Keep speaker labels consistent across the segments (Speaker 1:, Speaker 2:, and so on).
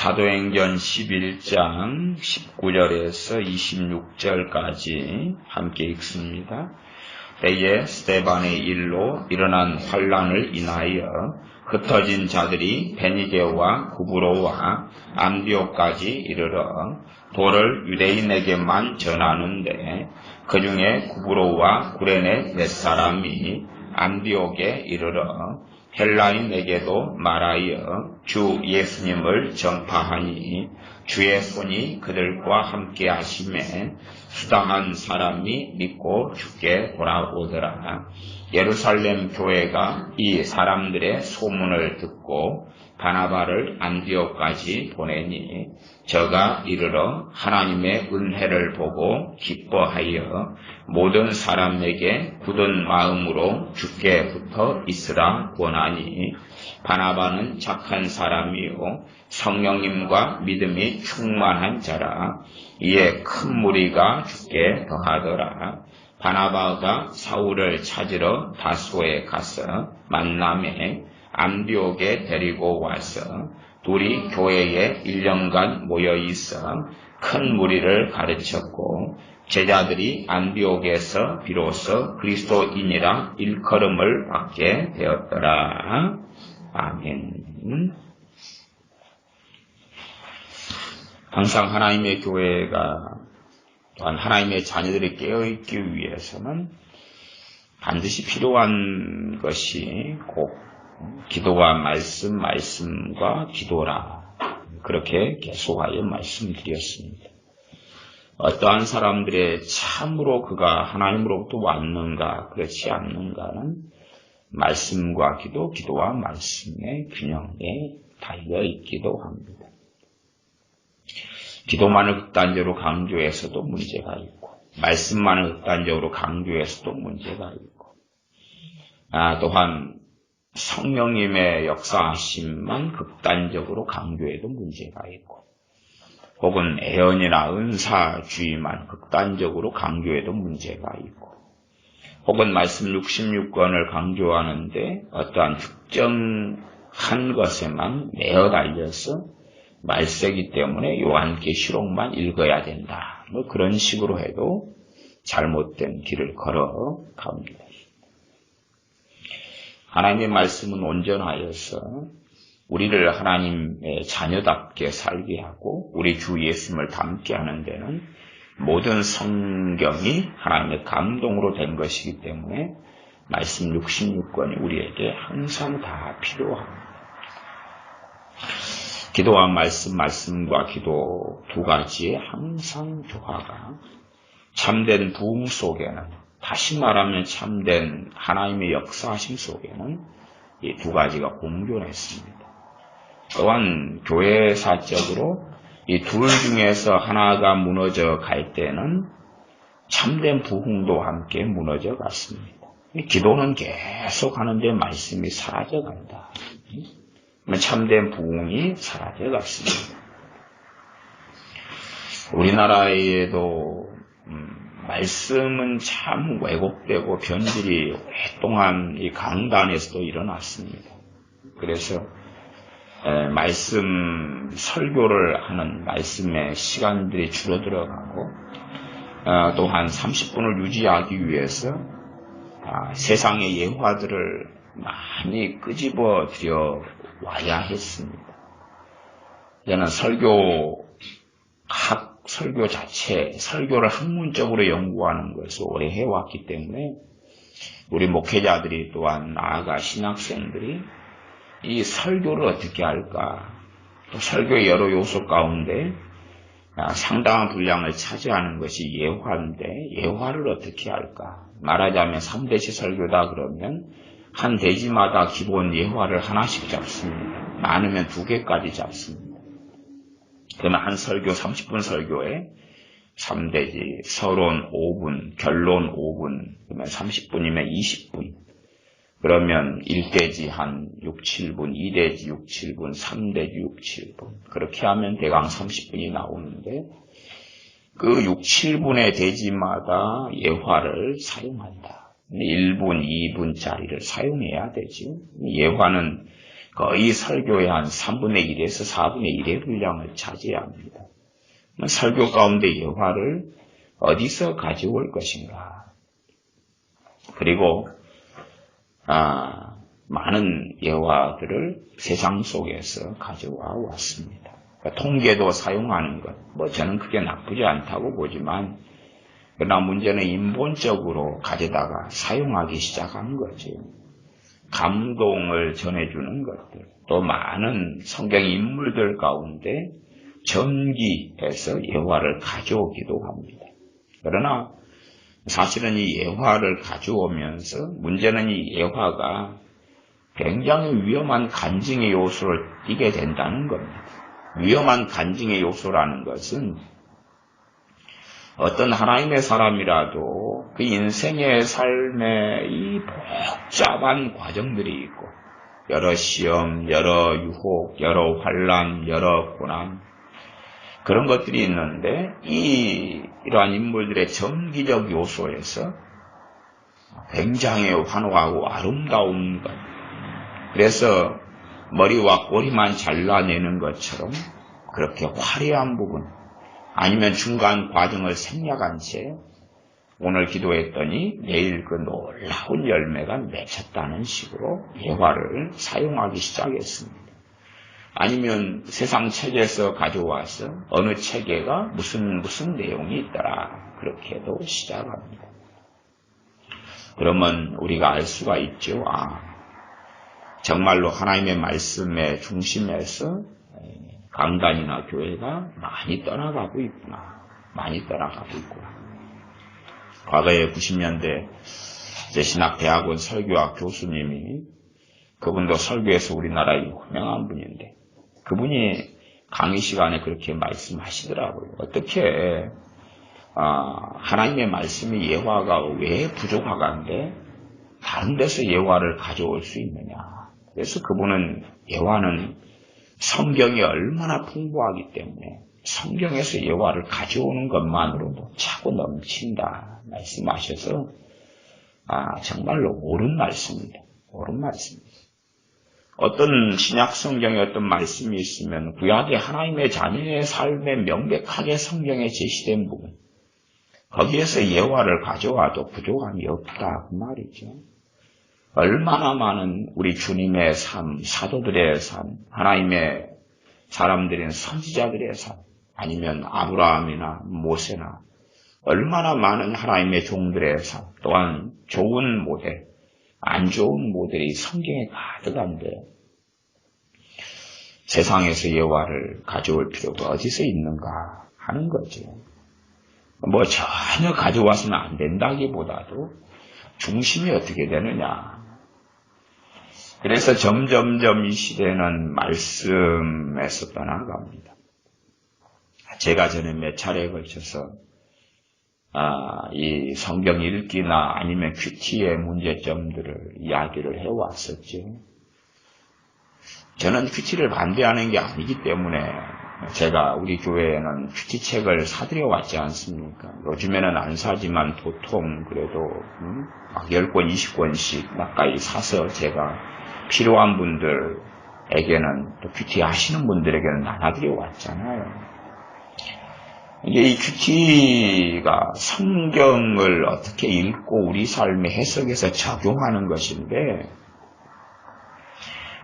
Speaker 1: 사도행전 11장 19절에서 26절까지 함께 읽습니다. 때에 스데반의 일로 일어난 환란을 인하여 흩어진 자들이 베니게와 구브로와 안디옥까지 이르러 도를 유대인에게만 전하는데 그 중에 구브로와 구레네 몇 사람이 안디옥에 이르러 헬라인에게도 말하여 주 예수님을 전파하니 주의 손이 그들과 함께 하심에 수당한 사람이 믿고 주께 돌아오더라. 예루살렘 교회가 이 사람들의 소문을 듣고 바나바를 안디옥까지 보내니 저가 이르러 하나님의 은혜를 보고 기뻐하여 모든 사람에게 굳은 마음으로 주께 붙어 있으라 권하니 바나바는 착한 사람이요 성령님과 믿음이 충만한 자라. 이에 큰 무리가 주께 더하더라. 바나바가 사울을 찾으러 다소에 가서 만남에 안디옥에 데리고 와서 둘이 교회에 1년간 모여 있어 큰 무리를 가르쳤고 제자들이 안디옥에서 비로소 그리스도인이라 일컬음을 받게 되었더라. 아멘. 항상 하나님의 교회가 또한 하나님의 자녀들이 깨어있기 위해서는 반드시 필요한 것이 곧 기도와 말씀과 기도라. 그렇게 계속하여 말씀드렸습니다. 어떠한 사람들의 참으로 그가 하나님으로부터 왔는가 그렇지 않는가는 말씀과 기도와 말씀의 균형에 달려 있기도 합니다. 기도만을 극단적으로 강조해서도 문제가 있고 말씀만을 극단적으로 강조해서도 문제가 있고 또한 성령님의 역사하심만 극단적으로 강조해도 문제가 있고 혹은 애언이나 은사주의만 극단적으로 강조해도 문제가 있고 혹은 말씀 66권을 강조하는데 어떠한 특정한 것에만 매어 달려서 말세기 때문에 요한계시록만 읽어야 된다. 그런 식으로 해도 잘못된 길을 걸어갑니다. 하나님의 말씀은 온전하여서 우리를 하나님의 자녀답게 살게 하고 우리 주 예수님을 닮게 하는 데는 모든 성경이 하나님의 감동으로 된 것이기 때문에 말씀 66권이 우리에게 항상 다 필요합니다. 기도와 말씀과 기도 두 가지의 항상 조화가 참된 부흥 속에는 다시 말하면 참된 하나님의 역사하심 속에는 이 두 가지가 공존했습니다. 또한 교회사적으로 이 둘 중에서 하나가 무너져 갈 때는 참된 부흥도 함께 무너져 갔습니다. 기도는 계속 하는데 말씀이 사라져 간다. 참된 부흥이 사라져 갔습니다. 우리나라에도 말씀은 참 왜곡되고 변질이 오랫동안 이 강단에서도 일어났습니다. 그래서 말씀 설교를 하는 말씀의 시간들이 줄어들어가고 또한 30분을 유지하기 위해서 세상의 예화들을 많이 끄집어 들여 와야 했습니다. 저는 설교 자체, 설교를 학문적으로 연구하는 것을 오래 해왔기 때문에 우리 목회자들이 또한 나아가 신학생들이 이 설교를 어떻게 할까? 또 설교의 여러 요소 가운데 상당한 분량을 차지하는 것이 예화인데 예화를 어떻게 할까? 말하자면 3대시 설교다 그러면 한 대지마다 기본 예화를 하나씩 잡습니다. 많으면 2개까지 잡습니다. 그러면 한 설교 30분 설교에 3대지, 서론 5분, 결론 5분, 그러면 30분이면 20분. 그러면 1대지 한 6, 7분, 2대지 6, 7분, 3대지 6, 7분. 그렇게 하면 대강 30분이 나오는데 그 6, 7분의 대지마다 예화를 사용한다. 1분, 2분짜리를 사용해야 되죠. 예화는 거의 설교의 한 3분의 1에서 4분의 1의 분량을 차지합니다. 설교 가운데 예화를 어디서 가져올 것인가? 그리고 많은 예화들을 세상 속에서 가져와 왔습니다. 그러니까 통계도 사용하는 것, 저는 그게 나쁘지 않다고 보지만, 그러나 문제는 인본적으로 가져다가 사용하기 시작한 거죠. 감동을 전해주는 것들, 또 많은 성경 인물들 가운데 전기해서 예화를 가져오기도 합니다. 그러나 사실은 이 예화를 가져오면서 문제는 이 예화가 굉장히 위험한 간증의 요소를 띠게 된다는 겁니다. 위험한 간증의 요소라는 것은 어떤 하나님의 사람이라도 그 인생의 삶에 이 복잡한 과정들이 있고 여러 시험, 여러 유혹, 여러 환난, 여러 고난 그런 것들이 있는데 이러한 인물들의 정기적 요소에서 굉장히 환호하고 아름다운 것, 그래서 머리와 꼬리만 잘라내는 것처럼 그렇게 화려한 부분, 아니면 중간 과정을 생략한 채 오늘 기도했더니 내일 그 놀라운 열매가 맺혔다는 식으로 예화를 사용하기 시작했습니다. 아니면 세상 책에서 가져와서 어느 책에가 무슨 내용이 있더라, 그렇게도 시작합니다. 그러면 우리가 알 수가 있죠. 정말로 하나님의 말씀의 중심에서 강단이나 교회가 많이 떠나가고 있구나. 과거에 90년대 신학대학원 설교학 교수님이, 그분도 설교에서 우리나라의 유명한 분인데, 그분이 강의 시간에 그렇게 말씀하시더라고요. 어떻게 하나님의 말씀이 예화가 왜 부족하간데 다른 데서 예화를 가져올 수 있느냐. 그래서 그분은 예화는 성경이 얼마나 풍부하기 때문에 성경에서 예화를 가져오는 것만으로도 차고 넘친다 말씀하셔서 정말로 옳은 말씀입니다. 어떤 신약 성경에 어떤 말씀이 있으면 구약의 하나님의 자녀의 삶에 명백하게 성경에 제시된 부분, 거기에서 예화를 가져와도 부족함이 없다 그 말이죠. 얼마나 많은 우리 주님의 삶, 사도들의 삶, 하나님의 사람들인 선지자들의 삶, 아니면 아브라함이나 모세나 얼마나 많은 하나님의 종들의 삶, 또한 좋은 모델, 안 좋은 모델이 성경에 가득한데 세상에서 예화를 가져올 필요가 어디서 있는가 하는 거죠. 전혀 가져와서는 안 된다기보다도 중심이 어떻게 되느냐. 그래서 점점점 이 시대는 말씀에서 떠나갑니다. 제가 전에 몇 차례에 걸쳐서 이 성경 읽기나 아니면 큐티의 문제점들을 이야기를 해왔었죠. 저는 큐티를 반대하는 게 아니기 때문에 제가 우리 교회에는 큐티 책을 사들여 왔지 않습니까? 요즘에는 안 사지만 보통 그래도 10권, 20권씩 가까이 사서 제가 필요한 분들에게는 또 큐티 하시는 분들에게는 나눠드려 왔잖아요. 이 큐티가 성경을 어떻게 읽고 우리 삶에 해석해서 적용하는 것인데,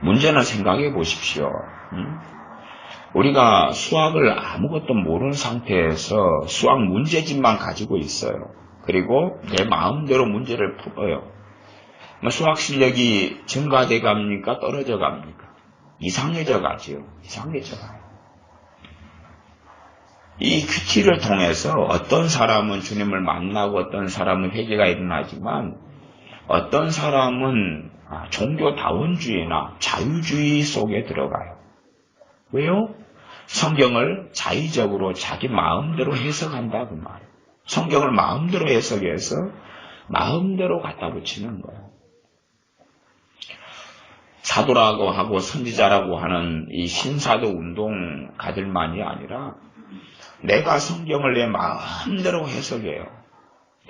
Speaker 1: 문제는 생각해 보십시오. 우리가 수학을 아무것도 모르는 상태에서 수학 문제집만 가지고 있어요. 그리고 내 마음대로 문제를 풀어요. 수학 실력이 증가돼 갑니까? 떨어져 갑니까? 이상해져 가지요. 이상해져 가요. 이 큐티를 통해서 어떤 사람은 주님을 만나고 어떤 사람은 회개가 일어나지만 어떤 사람은 종교다원주의나 자유주의 속에 들어가요. 왜요? 성경을 자의적으로 자기 마음대로 해석한다 그 말이에요. 성경을 마음대로 해석해서 마음대로 갖다 붙이는 거예요. 사도라고 하고 선지자라고 하는 이 신사도 운동가들만이 아니라 내가 성경을 내 마음대로 해석해요.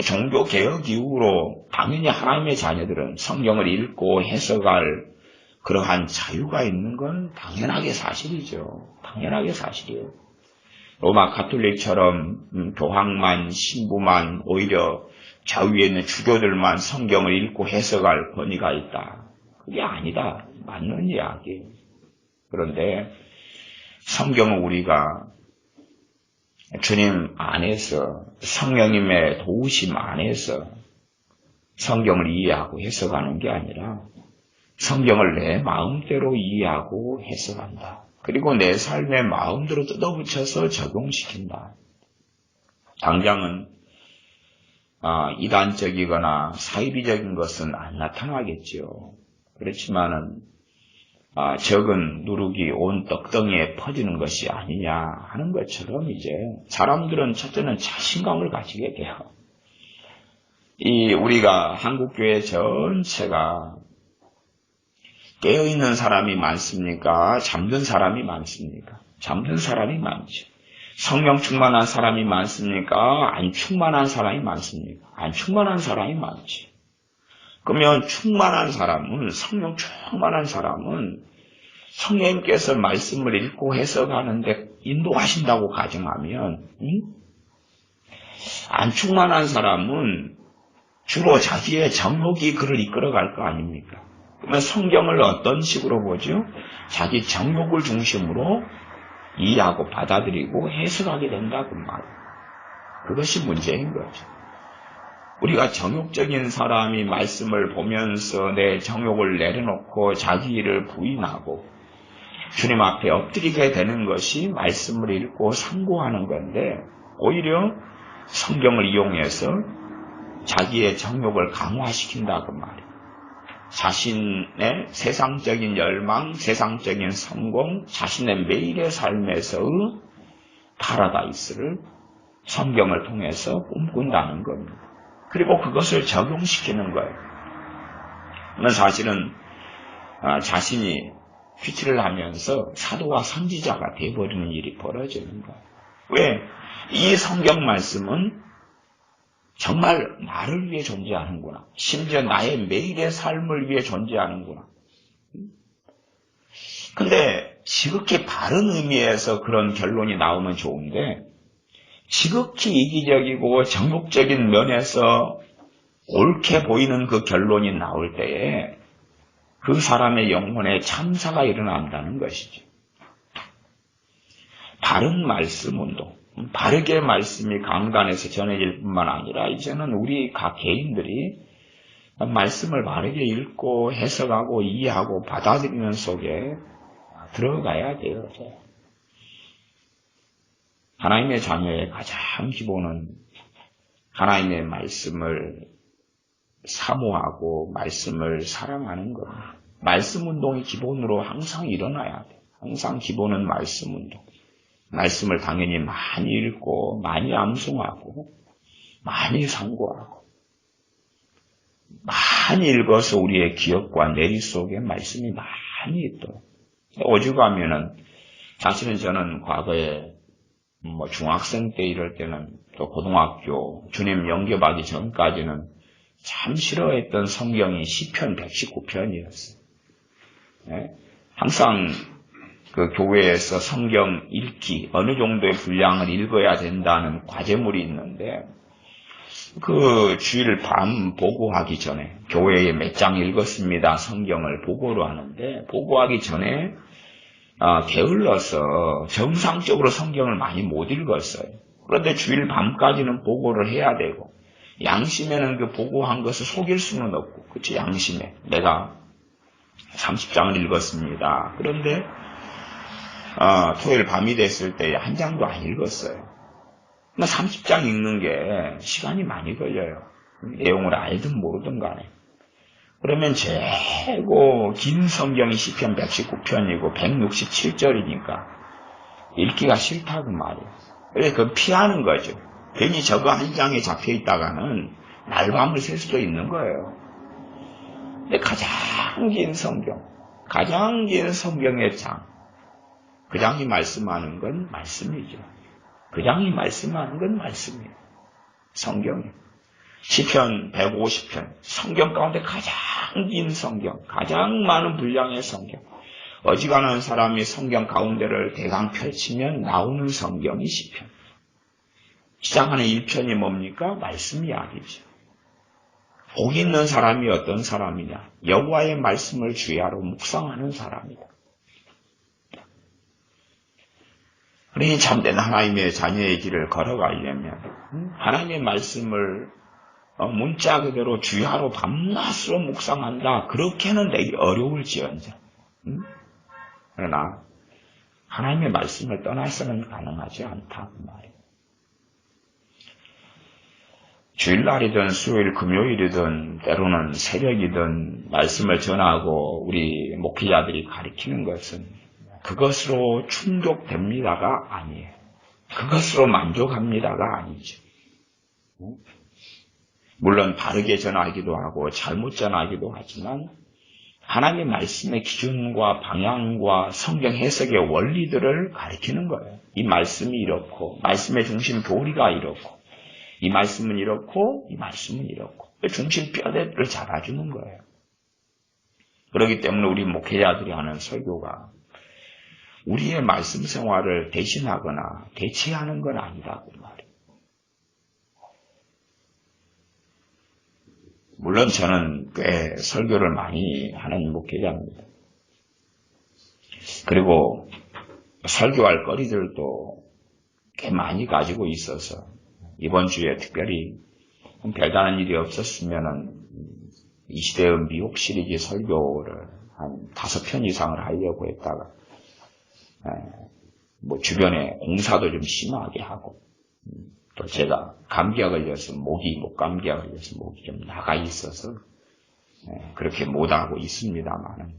Speaker 1: 종교개혁 이후로 당연히 하나님의 자녀들은 성경을 읽고 해석할 그러한 자유가 있는 건 당연하게 사실이죠. 당연하게 사실이에요. 로마 가톨릭처럼 교황만, 신부만, 오히려 좌위에 있는 주교들만 성경을 읽고 해석할 권위가 있다. 그게 아니다. 맞는 이야기예요. 그런데 성경은 우리가 주님 안에서, 성령님의 도우심 안에서 성경을 이해하고 해석하는 게 아니라 성경을 내 마음대로 이해하고 해석한다. 그리고 내 삶의 마음대로 뜯어붙여서 적용시킨다. 당장은 이단적이거나 사이비적인 것은 안 나타나겠죠. 그렇지만은 적은 누룩이 온 떡덩이에 퍼지는 것이 아니냐 하는 것처럼 이제 사람들은 첫째는 자신감을 가지게 돼요. 우리가 한국교회 전체가 깨어있는 사람이 많습니까? 잠든 사람이 많습니까? 잠든 사람이 많죠. 성령 충만한 사람이 많습니까? 안 충만한 사람이 많습니까? 안 충만한 사람이 많지. 그러면 충만한 사람은, 성령 충만한 사람은 성령님께서 말씀을 읽고 해석하는데 인도하신다고 가정하면, 안 충만한 사람은 주로 자기의 정욕이 그를 이끌어갈 거 아닙니까? 그러면 성경을 어떤 식으로 보죠? 자기 정욕을 중심으로 이해하고 받아들이고 해석하게 된다 그 말이에요. 그것이 문제인 거죠. 우리가 정욕적인 사람이 말씀을 보면서 내 정욕을 내려놓고 자기 일을 부인하고 주님 앞에 엎드리게 되는 것이 말씀을 읽고 상고하는 건데, 오히려 성경을 이용해서 자기의 정욕을 강화시킨다 그 말이에요. 자신의 세상적인 열망, 세상적인 성공, 자신의 매일의 삶에서의 파라다이스를 성경을 통해서 꿈꾼다는 겁니다. 그리고 그것을 적용시키는 거예요. 그러면 사실은 자신이 휘치를 하면서 사도와 선지자가 되어버리는 일이 벌어지는 거예요. 왜? 이 성경 말씀은 정말 나를 위해 존재하는구나. 심지어 나의 매일의 삶을 위해 존재하는구나. 근데 지극히 바른 의미에서 그런 결론이 나오면 좋은데, 지극히 이기적이고 정욕적인 면에서 옳게 보이는 그 결론이 나올 때에 그 사람의 영혼에 참사가 일어난다는 것이죠. 바른 말씀 운동, 바르게 말씀이 강단에서 전해질 뿐만 아니라 이제는 우리 각 개인들이 말씀을 바르게 읽고 해석하고 이해하고 받아들이는 속에 들어가야 돼요. 하나님의 자녀의 가장 기본은 하나님의 말씀을 사모하고 말씀을 사랑하는 겁니다. 말씀 운동이 기본으로 항상 일어나야 돼요. 항상 기본은 말씀 운동. 말씀을 당연히 많이 읽고 많이 암송하고 많이 상고하고 많이 읽어서 우리의 기억과 내리 속에 말씀이 많이 있도록. 오죽하면은 사실은 저는 과거에 중학생 때 이럴 때는 또 고등학교 주님 영접하기 전까지는 참 싫어했던 성경이 시편 119편이었어요. 네? 항상 그 교회에서 성경 읽기, 어느 정도의 분량을 읽어야 된다는 과제물이 있는데, 그 주일 밤 보고하기 전에, 교회에 몇 장 읽었습니다. 성경을 보고로 하는데, 보고하기 전에, 게을러서 정상적으로 성경을 많이 못 읽었어요. 그런데 주일 밤까지는 보고를 해야 되고, 양심에는 그 보고한 것을 속일 수는 없고, 그치, 양심에. 내가 30장을 읽었습니다. 그런데, 토요일 밤이 됐을 때 한 장도 안 읽었어요. 30장 읽는 게 시간이 많이 걸려요. 내용을 알든 모르든 간에. 그러면 최고 긴 성경이 시편 119편이고 167절이니까 읽기가 싫다고 말이에요. 그래서 그건 피하는 거죠. 괜히 저거 한 장에 잡혀 있다가는 날밤을 샐 수도 있는 거예요. 근데 가장 긴 성경, 가장 긴 성경의 장, 그 장이 말씀하는 건 말씀이죠. 그 장이 말씀하는 건 말씀이에요. 성경이에요. 시편 150편, 성경 가운데 가장 긴 성경, 가장 많은 분량의 성경, 어지간한 사람이 성경 가운데를 대강 펼치면 나오는 성경이 시편. 시작하는 1편이 뭡니까? 말씀 이야기죠. 복 있는 사람이 어떤 사람이냐? 여호와의 말씀을 주야로 묵상하는 사람이다. 그러니 참된 하나님의 자녀의 길을 걸어가려면 하나님의 말씀을 문자 그대로 주야로 밤낮으로 묵상한다. 그렇게는 되기 어려울지언정. 그러나 하나님의 말씀을 떠나서는 가능하지 않다. 그 말이에요. 주일날이든 수요일, 금요일이든 때로는 새벽이든 말씀을 전하고 우리 목회자들이 가르치는 것은 그것으로 충족됩니다가 아니에요. 그것으로 만족합니다가 아니죠. 물론 바르게 전하기도 하고 잘못 전하기도 하지만 하나님의 말씀의 기준과 방향과 성경 해석의 원리들을 가르치는 거예요. 이 말씀이 이렇고 말씀의 중심 교리가 이렇고 이 말씀은 이렇고 이 말씀은 이렇고 중심 뼈대를 잡아주는 거예요. 그렇기 때문에 우리 목회자들이 하는 설교가 우리의 말씀 생활을 대신하거나 대체하는 건 아니라고 말이에요. 물론 저는 꽤 설교를 많이 하는 목회자입니다. 그리고 설교할 거리들도 꽤 많이 가지고 있어서 이번 주에 특별히 별다른 일이 없었으면 이 시대의 미혹 시리즈 설교를 한 5편 이상을 하려고 했다가 주변에 공사도 좀 심하게 하고 또 제가 감기가 걸려서 목감기가 걸려서 목이 좀 나가 있어서 그렇게 못하고 있습니다만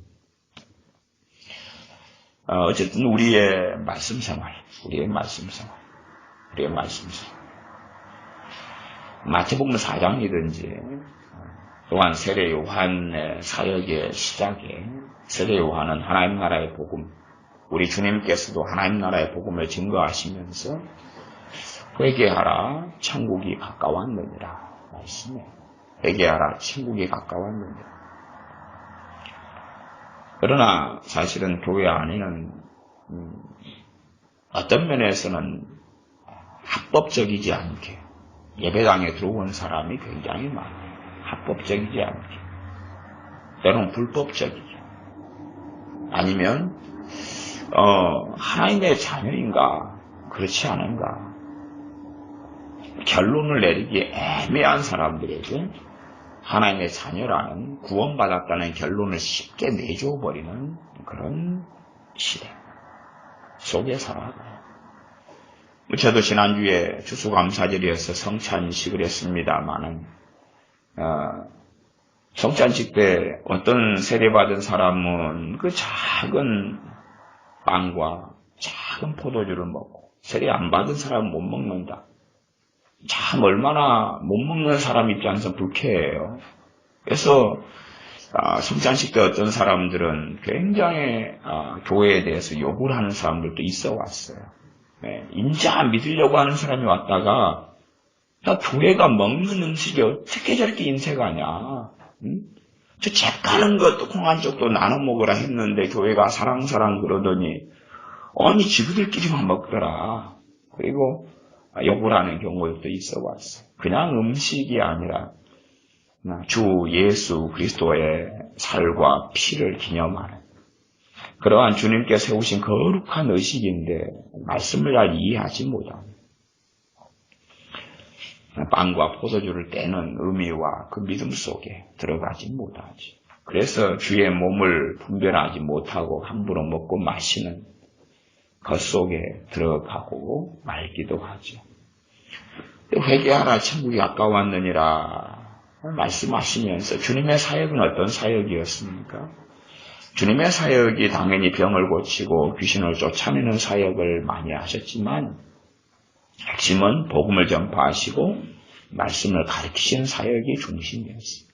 Speaker 1: 어쨌든 우리의 말씀 생활 마태복음 4장이든지 또한 세례 요한의 사역의 시작에 세례 요한은 하나님 나라의 복음, 우리 주님께서도 하나님 나라의 복음을 증거하시면서 회개하라 천국이 가까웠느니라 말씀해. 회개하라 천국이 가까웠느니라. 그러나 사실은 교회 안에는 어떤 면에서는 합법적이지 않게 예배당에 들어온 사람이 굉장히 많아요. 합법적이지 않게. 때로는 불법적이게. 아니면 하나님의 자녀인가 그렇지 않은가 결론을 내리기 애매한 사람들에게 하나님의 자녀라는 구원받았다는 결론을 쉽게 내줘버리는 그런 시대 속에 살아가요. 저도 지난주에 추수감사절이어서 성찬식을 했습니다마는 성찬식 때 어떤 세례받은 사람은 그 작은 빵과 작은 포도주를 먹고 세례 안 받은 사람은 못 먹는다. 참 얼마나 못 먹는 사람 입장에서 불쾌해요. 그래서 성찬식 때 어떤 사람들은 굉장히 교회에 대해서 욕을 하는 사람들도 있어 왔어요. 인자 믿으려고 하는 사람이 왔다가 나 교회가 먹는 음식이 어떻게 저렇게 인색하냐. 저 잽가는 것도 콩 한 쪽도 나눠 먹으라 했는데 교회가 사랑사랑 그러더니 아니 지그들끼리만 먹더라. 그리고 욕을 하는 경우도 있어 왔어요. 그냥 음식이 아니라 주 예수 그리스도의 살과 피를 기념하는 그러한 주님께 세우신 거룩한 의식인데 말씀을 잘 이해하지 못합니다. 빵과 포도주를 떼는 의미와 그 믿음 속에 들어가지 못하지. 그래서 주의 몸을 분별하지 못하고 함부로 먹고 마시는 것 속에 들어가고 말기도 하죠. 회개하라 천국이 가까웠느니라 말씀하시면서 주님의 사역은 어떤 사역이었습니까? 주님의 사역이 당연히 병을 고치고 귀신을 쫓아내는 사역을 많이 하셨지만 핵심은 복음을 전파하시고 말씀을 가르치시는 사역이 중심이었습니다.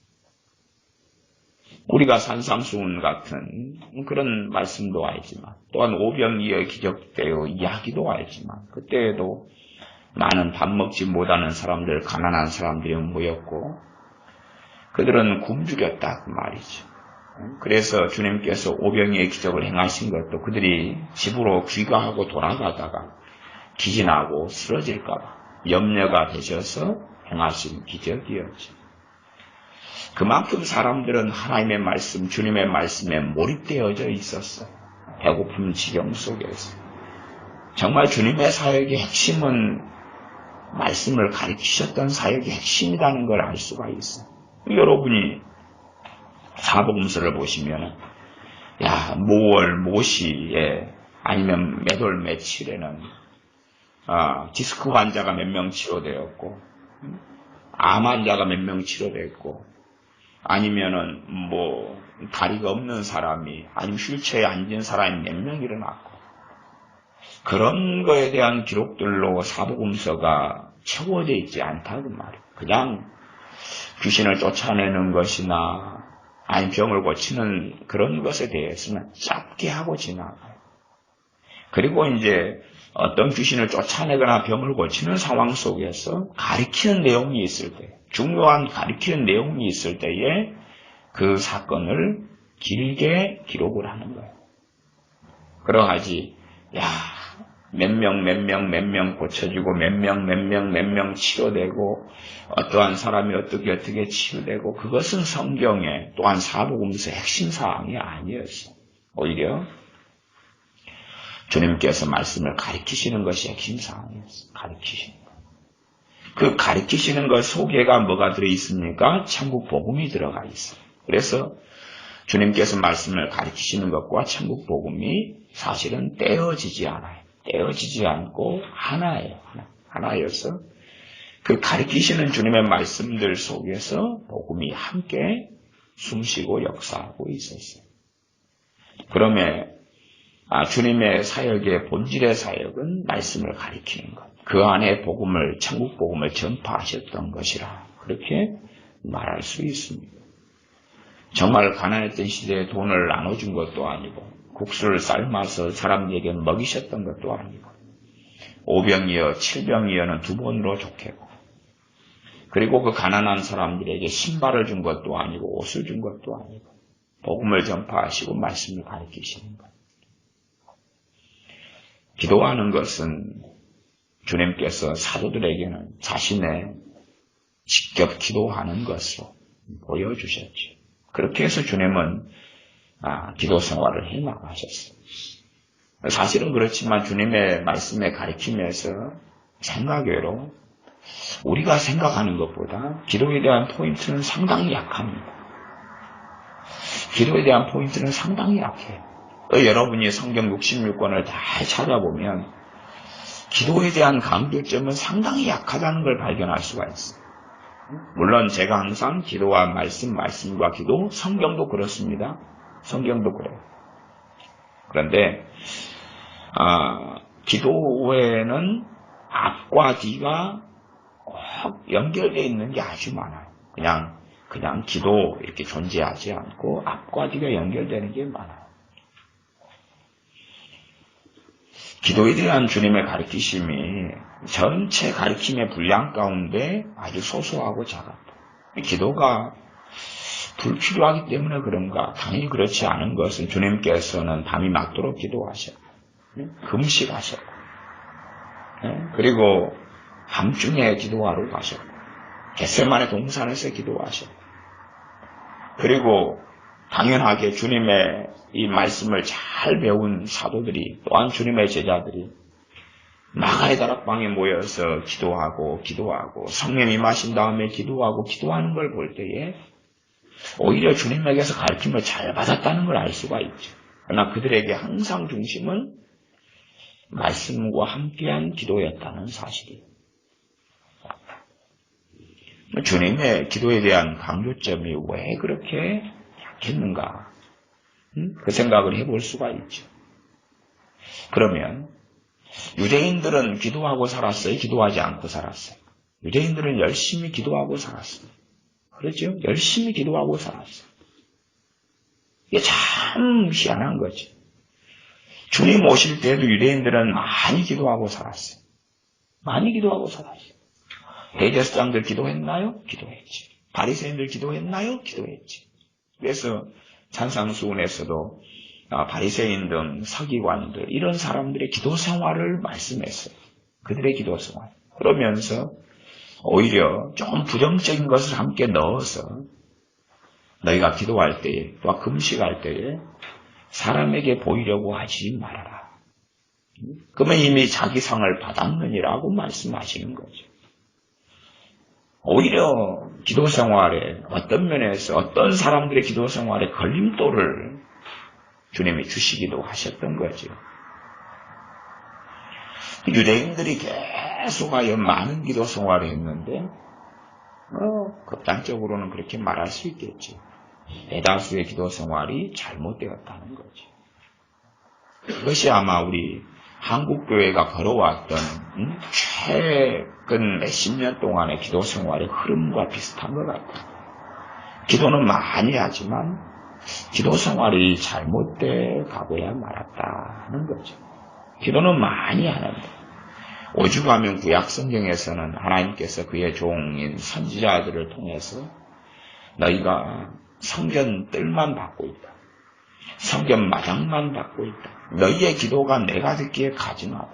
Speaker 1: 우리가 산상수훈 같은 그런 말씀도 알지만 또한 오병이어 기적되어 이야기도 알지만 그때에도 많은 밥 먹지 못하는 사람들, 가난한 사람들이 모였고 그들은 굶주렸다 그 말이죠. 그래서 주님께서 오병이의 기적을 행하신 것도 그들이 집으로 귀가하고 돌아가다가 기진하고 쓰러질까 봐 염려가 되셔서 행하신 기적이었죠. 그만큼 사람들은 하나님의 말씀, 주님의 말씀에 몰입되어져 있었어요. 배고픔 지경 속에서. 정말 주님의 사역의 핵심은 말씀을 가르치셨던 사역의 핵심이라는 걸 알 수가 있어요. 여러분이 사복음서를 보시면 모월, 모시에 아니면 몇월 며칠에는 디스크 환자가 몇 명 치료되었고 암 환자가 몇 명 치료됐고 아니면은 다리가 없는 사람이 아니면 휠체어에 앉은 사람이 몇 명 일어났고 그런 거에 대한 기록들로 사복음서가 채워져 있지 않다고 말이에요. 그냥 귀신을 쫓아내는 것이나 아니면 병을 고치는 그런 것에 대해서는 짧게 하고 지나가요. 그리고 이제 어떤 귀신을 쫓아내거나 병을 고치는 상황 속에서 가리키는 내용이 있을 때, 중요한 가리키는 내용이 있을 때에 그 사건을 길게 기록을 하는 거예요. 그러하지, 몇 명 고쳐지고 몇 명 치료되고 어떠한 사람이 어떻게 치유되고 그것은 성경에 또한 사복음서의 핵심 사항이 아니었어요. 오히려 주님께서 말씀을 가르치시는 것이 핵심 사항이었어요. 가르치시는 것. 그 가르치시는 것 속에가 뭐가 들어있습니까? 천국 복음이 들어가 있어요. 그래서 주님께서 말씀을 가르치시는 것과 천국 복음이 사실은 떼어지지 않아요. 떼어지지 않고 하나예요. 하나여서 그 가르치시는 주님의 말씀들 속에서 복음이 함께 숨쉬고 역사하고 있었어요. 그러면 주님의 사역의 본질의 사역은 말씀을 가르치는 것. 그 안에 복음을, 천국 복음을 전파하셨던 것이라 그렇게 말할 수 있습니다. 정말 가난했던 시대에 돈을 나눠준 것도 아니고 국수를 삶아서 사람들에게 먹이셨던 것도 아니고 5병이여 7병이여는 2번으로 족했고 그리고 그 가난한 사람들에게 신발을 준 것도 아니고 옷을 준 것도 아니고 복음을 전파하시고 말씀을 가르치시는 것. 기도하는 것은 주님께서 사도들에게는 자신의 직접 기도하는 것으로 보여주셨죠. 그렇게 해서 주님은 기도 생활을 해나가셨어요. 사실은 그렇지만 주님의 말씀에 가르치면서 생각외로 우리가 생각하는 것보다 기도에 대한 포인트는 상당히 약합니다. 기도에 대한 포인트는 상당히 약해요. 여러분이 성경 66권을 다 찾아보면 기도에 대한 강조점은 상당히 약하다는 걸 발견할 수가 있어요. 물론 제가 항상 기도와 말씀과 기도, 성경도 그렇습니다. 성경도 그래요. 그런데 기도에는 앞과 뒤가 꼭 연결되어 있는 게 아주 많아요. 그냥 기도 이렇게 존재하지 않고 앞과 뒤가 연결되는 게 많아요. 기도에 대한 주님의 가르치심이 전체 가르침의 분량 가운데 아주 소소하고 작았다. 기도가 불필요하기 때문에 그런가? 당연히 그렇지 않은 것은 주님께서는 밤이 맞도록 기도하셨고 금식하셨고 그리고 밤중에 기도하러 가셨고 겟세마네 동산에서 기도하셨고 그리고 당연하게 주님의 이 말씀을 잘 배운 사도들이 또한 주님의 제자들이 마가의 다락방에 모여서 기도하고 성령 임하신 다음에 기도하는 걸 볼 때에 오히려 주님에게서 가르침을 잘 받았다는 걸 알 수가 있죠. 그러나 그들에게 항상 중심은 말씀과 함께한 기도였다는 사실이에요. 주님의 기도에 대한 강조점이 왜 그렇게 약했는가? 그 생각을 해볼 수가 있죠. 그러면 유대인들은 기도하고 살았어요? 기도하지 않고 살았어요? 유대인들은 열심히 기도하고 살았어요. 그렇죠? 열심히 기도하고 살았어요. 이게 참 희한한 거죠. 주님 오실 때도 유대인들은 많이 기도하고 살았어요. 많이 기도하고 살았어요. 대제사장들 기도했나요? 기도했지. 바리새인들 기도했나요? 기도했지. 그래서 찬상수훈에서도 바리새인 등 서기관들 이런 사람들의 기도 생활을 말씀했어요. 그들의 기도 생활. 그러면서 오히려 좀 부정적인 것을 함께 넣어서 너희가 기도할 때에 또 금식할 때에 사람에게 보이려고 하지 말아라. 그러면 이미 자기 상을 받았느니라고 말씀하시는 거죠. 오히려 기도 생활에 어떤 면에서 어떤 사람들의 기도 생활에 걸림돌을 주님이 주시기도 하셨던 거죠. 유대인들이 계속하여 많은 기도 생활을 했는데 극단적으로는 그렇게 말할 수 있겠죠. 대다수의 기도 생활이 잘못되었다는 거죠. 그것이 아마 우리 한국교회가 걸어왔던 최근 몇십 년 동안의 기도 생활의 흐름과 비슷한 것 같아요. 기도는 많이 하지만 기도 생활이 잘못돼 가고야 말았다는 거죠. 기도는 많이 하는데 오죽하면 구약성경에서는 하나님께서 그의 종인 선지자들을 통해서 너희가 성전 뜰만 받고 있다. 성전 마당만 받고 있다. 너희의 기도가 내가 듣기에 가증하다.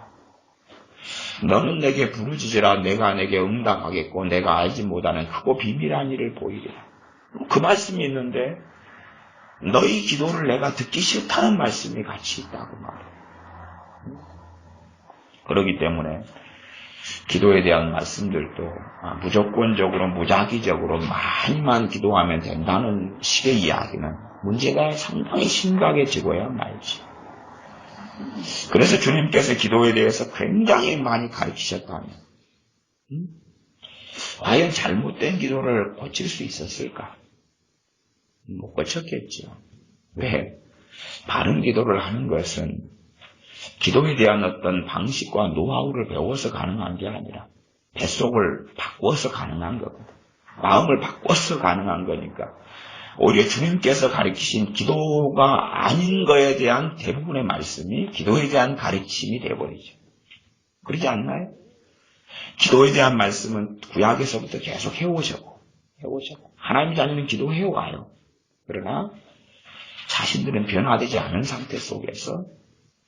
Speaker 1: 너는 내게 부르짖으라 내가 내게 응답하겠고 내가 알지 못하는 크고 비밀한 일을 보이리라. 그 말씀이 있는데 너희 기도를 내가 듣기 싫다는 말씀이 같이 있다고 말해요. 그렇기 때문에 기도에 대한 말씀들도 무조건적으로 무작위적으로 많이만 기도하면 된다는 식의 이야기는 문제가 상당히 심각해지고야 말지. 그래서 주님께서 기도에 대해서 굉장히 많이 가르치셨다면 과연 잘못된 기도를 고칠 수 있었을까? 못 고쳤겠죠. 왜? 바른 기도를 하는 것은 기도에 대한 어떤 방식과 노하우를 배워서 가능한 게 아니라 뱃속을 바꿔서 가능한 거거든. 마음을 바꿔서 가능한 거니까 오히려 주님께서 가르치신 기도가 아닌 거에 대한 대부분의 말씀이 기도에 대한 가르침이 되어버리죠. 그러지 않나요? 기도에 대한 말씀은 구약에서부터 계속 해오셨고 하나님 자녀는 기도해와요. 그러나 자신들은 변화되지 않은 상태 속에서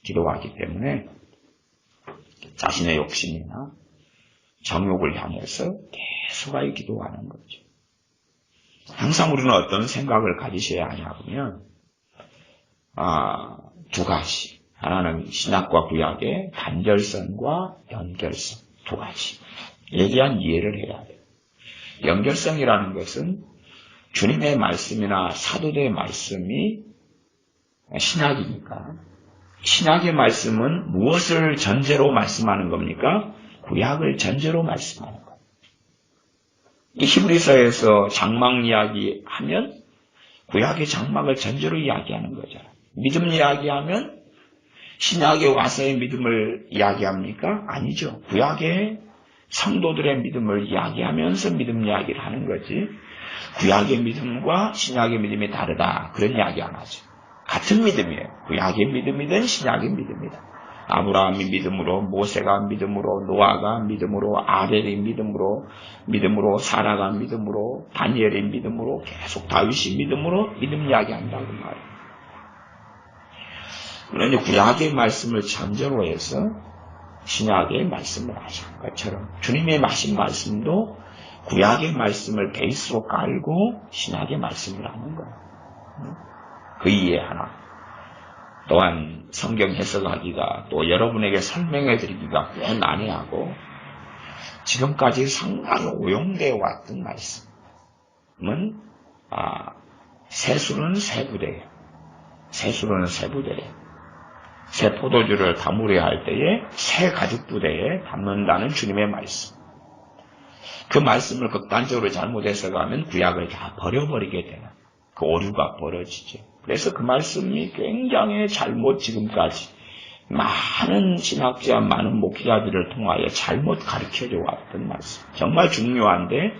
Speaker 1: 기도하기 때문에 자신의 욕심이나 정욕을 향해서 계속하여 기도하는 거죠. 항상 우리는 어떤 생각을 가지셔야 하냐면 두 가지. 하나는 신약과 구약의 단절성과 연결성 두 가지. 에 대한 이해를 해야 돼요. 연결성이라는 것은 주님의 말씀이나 사도들의 말씀이 신약이니까 신약의 말씀은 무엇을 전제로 말씀하는 겁니까? 구약을 전제로 말씀하는 겁니다. 이 히브리서에서 장막 이야기하면 구약의 장막을 전제로 이야기하는 거잖아요. 믿음 이야기하면 신약에 와서의 믿음을 이야기합니까? 아니죠. 구약의 성도들의 믿음을 이야기하면서 믿음 이야기를 하는 거지. 구약의 믿음과 신약의 믿음이 다르다. 그런 이야기 안 하죠. 같은 믿음이에요. 구약의 믿음이든 신약의 믿음이든. 아브라함이 믿음으로, 모세가 믿음으로, 노아가 믿음으로, 아벨이 믿음으로, 사라가 믿음으로, 다니엘이 믿음으로, 계속 다윗이 믿음으로 믿음 이야기한다고 말해요. 그러니 구약의 말씀을 전제로 해서 신약의 말씀을 하신 것처럼 주님의 하신 말씀도 구약의 말씀을 베이스로 깔고 신약의 말씀을 하는 거예요. 그 이해 하나. 또한 성경 해석하기가 또 여러분에게 설명해 드리기가 꽤 난해하고 지금까지 상당히 오용되어 왔던 말씀은 새술은 세부대예요. 새술은 세부대예요. 새 포도주를 담으려 할 때에 새 가죽 부대에 담는다는 주님의 말씀. 그 말씀을 극단적으로 잘못 해석하면 구약을 다 버려버리게 되는 그 오류가 벌어지죠. 그래서 그 말씀이 굉장히 잘못 지금까지 많은 신학자, 많은 목회자들을 통하여 잘못 가르쳐져 왔던 말씀. 정말 중요한데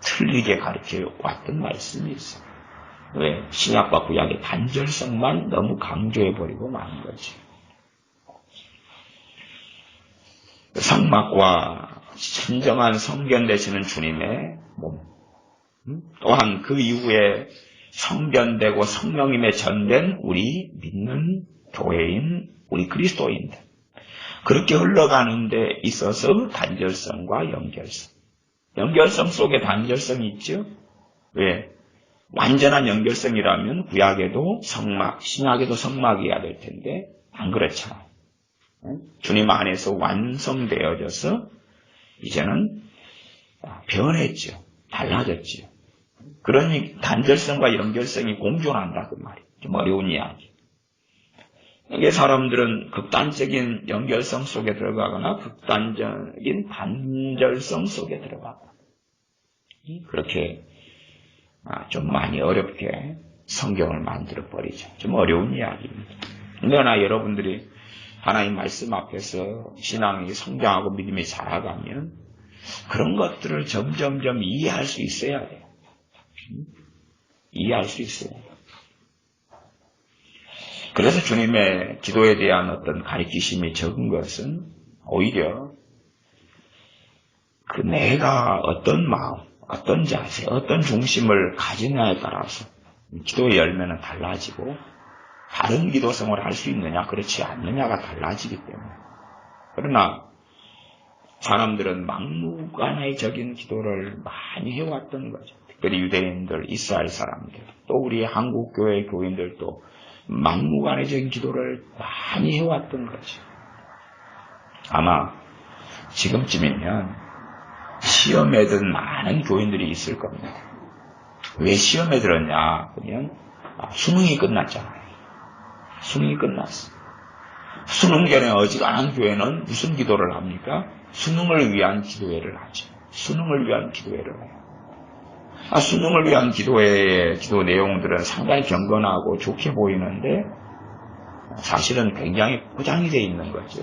Speaker 1: 틀리게 가르쳐 왔던 말씀이 있어요. 왜? 신약과 구약의 단절성만 너무 강조해버리고 마는 거지. 성막과 진정한 성전 되시는 주님의 몸, 또한 그 이후에 성전되고 성령님의 전된 우리 믿는 교회인 우리 그리스도인들, 그렇게 흘러가는 데 있어서 단절성과 연결성 속에 단절성이 있죠. 왜? 완전한 연결성이라면 구약에도 성막, 신약에도 성막이어야 될 텐데 안 그렇잖아요. 주님 안에서 완성되어져서 이제는 변했죠. 달라졌죠. 그러니 단절성과 연결성이 공존한다 그 말이에요. 좀 어려운 이야기. 이게 사람들은 극단적인 연결성 속에 들어가거나 극단적인 단절성 속에 들어가거나 그렇게 좀 많이 어렵게 성경을 만들어 버리죠. 좀 어려운 이야기입니다. 그러나 여러분들이 하나님 말씀 앞에서 신앙이 성장하고 믿음이 자라가면 그런 것들을 점점점 이해할 수 있어야 돼요. 이해할 수 있어요. 그래서 주님의 기도에 대한 어떤 가르치심이 적은 것은 오히려 그 내가 어떤 마음, 어떤 자세, 어떤 중심을 가지느냐에 따라서 기도의 열매는 달라지고 다른 기도성을 할 수 있느냐, 그렇지 않느냐가 달라지기 때문에. 그러나 사람들은 막무가내적인 기도를 많이 해왔던 거죠. 특별히 유대인들, 이스라엘 사람들, 또 우리 한국교회 교인들도 막무가내적인 기도를 많이 해왔던 거죠. 아마 지금쯤이면 시험에 든 많은 교인들이 있을 겁니다. 왜 시험에 들었냐? 그러면 수능이 끝났잖아요. 수능이 끝났어. 수능 전에 어지간한 교회는 무슨 기도를 합니까? 수능을 위한 기도회를 하죠. 수능을 위한 기도회를 해요. 수능을 위한 기도회의 기도 내용들은 상당히 경건하고 좋게 보이는데 사실은 굉장히 포장이 되어 있는 거죠.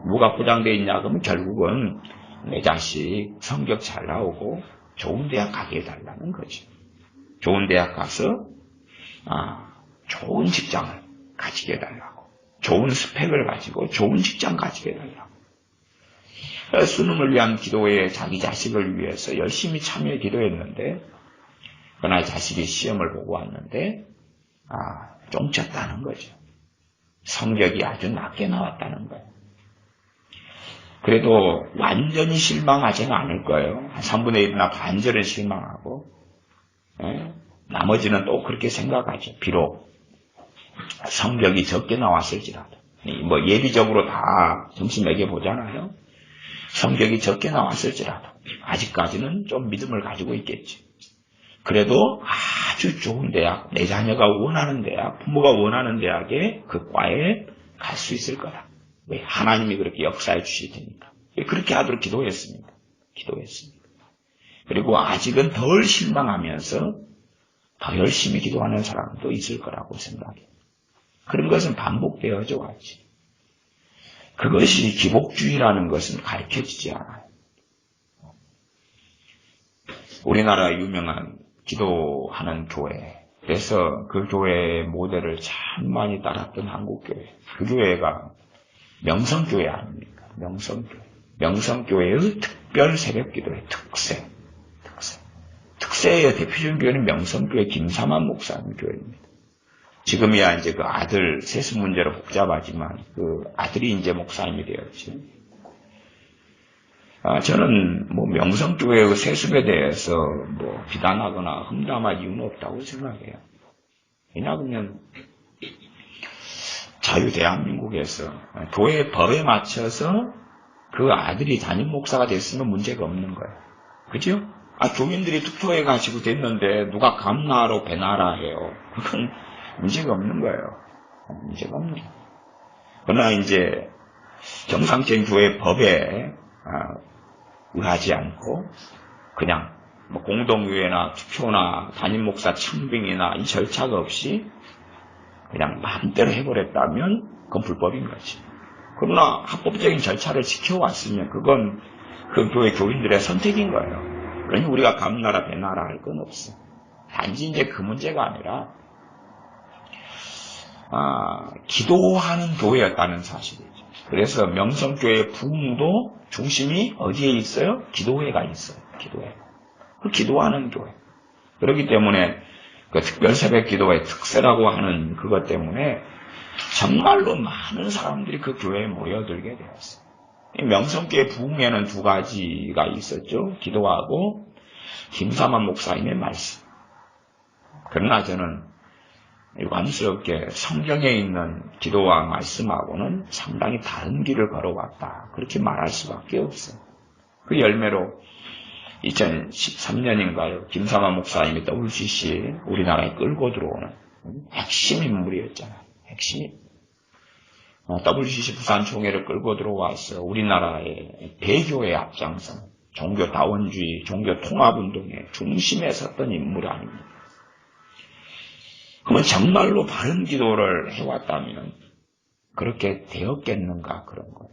Speaker 1: 뭐가 포장되어 있냐 그러면 결국은 내 자식 성적 잘 나오고 좋은 대학 가게 해달라는 거죠. 좋은 대학 가서 좋은 직장을 가지게 해달라고, 좋은 스펙을 가지고 좋은 직장 가지게 해달라고. 수능을 위한 기도에 자기 자식을 위해서 열심히 참여 기도했는데 그러나 자식이 시험을 보고 왔는데 쫑쳤다는 거죠. 성적이 아주 낮게 나왔다는 거예요. 그래도 완전히 실망하지는 않을 거예요. 한 3분의 1이나 반절은 실망하고 나머지는 또 그렇게 생각하죠. 비록 성적이 적게 나왔을지라도 예비적으로 다 점수 매겨보잖아요. 성적이 적게 나왔을지라도 아직까지는 좀 믿음을 가지고 있겠지. 그래도 아주 좋은 대학, 내 자녀가 원하는 대학, 부모가 원하는 대학에 그 과에 갈 수 있을 거다. 왜? 하나님이 그렇게 역사해 주실 테니까. 그렇게 하도록 기도했습니다. 그리고 아직은 덜 실망하면서 더 열심히 기도하는 사람도 있을 거라고 생각해요. 그런 것은 반복되어져 왔지. 그것이 기복주의라는 것은 가르쳐지지 않아요. 우리나라 유명한 기도하는 교회, 그래서 그 교회의 모델을 참 많이 따랐던 한국교회, 그 교회가 명성교회 아닙니까? 명성교회의 특별 새벽기도의 특세의 대표적인 교회는 명성교회 김삼환 목사님 교회입니다. 지금이야 이제 그 아들 세습 문제로 복잡하지만 그 아들이 이제 목사님이 되었죠. 저는 명성교회의 세습에 대해서 비난하거나 험담할 이유는 없다고 생각해요. 왜냐하면 자유대한민국에서 교회 법에 맞춰서 그 아들이 담임 목사가 됐으면 문제가 없는 거예요. 그죠? 교인들이 투표해가지고 됐는데 누가 감나라로 배나라 해요. 그건 문제가 없는 거예요. 문제가 없는 거예요. 그러나 이제 정상적인 교회 법에 의하지 않고 그냥 공동의회나 투표나 담임 목사 청빙이나 이 절차가 없이 그냥 마음대로 해버렸다면 그건 불법인 거지. 그러나 합법적인 절차를 지켜왔으면 그건 그 교회 교인들의 선택인 거예요. 그러니 우리가 감나라 배나라 할 건 없어. 단지 이제 그 문제가 아니라 기도하는 교회였다는 사실이죠. 그래서 명성교회 부흥도 중심이 어디에 있어요? 기도회가 있어요. 기도회. 그 기도하는 교회. 그렇기 때문에 그 특별 새벽 기도회의 특세라고 하는 그것 때문에 정말로 많은 사람들이 그 교회에 모여들게 되었어요. 명성교회 부흥에는 두 가지가 있었죠. 기도하고 김사만 목사님의 말씀. 그러나 저는 유감스럽게 성경에 있는 기도와 말씀하고는 상당히 다른 길을 걸어왔다. 그렇게 말할 수밖에 없어요. 그 열매로 2013년인가요? 김사만 목사님이 WCC 우리나라에 끌고 들어오는 핵심 인물이었잖아요. 핵심. WCC 부산 총회를 끌고 들어와서 우리나라의 대교회 앞장선 종교 다원주의, 종교 통합운동의 중심에 섰던 인물이 아닙니다. 그러면 정말로 바른 기도를 해왔다면 그렇게 되었겠는가 그런 거예요.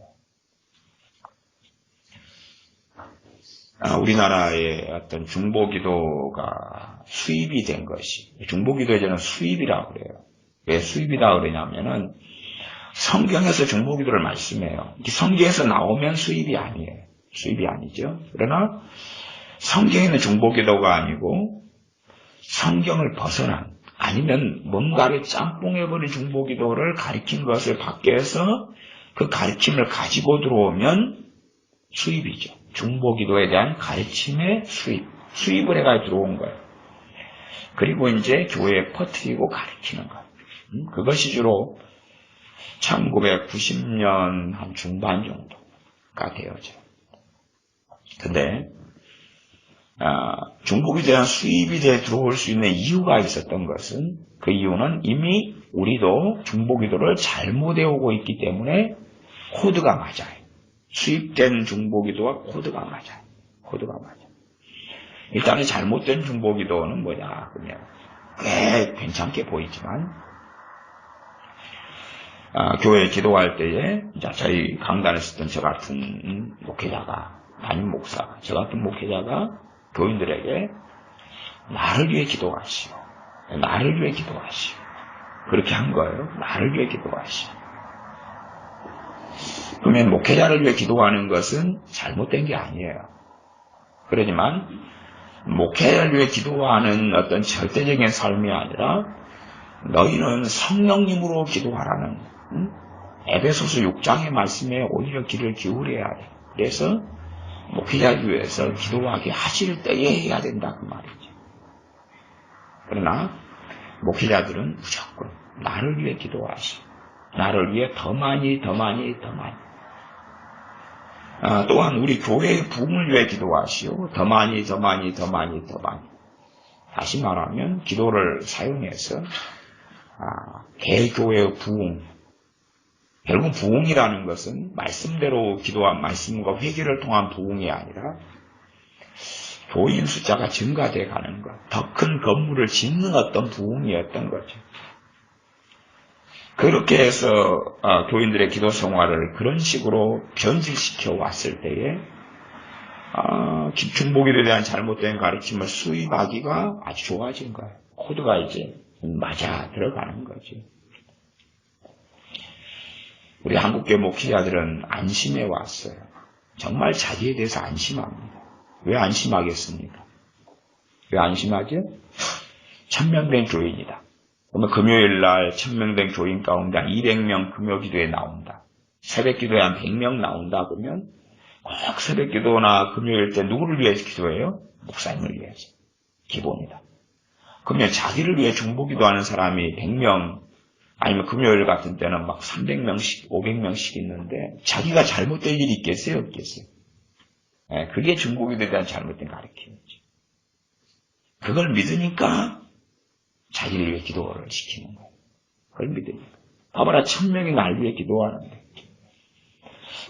Speaker 1: 우리나라의 어떤 중보기도가 수입이 된 것이, 중보기도에 저는 수입이라고 그래요. 왜 수입이라고 그러냐면은 성경에서 중보기도를 말씀해요. 성경에서 나오면 수입이 아니에요. 수입이 아니죠. 그러나 성경에 있는 중보기도가 아니고 성경을 벗어난 아니면 뭔가를 짬뽕해버린 중보기도를 가리킨 것을 밖에서 그 가르침을 가지고 들어오면 수입이죠. 중보기도에 대한 가르침의 수입을 해가 들어온 거예요. 그리고 이제 교회에 퍼뜨리고 가르치는 거예요. 그것이 주로 1990년 한 중반 정도가 되어져요. 근데 중복에 대한 수입이 들어올 수 있는 이유가 있었던 것은 그 이유는 이미 우리도 중보기도를 잘못해 오고 있기 때문에 코드가 맞아요. 수입된 중보기도와 코드가 맞아요. 코드가 맞아요. 일단은 잘못된 중보기도는 뭐냐 그러면 꽤 괜찮게 보이지만 교회에 기도할 때에 저희 강단에 있었던 저 같은 목회자가 담임 목사가 저 같은 목회자가 교인들에게 나를 위해 기도하시오. 나를 위해 기도하시오. 그렇게 한 거예요. 나를 위해 기도하시오. 그러면 목회자를 위해 기도하는 것은 잘못된 게 아니에요. 그러지만 목회자를 위해 기도하는 어떤 절대적인 삶이 아니라 너희는 성령님으로 기도하라는 에베소서 6장의 말씀에 오히려 귀를 기울여야 돼. 그래서 목회자를 위해서 기도하게 하실 때에 해야 된다 그 말이죠. 그러나 목회자들은 무조건 나를 위해 기도하시오. 나를 위해 더 많이 또한 우리 교회의 부흥을 위해 기도하시오. 더 많이 다시 말하면 기도를 사용해서 개교회의 부흥, 결국 부흥이라는 것은 말씀대로 기도한 말씀과 회개를 통한 부흥이 아니라 교인 숫자가 증가돼 가는 것, 더 큰 건물을 짓는 어떤 부흥이었던 거죠. 그렇게 해서 교인들의 기도 생활을 그런 식으로 변질시켜 왔을 때에 중보기도에 대한 잘못된 가르침을 수입하기가 아주 좋아진 거예요. 코드가 이제 맞아 들어가는 거죠. 우리 한국교회 목회자들은 안심해 왔어요. 정말 자기에 대해서 안심합니다. 왜 안심하겠습니까? 왜 안심하죠? 1000명 된 교인이다. 그러면 금요일 날 1000명 된 교인 가운데 한 200명 금요기도에 나온다. 새벽기도에 한 100명 나온다 그러면 꼭 새벽기도나 금요일 때 누구를 위해서 기도해요? 목사님을 위해서. 기본이다. 그러면 자기를 위해 중보기도하는 사람이 100명 아니면 금요일 같은 때는 막 300명씩 500명씩 있는데 자기가 잘못된 일이 있겠어요? 없겠어요? 그게 중보기도에 대한 잘못된 가르침이죠. 그걸 믿으니까 자기를 위해 기도를 시키는 거예요. 그걸 믿으니까. 봐봐라 1000명이 날 위해 기도하는데.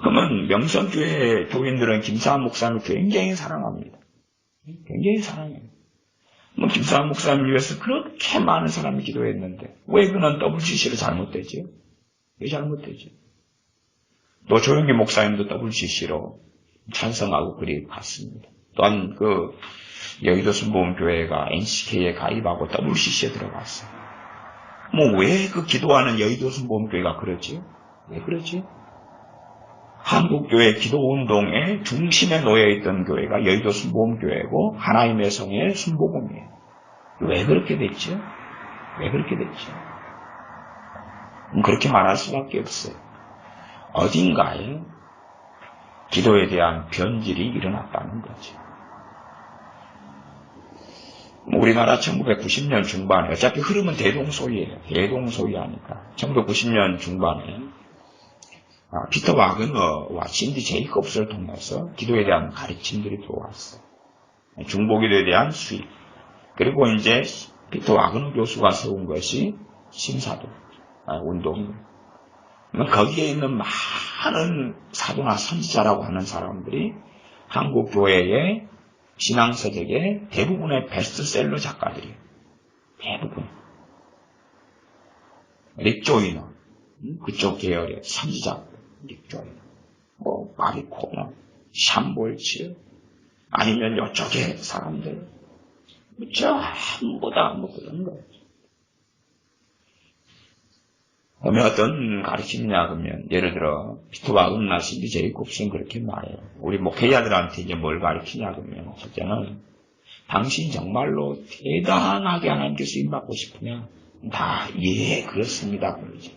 Speaker 1: 그러면 명성교회 교인들은 김사한 목사님을 굉장히 사랑합니다. 굉장히 사랑해요. 김사한 목사님을 위해서 그렇게 많은 사람이 기도했는데 왜 그는 WCC로 잘못되죠? 왜 잘못되죠? 또 조영기 목사님도 WCC로 찬성하고 그리 갔습니다. 또한 그 여의도 순복음교회가 NCK에 가입하고 WCC에 들어갔어요. 왜 그 기도하는 여의도 순복음교회가 그러지? 왜 그러지? 한국교회 기도운동의 중심에 놓여있던 교회가 여의도 순복음교회고 하나님의 성의 순복음이에요. 왜 그렇게 됐죠? 왜 그렇게 됐죠? 그렇게 말할 수밖에 없어요. 어딘가에 기도에 대한 변질이 일어났다는 거죠. 우리나라 1990년 중반에, 어차피 흐름은 대동소이예요. 대동소이하니까 1990년 중반에 피터 와그너와 신디 제이콥스를 통해서 기도에 대한 가르침들이 들어왔어요. 중보기도에 대한 수익. 그리고 이제 피터 와그너 교수가 세운 것이 신사도 운동입니다. 거기에 있는 많은 사도나 선지자라고 하는 사람들이 한국 교회의 신앙서적의 대부분의 베스트셀러 작가들이에요. 대부분. 릭 조이너, 그쪽 계열의 선지자, 릭 조이너, 마리 코너, 샴볼츠, 아니면 이쪽의 사람들, 전부 다 그런 거예요. 그러면 어떤 가르치느냐 그러면 예를 들어 피터 와그너나 신디 제이콥스는 그렇게 말해요. 우리 목회자들한테 이제 뭘 가르치냐 그러면 첫째는 당신 정말로 대단하게 하나님께 쓰임 받고 싶으냐? 다 예 그렇습니다 그러지.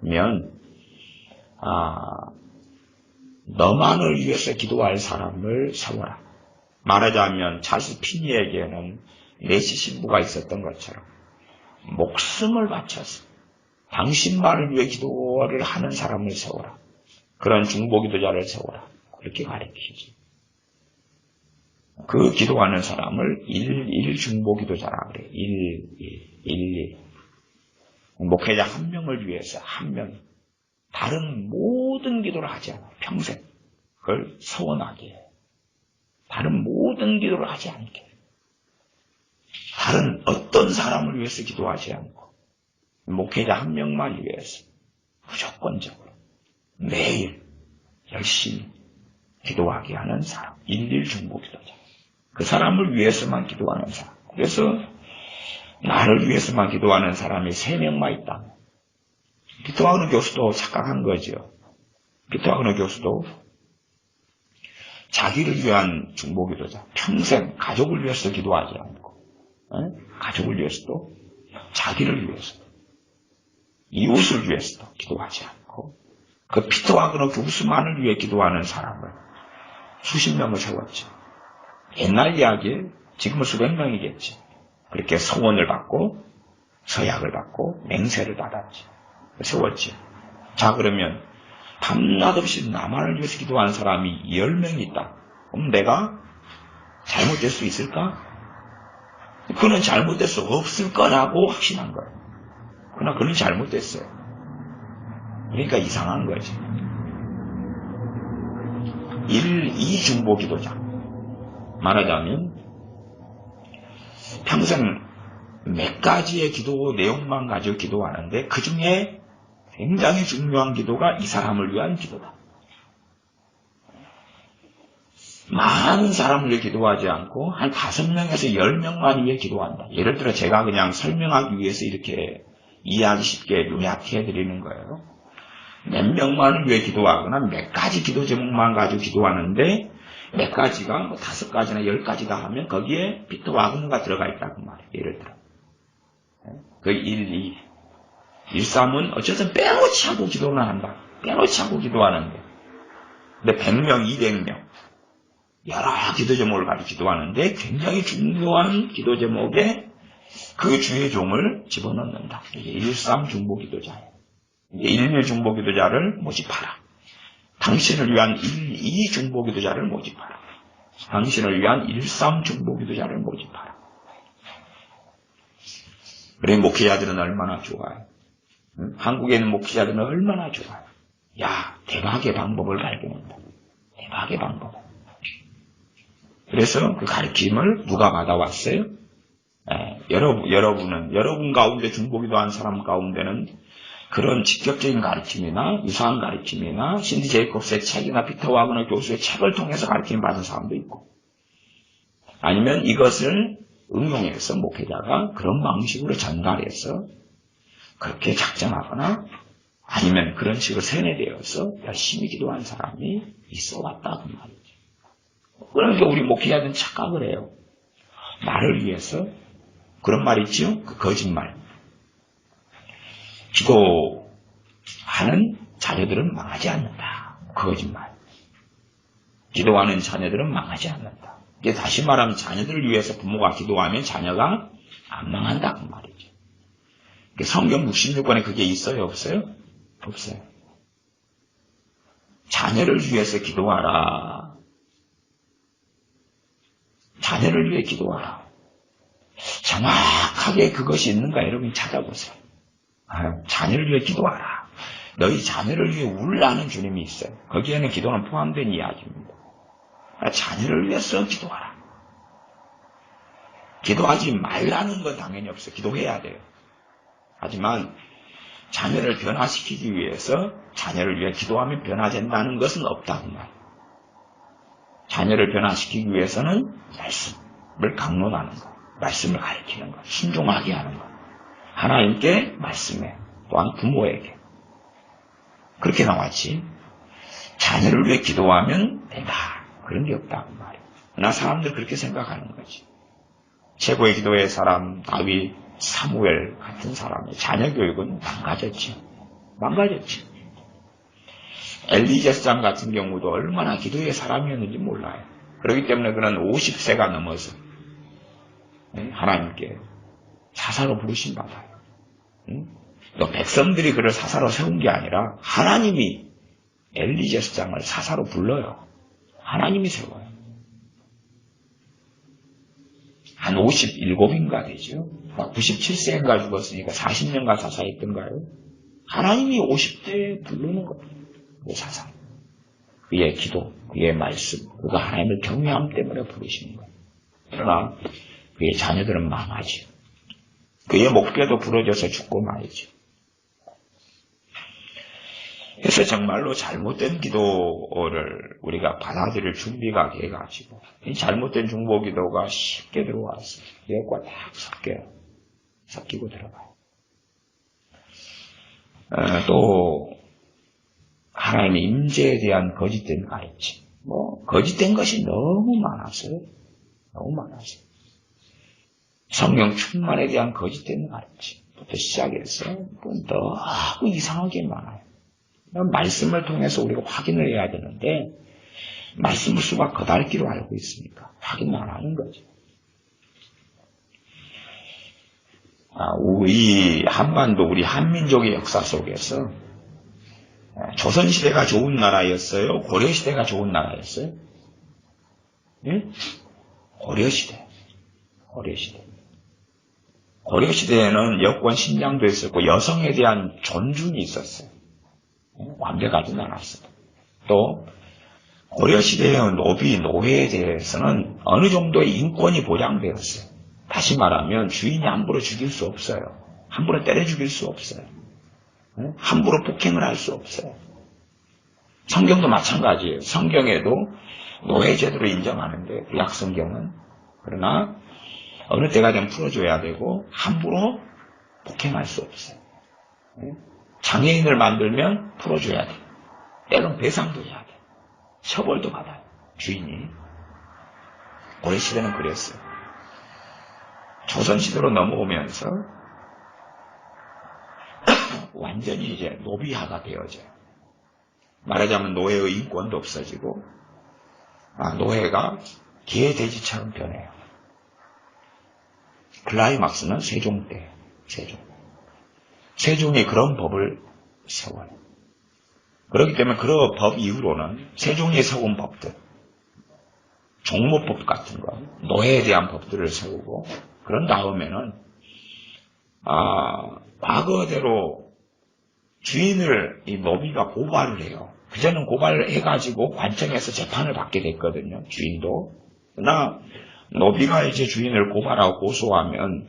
Speaker 1: 그러면 너만을 위해서 기도할 사람을 세워라. 말하자면 찰스 피니에게는 레시 신부가 있었던 것처럼 목숨을 바쳐서 당신만을 위해 기도를 하는 사람을 세워라. 그런 중보기도자를 세워라. 그렇게 가르치지. 그 기도하는 사람을 일일 중보기도자라 그래. 일일. 목회자 한 명을 위해서 한 명. 다른 모든 기도를 하지 않아. 평생. 그걸 서원하게 해. 다른 모든 기도를 하지 않게. 다른 어떤 사람을 위해서 기도하지 않고. 목회자 한 명만 위해서 무조건적으로 매일 열심히 기도하게 하는 사람. 일일 중보기도자. 그 사람을 위해서만 기도하는 사람. 그래서 나를 위해서만 기도하는 사람이 3명만 있다. 피터 와그너 교수도 착각한 거죠. 피터 와그너 교수도 자기를 위한 중보기도자. 평생 가족을 위해서 기도하지 않고 가족을 위해서도 자기를 위해서 이웃을 위해서도 기도하지 않고 그 피터 와그너 교수만을 위해 기도하는 사람을 수십 명을 세웠죠. 옛날 이야기에 지금은 수백 명이겠지. 그렇게 서원을 받고 서약을 받고 맹세를 받았지. 세웠지. 자 그러면 밤낮 없이 나만을 위해서 기도하는 사람이 10명이 있다. 그럼 내가 잘못될 수 있을까? 그는 잘못될 수 없을 거라고 확신한 거예요. 그러나 그는 잘못됐어요. 그러니까 이상한 거지. 2중보 기도자. 말하자면 평생 몇 가지의 기도 내용만 가지고 기도하는데 그 중에 굉장히 중요한 기도가 이 사람을 위한 기도다. 많은 사람을 위해 기도하지 않고 한 5명에서 10명만 위해 기도한다. 예를 들어 제가 그냥 설명하기 위해서 이렇게 이해하기 쉽게 요약해 드리는 거예요. 몇 명만을 위해 기도하거나 몇 가지 기도 제목만 가지고 기도하는데 몇 가지가 5가지나 10가지다 하면 거기에 피터 와그너가 들어가 있다고 말이에요. 예를 들어 그 1, 2, 1, 3은 어쨌든 빼놓지 않고 기도를 한다. 빼놓지 않고 기도하는데 근데 100명, 200명 여러 기도 제목을 가지고 기도하는데 굉장히 중요한 기도 제목에 그 주의 종을 집어넣는다. 이게 1, 3 중보 기도자예요. 1, 2 중보 기도자를 모집하라. 당신을 위한 1, 2 중보 기도자를 모집하라. 당신을 위한 1, 3 중보 기도자를 모집하라. 그래 목회자들은 얼마나 좋아요. 한국에 있는 목회자들은 얼마나 좋아요. 야, 대박의 방법을 발견한다. 대박의 방법. 그래서 그 가르침을 누가 받아왔어요? 여러분 가운데 중보기도 한 사람 가운데는 그런 직접적인 가르침이나 유사한 가르침이나 신디 제이콥스의 책이나 피터 와그너 교수의 책을 통해서 가르침 받은 사람도 있고 아니면 이것을 응용해서 목회자가 그런 방식으로 전달해서 그렇게 작정하거나 아니면 그런 식으로 세뇌되어서 열심히 기도한 사람이 있어 왔다 그 말이죠. 그러니까 우리 목회자들은 착각을 해요. 나를 위해서 그런 말 있죠? 그 거짓말. 기도하는 자녀들은 망하지 않는다. 그 거짓말. 기도하는 자녀들은 망하지 않는다. 이게 다시 말하면 자녀들을 위해서 부모가 기도하면 자녀가 안 망한다 그 말이죠. 성경 66권에 그게 있어요? 없어요? 없어요. 자녀를 위해서 기도하라. 자녀를 위해 기도하라. 정확하게 그것이 있는가 여러분 찾아보세요. 자녀를 위해 기도하라. 너희 자녀를 위해 울라는 주님이 있어요. 거기에는 기도는 포함된 이야기입니다. 자녀를 위해서 기도하라. 기도하지 말라는 건 당연히 없어요. 기도해야 돼요. 하지만 자녀를 변화시키기 위해서 자녀를 위해 기도하면 변화된다는 것은 없다고 말이에요. 자녀를 변화시키기 위해서는 말씀을 강론하는 것, 말씀을 가르치는 것, 순종하게 하는 것, 하나님께 말씀해, 또한 부모에게 그렇게 나왔지. 자녀를 위해 기도하면 된다. 그런 게 없다고 말이에요. 나 사람들 그렇게 생각하는 거지. 최고의 기도의 사람 다윗, 사무엘 같은 사람의 자녀 교육은 망가졌죠. 엘리제스장 같은 경우도 얼마나 기도의 사람이었는지 몰라요. 그렇기 때문에 그는 50세가 넘어서 하나님께 사사로 부르심 받아요. 또 백성들이 그를 사사로 세운 게 아니라 하나님이 엘리제스장을 사사로 불러요. 하나님이 세워요. 한 57인가 되죠. 97세인가 죽었으니까 40년간 사사했던가요? 하나님이 50대에 부르는 거예요. 그 사사. 그의 기도, 그의 말씀, 그가 하나님을 경외함 때문에 부르시는 거예요. 그러나 그의 자녀들은 망하죠. 그의 목뼈도 부러져서 죽고 말이죠. 그래서 정말로 잘못된 기도를 우리가 받아들일 준비가 돼가지고 이 잘못된 중보기도가 쉽게 들어와서 이것과 딱 섞이고 들어가요. 또 하나님의 임재에 대한 거짓된 가르침, 거짓된 것이 너무 많았어요. 성령 충만에 대한 거짓된 가르침부터 시작해서 너무 이상하게 많아요. 말씀을 통해서 우리가 확인을 해야 되는데 말씀을 수가 거달기로 알고 있으니까 확인을 안 하는 거죠. 우리 한반도, 우리 한민족의 역사 속에서 조선시대가 좋은 나라였어요? 고려시대가 좋은 나라였어요? 네? 고려시대. 고려시대에는 여권 신장도 있었고 여성에 대한 존중이 있었어요. 완벽하진 않았어요. 또 고려시대의 노비, 노예에 대해서는 어느 정도의 인권이 보장되었어요. 다시 말하면 주인이 함부로 죽일 수 없어요. 함부로 때려 죽일 수 없어요. 함부로 폭행을 할 수 없어요. 성경도 마찬가지예요. 성경에도 노예제도를 인정하는데 구약 성경은 그러나 어느 때가 되면 풀어줘야 되고 함부로 폭행할 수 없어요. 장애인을 만들면 풀어줘야 돼. 때론 배상도 해야 돼. 처벌도 받아요. 주인이. 고려시대는 그랬어요. 조선시대로 넘어오면서 완전히 이제 노비화가 되어져요. 말하자면 노예의 인권도 없어지고 노예가 개, 돼지처럼 변해요. 클라이막스는 세종 때. 세종이 그런 법을 세워요. 그렇기 때문에 그 법 이후로는 세종이 세운 법들, 종모법 같은 거, 노예에 대한 법들을 세우고 그런 다음에는 과거대로 주인을 이 노비가 고발을 해요. 그전에는 고발을 해가지고 관청에서 재판을 받게 됐거든요. 주인도. 그러나 노비가 이제 주인을 고발하고 고소하면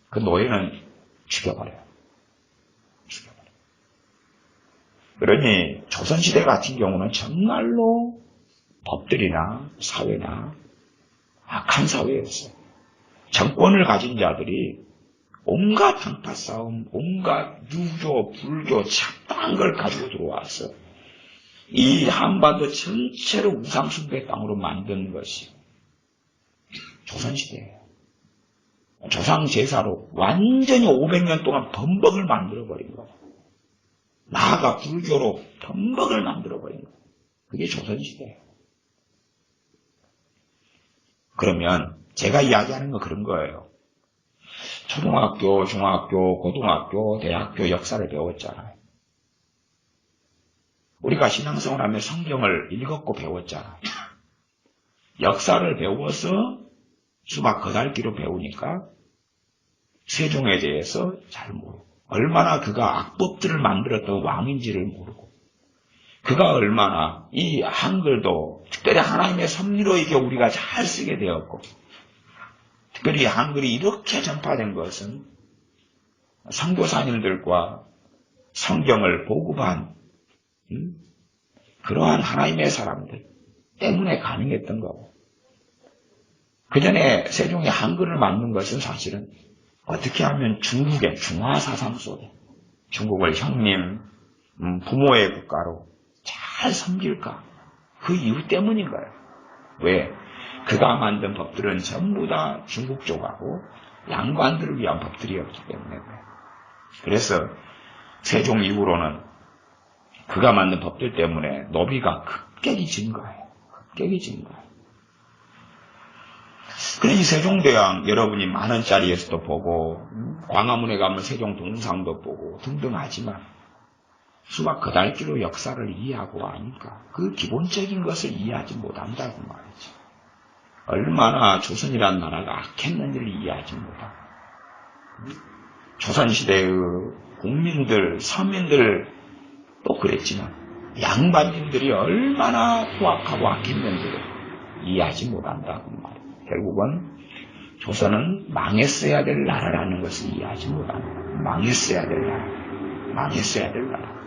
Speaker 1: 그 노예는 죽여버려요. 그러니 조선시대 같은 경우는 정말로 법들이나 사회나 악한 사회였어요. 정권을 가진 자들이 온갖 당파 싸움, 온갖 유교, 불교, 착당한 걸 가지고 들어와서 이 한반도 전체를 우상숭배 땅으로 만든 것이 조선시대예요. 조상제사로 완전히 500년 동안 범벅을 만들어버린 거예요. 나아가 불교로 범벅을 만들어버린 거예요. 그게 조선시대예요. 그러면 제가 이야기하는 건 그런 거예요. 초등학교, 중학교, 고등학교, 대학교 역사를 배웠잖아요. 우리가 신앙생활 하면 성경을 읽었고 배웠잖아요. 역사를 배워서 수박 거달기로 배우니까 세종에 대해서 잘 모르고 얼마나 그가 악법들을 만들었던 왕인지를 모르고 그가 얼마나 이 한글도 특별히 하나님의 섭리로 이게 우리가 잘 쓰게 되었고 특별히 한글이 이렇게 전파된 것은 선교사님들과 성경을 보급한 그러한 하나님의 사람들 때문에 가능했던 거고 그 전에 세종이 한글을 만든 것은 사실은 어떻게 하면 중국의 중화사상 속에 중국을 형님, 부모의 국가로 잘 섬길까 그 이유 때문인 거예요. 왜? 그가 만든 법들은 전부 다 중국 쪽하고 양반들을 위한 법들이었기 때문에 그래요. 그래서 세종 이후로는 그가 만든 법들 때문에 노비가 급격히 진 거예요. 급격히 진 거예요. 그러니 세종대왕 여러분이 만원짜리에서도 보고 광화문에 가면 세종 동상도 보고 등등 하지만 수박 거달기로 역사를 이해하고 하니까 그 기본적인 것을 이해하지 못한다고 말이죠. 얼마나 조선이라는 나라가 악했는지를 이해하지 못하고 조선시대의 국민들, 서민들 또 그랬지만 양반님들이 얼마나 후악하고 악했는지를 이해하지 못한다고 말이에요. 결국은 조선은 망했어야 될 나라라는 것을 이해하지 못한다. 망했어야 될 나라. 망했어야 될 나라.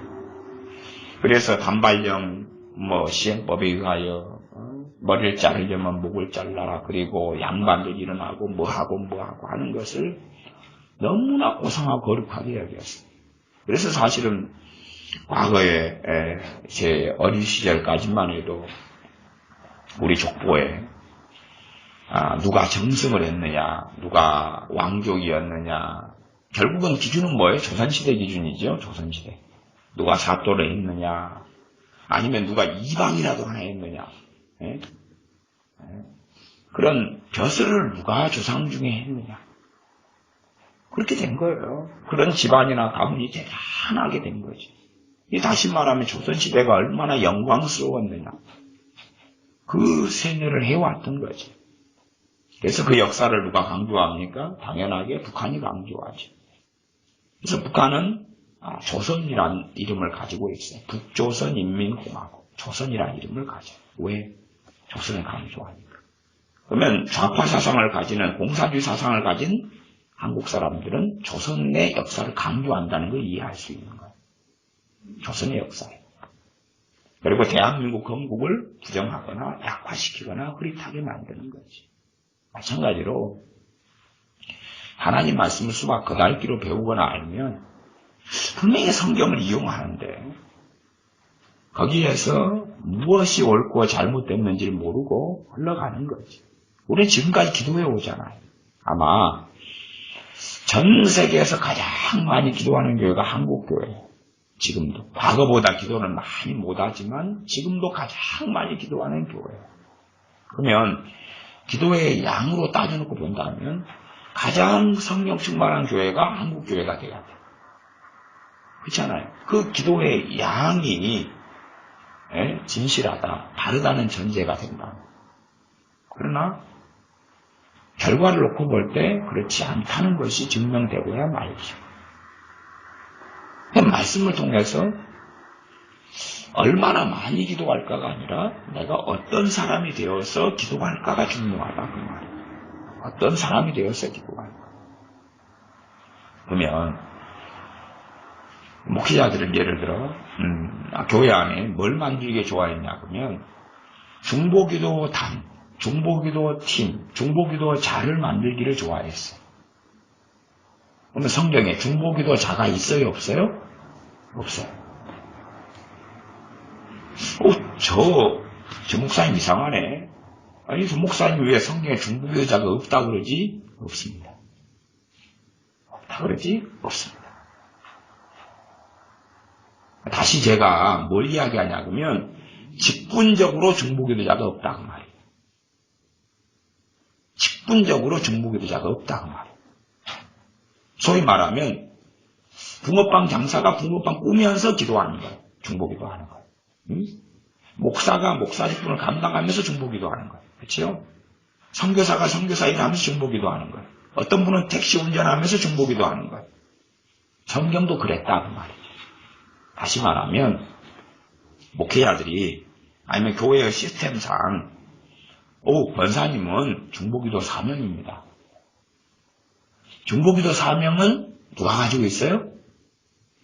Speaker 1: 그래서 단발령 시행법에 의하여 머리를 자르려면 목을 잘라라. 그리고 양반들 일어나고 뭐하고 하는 것을 너무나 고상하고 거룩하게 여겼어요. 그래서 사실은 과거에 제 어린 시절까지만 해도 우리 족보에 누가 정승을 했느냐, 누가 왕족이었느냐, 결국은 기준은 뭐예요? 조선시대 기준이죠. 조선시대. 누가 사또를 했느냐, 아니면 누가 이방이라도 하나 했느냐. 예? 그런 벼슬을 누가 조상 중에 했느냐. 그렇게 된 거예요. 그런 집안이나 가문이 대단하게 된 거죠. 다시 말하면 조선시대가 얼마나 영광스러웠느냐. 그 세뇌를 해왔던 거죠. 그래서 그 역사를 누가 강조합니까? 당연하게 북한이 강조하죠. 그래서 북한은 조선이라는 이름을 가지고 있어요. 북조선인민공화국. 조선이라는 이름을 가져요. 왜? 조선을 강조하니까. 그러면 좌파 사상을 가지는 공산주의 사상을 가진 한국 사람들은 조선의 역사를 강조한다는 걸 이해할 수 있는 거예요. 조선의 역사예요. 그리고 대한민국 건국을 부정하거나 약화시키거나 흐릿하게 만드는 거지. 마찬가지로 하나님 말씀을 수박 거달기로 배우거나 알면 분명히 성경을 이용하는데 거기에서 무엇이 옳고 잘못됐는지를 모르고 흘러가는 거지. 우리는 지금까지 기도해 오잖아요. 아마 전 세계에서 가장 많이 기도하는 교회가 한국교회예요. 지금도. 과거보다 기도는 많이 못하지만 지금도 가장 많이 기도하는 교회예요. 그러면 기도의 양으로 따져놓고 본다면 가장 성령 충만한 교회가 한국교회가 돼야 돼요. 그렇잖아요. 그 기도의 양이 진실하다, 다르다는 전제가 된다. 그러나 결과를 놓고 볼 때 그렇지 않다는 것이 증명되고야 말이죠. 말씀을 통해서 얼마나 많이 기도할까가 아니라 내가 어떤 사람이 되어서 기도할까가 중요하다 그 말이에요. 어떤 사람이 되어서 기도할까. 그러면 목회자들은 예를 들어 교회 안에 뭘 만들기 좋아했냐 그러면 중보기도단, 중보기도팀, 중보기도자를 만들기를 좋아했어요. 그러면 성경에 중보기도자가 있어요? 없어요? 없어요. 저 목사님 이상하네. 아니, 저 목사님 왜 성경에 중보기도자가 없다 그러지? 없습니다. 없다 그러지? 없습니다. 다시 제가 뭘 이야기하냐 그러면 직분적으로 중보기도자가 없다 그 말이에요. 직분적으로 중보기도자가 없다 그 말이에요. 소위 말하면 붕어빵 장사가 붕어빵 꾸면서 기도하는 거예요. 중보기도하는 거예요. 목사가 목사 직분을 감당하면서 중보기도하는 거예요. 그렇죠? 선교사가 선교사 일하면서 중보기도하는 거예요. 어떤 분은 택시 운전하면서 중보기도하는 거예요. 성경도 그랬다 그 말이에요. 다시 말하면 목회자들이 아니면 교회의 시스템상 권사님은 중보기도 사명입니다. 중보기도 사명은 누가 가지고 있어요?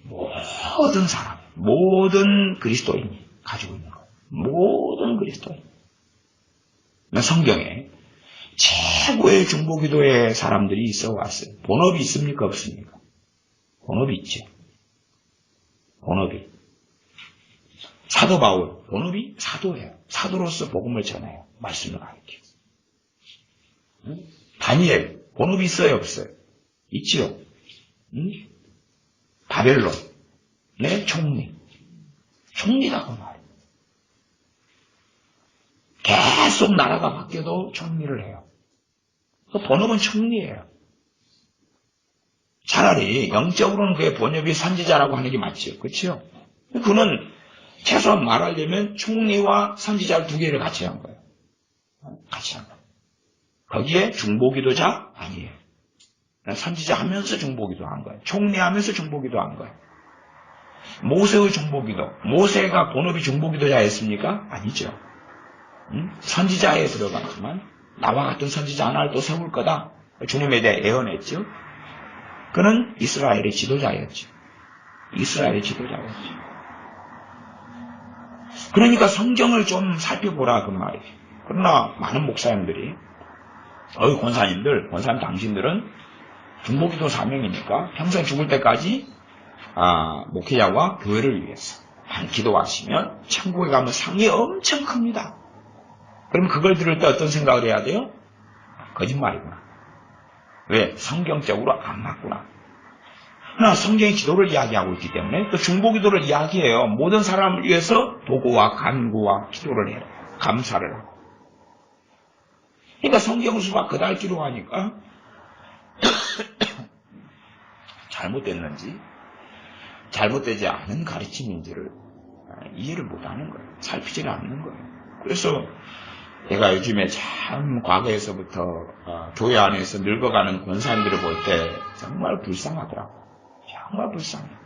Speaker 1: 모든 사람, 모든 그리스도인이 가지고 있는 거예요. 모든 그리스도인. 성경에 최고의 중보기도의 사람들이 있어 왔어요. 본업이 있습니까? 없습니까? 본업이 있죠. 본업이. 사도 바울, 본업이 사도예요. 사도로서 복음을 전해요. 말씀을 가르치고. 다니엘, 본업이 있어요? 없어요? 있지요. 바벨론, 네, 총리. 총리라고 말해요. 계속 나라가 바뀌어도 총리를 해요. 그 본업은 총리예요. 차라리 영적으로는 그의 본업이 선지자라고 하는 게 맞죠. 그렇죠? 그는 최소한 말하려면 총리와 선지자 두 개를 같이 한 거예요. 같이 한 거예요. 거기에 중보기도자 아니에요. 선지자 하면서 중보기도 한 거예요. 총리하면서 중보기도 한 거예요. 모세의 중보기도. 모세가 본업이 중보기도자였습니까? 아니죠. 선지자에 들어갔지만 나와 같은 선지자 하나를 또 세울 거다. 주님에 대해 예언했죠. 그는 이스라엘의 지도자였죠. 이스라엘의 지도자였죠. 그러니까 성경을 좀 살펴보라 그 말이에요. 그러나 많은 목사님들이 권사님 당신들은 중보기도 사명이니까 평생 죽을 때까지 목회자와 교회를 위해서 기도하시면 천국에 가면 상이 엄청 큽니다. 그럼 그걸 들을 때 어떤 생각을 해야 돼요? 거짓말이구나. 왜? 성경적으로 안 맞구나. 그러나 성경이 기도를 이야기하고 있기 때문에 또 중보기도를 이야기해요. 모든 사람을 위해서 도구와 간구와 기도를 해요. 감사를 하고. 그러니까 성경을 수박 그달 기도하니까 잘못됐는지 잘못되지 않은 가르침인지를 이해를 못하는 거예요. 살피지는 않는 거예요. 그래서 제가 요즘에 참 과거에서부터 교회 안에서 늙어가는 권사님들을 볼 때 정말 불쌍하더라고요. 정말 불쌍해요.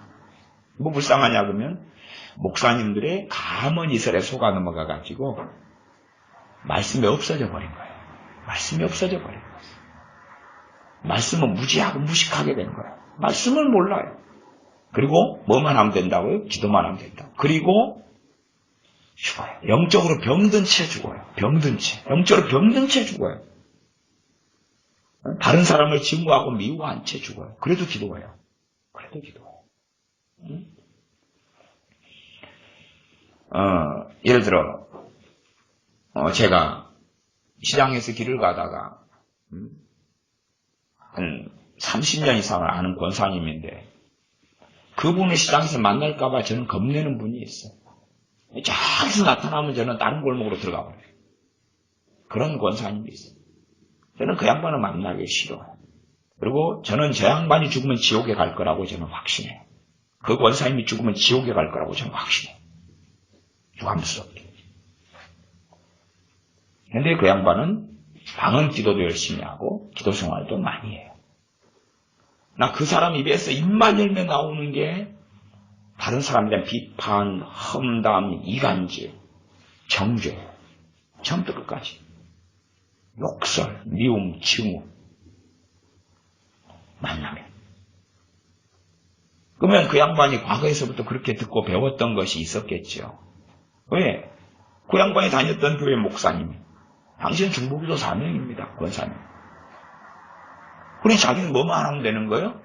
Speaker 1: 뭐 불쌍하냐 그러면 목사님들의 감언 이설에 속아 넘어가가지고 말씀이 없어져 버린 거예요. 말씀이 없어져 버린 거예요. 말씀은 무지하고 무식하게 된 거예요. 말씀을 몰라요. 그리고 뭐만 하면 된다고요? 기도만 하면 된다고. 그리고 죽어요. 영적으로 병든 채 죽어요. 병든 채. 영적으로 병든 채 죽어요. 다른 사람을 증오하고 미워한 채 죽어요. 그래도 기도해요. 그래도 기도해요. 예를 들어 제가 시장에서 길을 가다가 한 30년 이상을 아는 권사님인데 그분을 시장에서 만날까봐 저는 겁내는 분이 있어요. 저기서 나타나면 저는 다른 골목으로 들어가 버려요. 그런 권사님이 있어요. 저는 그 양반을 만나기 싫어요. 그리고 저는 저 양반이 죽으면 지옥에 갈 거라고 저는 확신해요. 그 권사님이 죽으면 지옥에 갈 거라고 저는 확신해요. 유감스럽게. 그런데 그 양반은 방언 기도도 열심히 하고 기도 생활도 많이 해요. 나 그 사람 입에서 입만 열면 나오는 게 다른 사람에 대한 비판, 험담, 이간질, 정죄, 처음부터 끝까지 욕설, 미움, 증오 만나면 그러면 그 양반이 과거에서부터 그렇게 듣고 배웠던 것이 있었겠죠. 왜? 그 양반이 다녔던 교회 목사님이 당신은 중보기도 사명입니다. 권사님. 그러니 자기는 뭐만 하면 되는 거예요?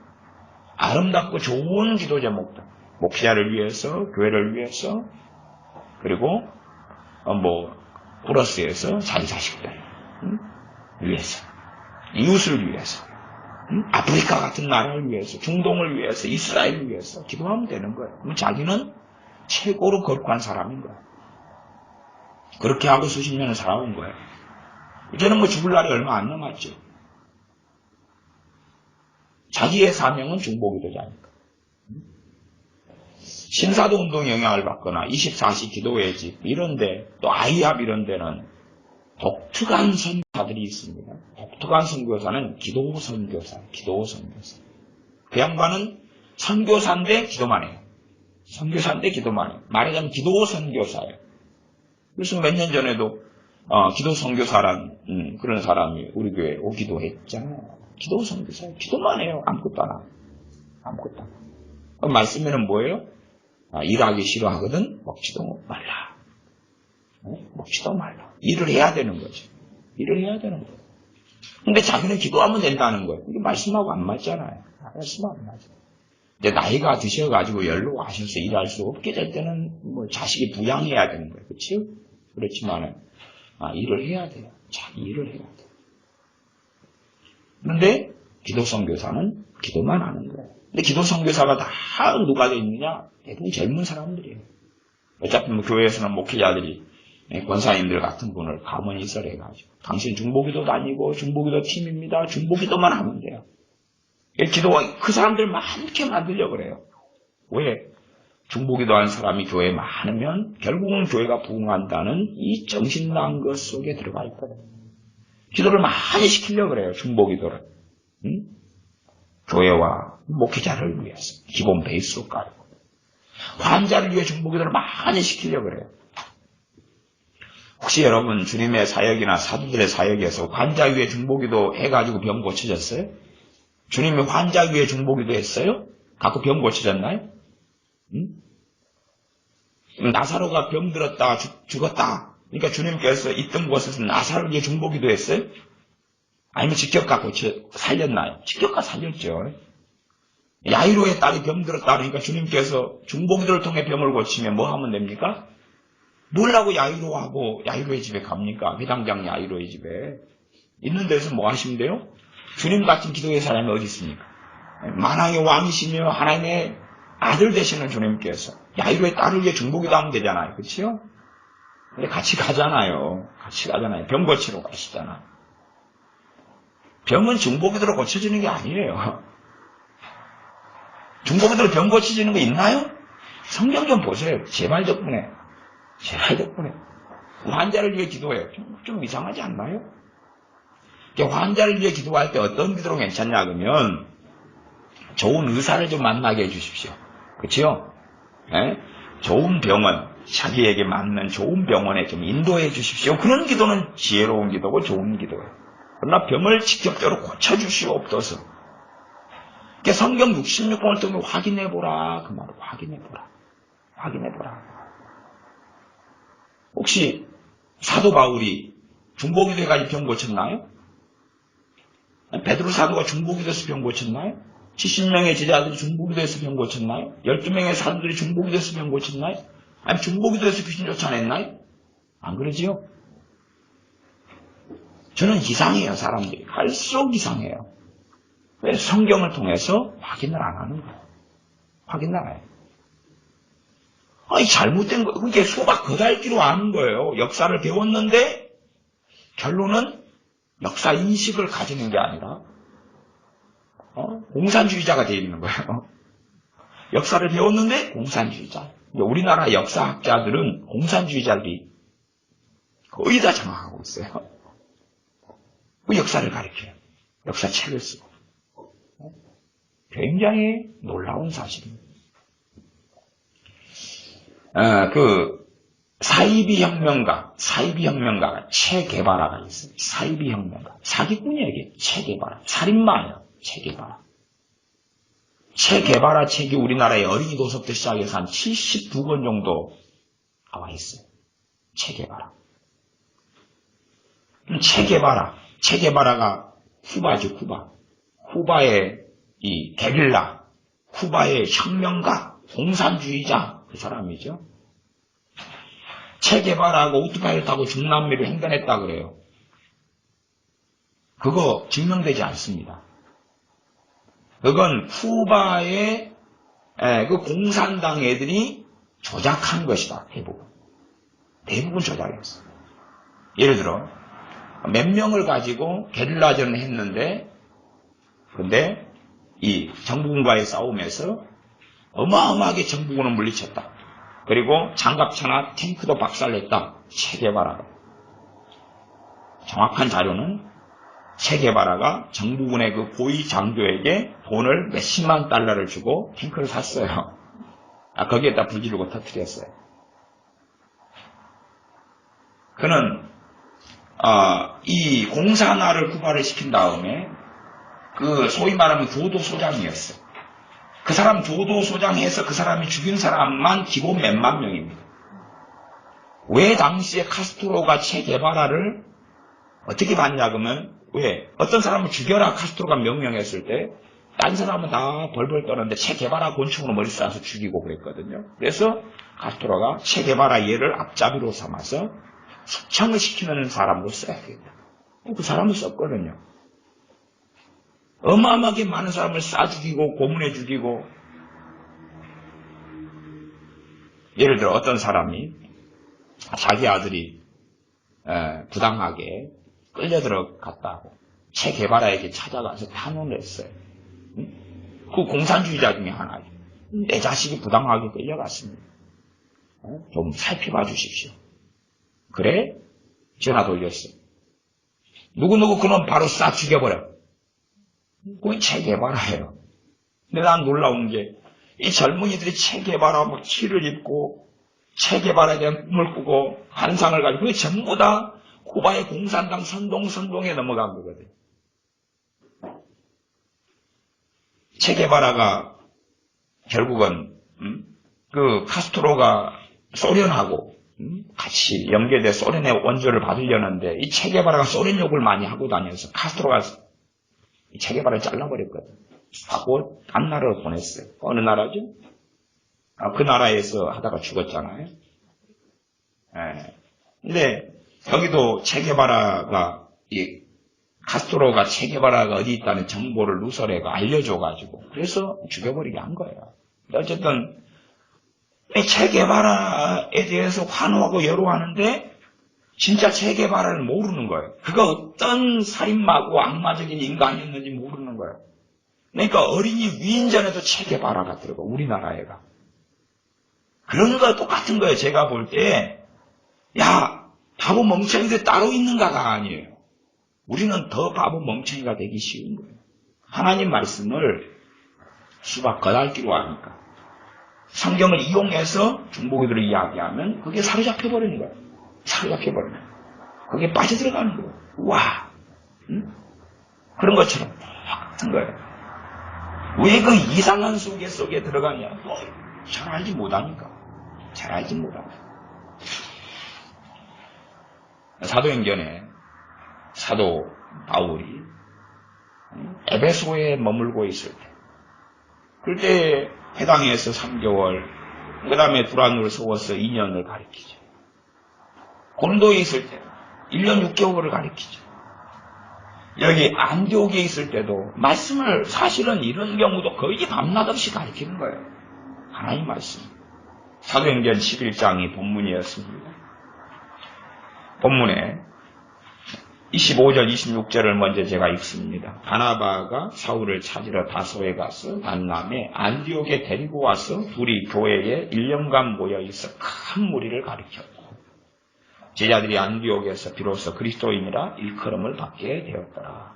Speaker 1: 아름답고 좋은 기도 제목들. 목회자를 위해서, 교회를 위해서, 그리고 플러스에서 자기 자식들 위해서, 이웃을 위해서, 아프리카 같은 나라를 위해서, 중동을 위해서, 이스라엘을 위해서 기도하면 되는 거예요. 그럼 자기는 최고로 거룩한 사람인 거예요. 그렇게 하고 수십 년을 살아온 거예요. 이제는 죽을 날이 얼마 안 남았죠. 자기의 사명은 중보기도자니까. 신사도 운동에 영향을 받거나 24시 기도의 집 이런데 또 아이합 이런 데는 독특한 선교사들이 있습니다. 독특한 선교사는 기도 선교사. 그 양반은 선교사인데 기도만 해요. 선교사인데 기도만 해요. 말하자면 기도 선교사예요. 그래서 몇 년 전에도 기도 선교사란 그런 사람이 우리 교회에 오기도 했잖아요. 기도 선교사예요. 기도만 해요. 아무것도 안 하고. 아무것도 안 하고. 그 말씀에는 뭐예요? 일하기 싫어하거든 먹지도 말라. 먹지도 말라. 일을 해야 되는 거죠. 일을 해야 되는 거예요. 근데 자기는 기도하면 된다는 거예요. 이게 말씀하고 안 맞잖아요. 말씀하고 안 맞아요. 이제 나이가 드셔가지고 연로하셔서 일할 수 없게 될 때는 자식이 부양해야 되는 거예요. 그렇죠? 그렇지만은 일을 해야 돼요. 자기 일을 해야 돼요. 그런데 기도 선교사는 기도만 하는 거예요. 근데 기도 선교사가 다 누가 되어 있느냐? 대부분 젊은 사람들이에요. 어차피 교회에서는 목회자들이 권사님들 같은 분을 가만히 있으라 해가지고 당신 중보기도 다니고 중보기도 팀입니다. 중보기도만 하면 돼요. 그 사람들 많게 만들려고 그래요. 왜? 중보기도 한 사람이 교회에 많으면 결국은 교회가 부흥한다는 이 정신난 것 속에 들어가 있거든요. 기도를 많이 시키려고 그래요. 중보기도를. 교회와 목회자를 위해서 기본 베이스로 깔고 환자를 위해 중보기도를 많이 시키려고 그래요. 혹시 여러분 주님의 사역이나 사도들의 사역에서 환자 위에 중보기도 해가지고 병 고쳐졌어요? 주님이 환자 위에 중보기도 했어요? 갖고 병 고쳐졌나요? 나사로가 병 들었다 죽었다. 그러니까 주님께서 있던 곳에서 나사로를 위해 중보기도 했어요? 아니면 직접 갖고 살렸나요? 직접 가 살렸죠. 야이로의 딸이 병 들었다 그러니까 주님께서 중보기도를 통해 병을 고치면 뭐 하면 됩니까? 뭘 하고 야이로하고 야이로의 집에 갑니까? 회당장 야이로의 집에. 있는 데서 뭐 하시면 돼요? 주님 같은 기도의 사람이 어디 있습니까? 만왕의 왕이시며 하나님의 아들 되시는 주님께서 야이로의 딸을 위해 중보기도 하면 되잖아요. 그렇죠? 근데 같이 가잖아요. 병 고치러 가시잖아요. 병은 중보기도로 고쳐지는 게 아니에요. 중보기도로 병 고쳐지는 거 있나요? 성경 좀 보세요. 제발 덕분에. 환자를 위해 기도해요. 좀 이상하지 않나요? 환자를 위해 기도할 때 어떤 기도로 괜찮냐 그러면 좋은 의사를 좀 만나게 해주십시오. 그렇죠? 좋은 병원, 자기에게 맞는 좋은 병원에 좀 인도해 주십시오. 그런 기도는 지혜로운 기도고 좋은 기도예요. 그러나 병을 직접적으로 고쳐주시옵소서. 성경 66권을 통해 확인해보라. 그 말을 확인해보라. 혹시 사도 바울이 중보기도 해가지고 병 고쳤나요? 베드로 사도가 중보기도에서 병 고쳤나요? 70명의 제자들이 중보기도에서 병 고쳤나요? 12명의 사도들이 중보기도에서 병 고쳤나요? 아니 중보기도에서 귀신 쫓아냈나요? 안 그러지요? 저는 이상해요. 사람들이. 갈수록 이상해요. 왜? 성경을 통해서 확인을 안 하는 거예요. 확인을 안 해요. 잘못된 거, 그게 수박 거달기로 아는 거예요. 역사를 배웠는데, 결론은 역사 인식을 가지는 게 아니라, 공산주의자가 되어 있는 거예요. 역사를 배웠는데, 공산주의자. 우리나라 역사학자들은 공산주의자들이 거의 다 장악하고 있어요. 그 역사를 가르쳐요. 역사책을 쓰고. 굉장히 놀라운 사실입니다. 사이비 혁명가 체 게바라가 있어요. 사이비 혁명가. 사기꾼이에요. 체 게바라. 살인마예요. 체 게바라. 체 게바라 책이 우리나라의 어린이 도서부터 시작해서 한 72권 정도 나와 있어요. 체 게바라. 체 게바라가 쿠바죠, 쿠바. 쿠바의 이 게릴라 쿠바의 혁명가, 공산주의자 그 사람이죠. 체게바라가 오토바이를 타고 중남미를 횡단했다 그래요. 그거 증명되지 않습니다. 그건 쿠바의 그 공산당 애들이 조작한 것이다. 대부분 조작했어. 예를 들어 몇 명을 가지고 게릴라전을 했는데 근데 이 정부군과의 싸움에서 어마어마하게 정부군을 물리쳤다. 그리고 장갑차나 탱크도 박살냈다. 체게바라가. 정확한 자료는 체게바라가 정부군의 그 고위 장교에게 돈을 몇십만 달러를 주고 탱크를 샀어요. 거기에다 불 지르고 터뜨렸어요. 그는 이 공산화를 구발을 시킨 다음에 그 소위 말하면 교도소장이었어요. 그 사람 교도소장해서 그 사람이 죽인 사람만 기본 몇만 명입니다. 왜 당시에 카스트로가 체게바라를 어떻게 봤냐 그러면 왜 어떤 사람을 죽여라 카스트로가 명령했을 때 딴 사람은 다 벌벌 떠는데 체게바라 권총으로 머리 쏴서 죽이고 그랬거든요. 그래서 카스트로가 체게바라 얘를 앞잡이로 삼아서 숙청을 시키는 사람으로 써야 되겠다. 그 사람을 썼거든요. 어마어마하게 많은 사람을 쏴 죽이고 고문해 죽이고 예를 들어 어떤 사람이 자기 아들이 부당하게 끌려 들어갔다고 체게바라에게 찾아가서 탄원을 했어요. 그 공산주의자 중에 하나죠. 내 자식이 부당하게 끌려갔습니다. 좀 살펴봐 주십시오. 그래? 전화 돌렸어요. 누구누구 그놈 바로 싹 죽여버려. 그건 체게바라예요. 근데 난 놀라운 게 이 젊은이들이 체게바라 뭐 치를 입고 체게바라에 대한 꿈을 꾸고 환상을 가지고 그게 전부 다 쿠바의 공산당 선동에 넘어간 거거든요. 체게바라가 결국은 그 카스트로가 소련하고 같이 연계돼 소련의 원조를 받으려는데 이 체게바라가 소련 욕을 많이 하고 다녀서 카스트로가 이 체게바라를 잘라버렸거든. 하고 딴 나라로 보냈어요. 어느 나라죠? 그 나라에서 하다가 죽었잖아요. 근데 여기도 체게바라가 이 카스트로가 체게바라가 어디 있다는 정보를 누설해가 알려줘가지고 그래서 죽여버리게 한 거예요. 어쨌든 이 체게바라에 대해서 환호하고 여로하는데 진짜 체게바라를 모르는 거예요. 그가 어떤 살인마고 악마적인 인간이었는지 모르는 거예요. 그러니까 어린이 위인전에도 체게바라가 들어가 우리나라에가. 그런 거 똑같은 거예요. 제가 볼 때 야 바보 멍청이들 따로 있는가가 아니에요. 우리는 더 바보 멍청이가 되기 쉬운 거예요. 하나님 말씀을 수박 거달기로 하니까 성경을 이용해서 중보기들을 이야기하면 그게 사로잡혀버리는 거예요. 사로잡혀버리는 거예요. 그게 빠져들어가는 거예요. 와 그런 것처럼 똑같은 거예요. 왜 그 이상한 속에 들어가냐? 잘 알지 못하니까. 잘 알지 못하니까. 사도행전에 사도 바울이 에베소에 머물고 있을 때 그때 회당에서 3개월 그 다음에 두란노를 세워서 2년을 가르치죠. 고린도에 있을 때 1년 6개월을 가르치죠. 여기 안디옥에 있을 때도 말씀을 사실은 이런 경우도 거의 밤낮 없이 가르치는 거예요. 하나님 말씀. 사도행전 11장이 본문이었습니다. 본문에 25절, 26절을 먼저 제가 읽습니다. 바나바가 사울을 찾으러 다소에 가서 만남에 안디옥에 데리고 와서 둘이 교회에 1년간 모여 있어 큰 무리를 가르쳤고 제자들이 안디옥에서 비로소 그리스도인이라 일컬음을 받게 되었더라.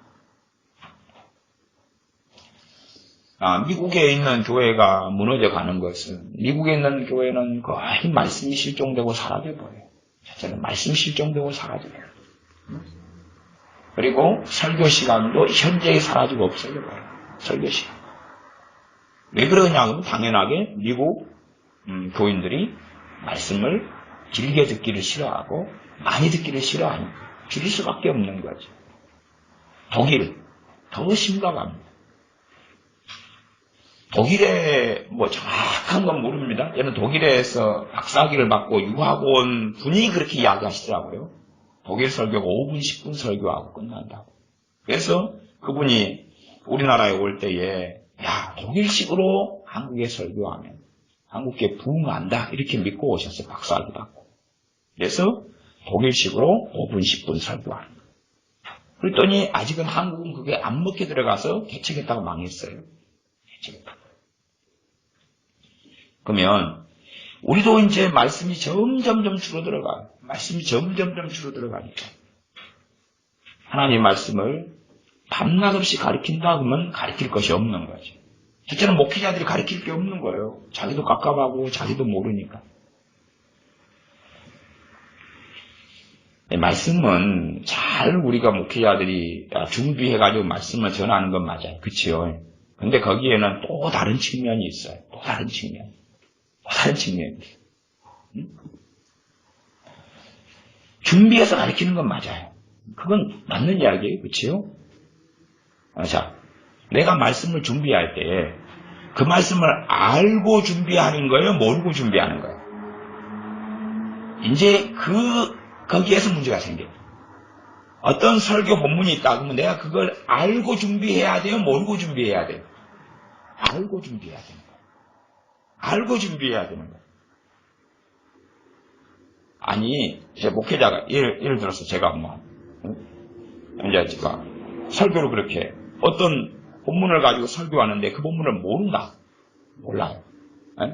Speaker 1: 미국에 있는 교회가 무너져 가는 것은 미국에 있는 교회는 거의 말씀이 실종되고 사라져버려요. 자체는 말씀이 실종되고 사라져버려요. 그리고 설교 시간도 현재에 사라지고 없어져버려요. 설교 시간. 왜 그러냐면 당연하게 미국 교인들이 말씀을 길게 듣기를 싫어하고 많이 듣기를 싫어하니까 줄일 수밖에 없는 거죠. 독일 더 심각합니다. 독일에 뭐 정확한 건 모릅니다. 저는 독일에서 박사학위를 받고 유학 온 분이 그렇게 이야기하시더라고요. 독일 설교가 5분, 10분 설교하고 끝난다고. 그래서 그분이 우리나라에 올 때에 야, 독일식으로 한국에 설교하면 한국에 부흥한다 이렇게 믿고 오셨어요. 박사학위 받고. 그래서 독일식으로 5분, 10분 설교하는 거예요. 그랬더니 아직은 한국은 그게 안 먹게 들어가서 개척했다고 망했어요. 개척했다고. 그러면 우리도 이제 말씀이 점점점 줄어들어가요. 말씀이 점점점 줄어들어가니까 하나님의 말씀을 밤낮 없이 가르친다 그러면 가르칠 것이 없는 거죠. 첫째는 목회자들이 가르칠 게 없는 거예요. 자기도 깝깝하고 자기도 모르니까. 말씀은 잘 우리가 목회자들이 준비해가지고 말씀을 전하는 건 맞아요. 그치요? 근데 거기에는 또 다른 측면이 있어요. 또 다른 측면이 있어요. 준비해서 가르치는 건 맞아요. 그건 맞는 이야기예요. 그치요? 자, 내가 말씀을 준비할 때 그 말씀을 알고 준비하는 거예요? 모르고 준비하는 거예요? 이제 거기에서 문제가 생겨요. 어떤 설교 본문이 있다 그러면 내가 그걸 알고 준비해야 돼요? 모르고 준비해야 돼요? 알고 준비해야 되는 거예요. 알고 준비해야 되는 거예요. 아니, 제 목회자가, 예를 들어서 제가 이제 제가 설교를 그렇게 어떤 본문을 가지고 설교하는데 그 본문을 모른다. 몰라요.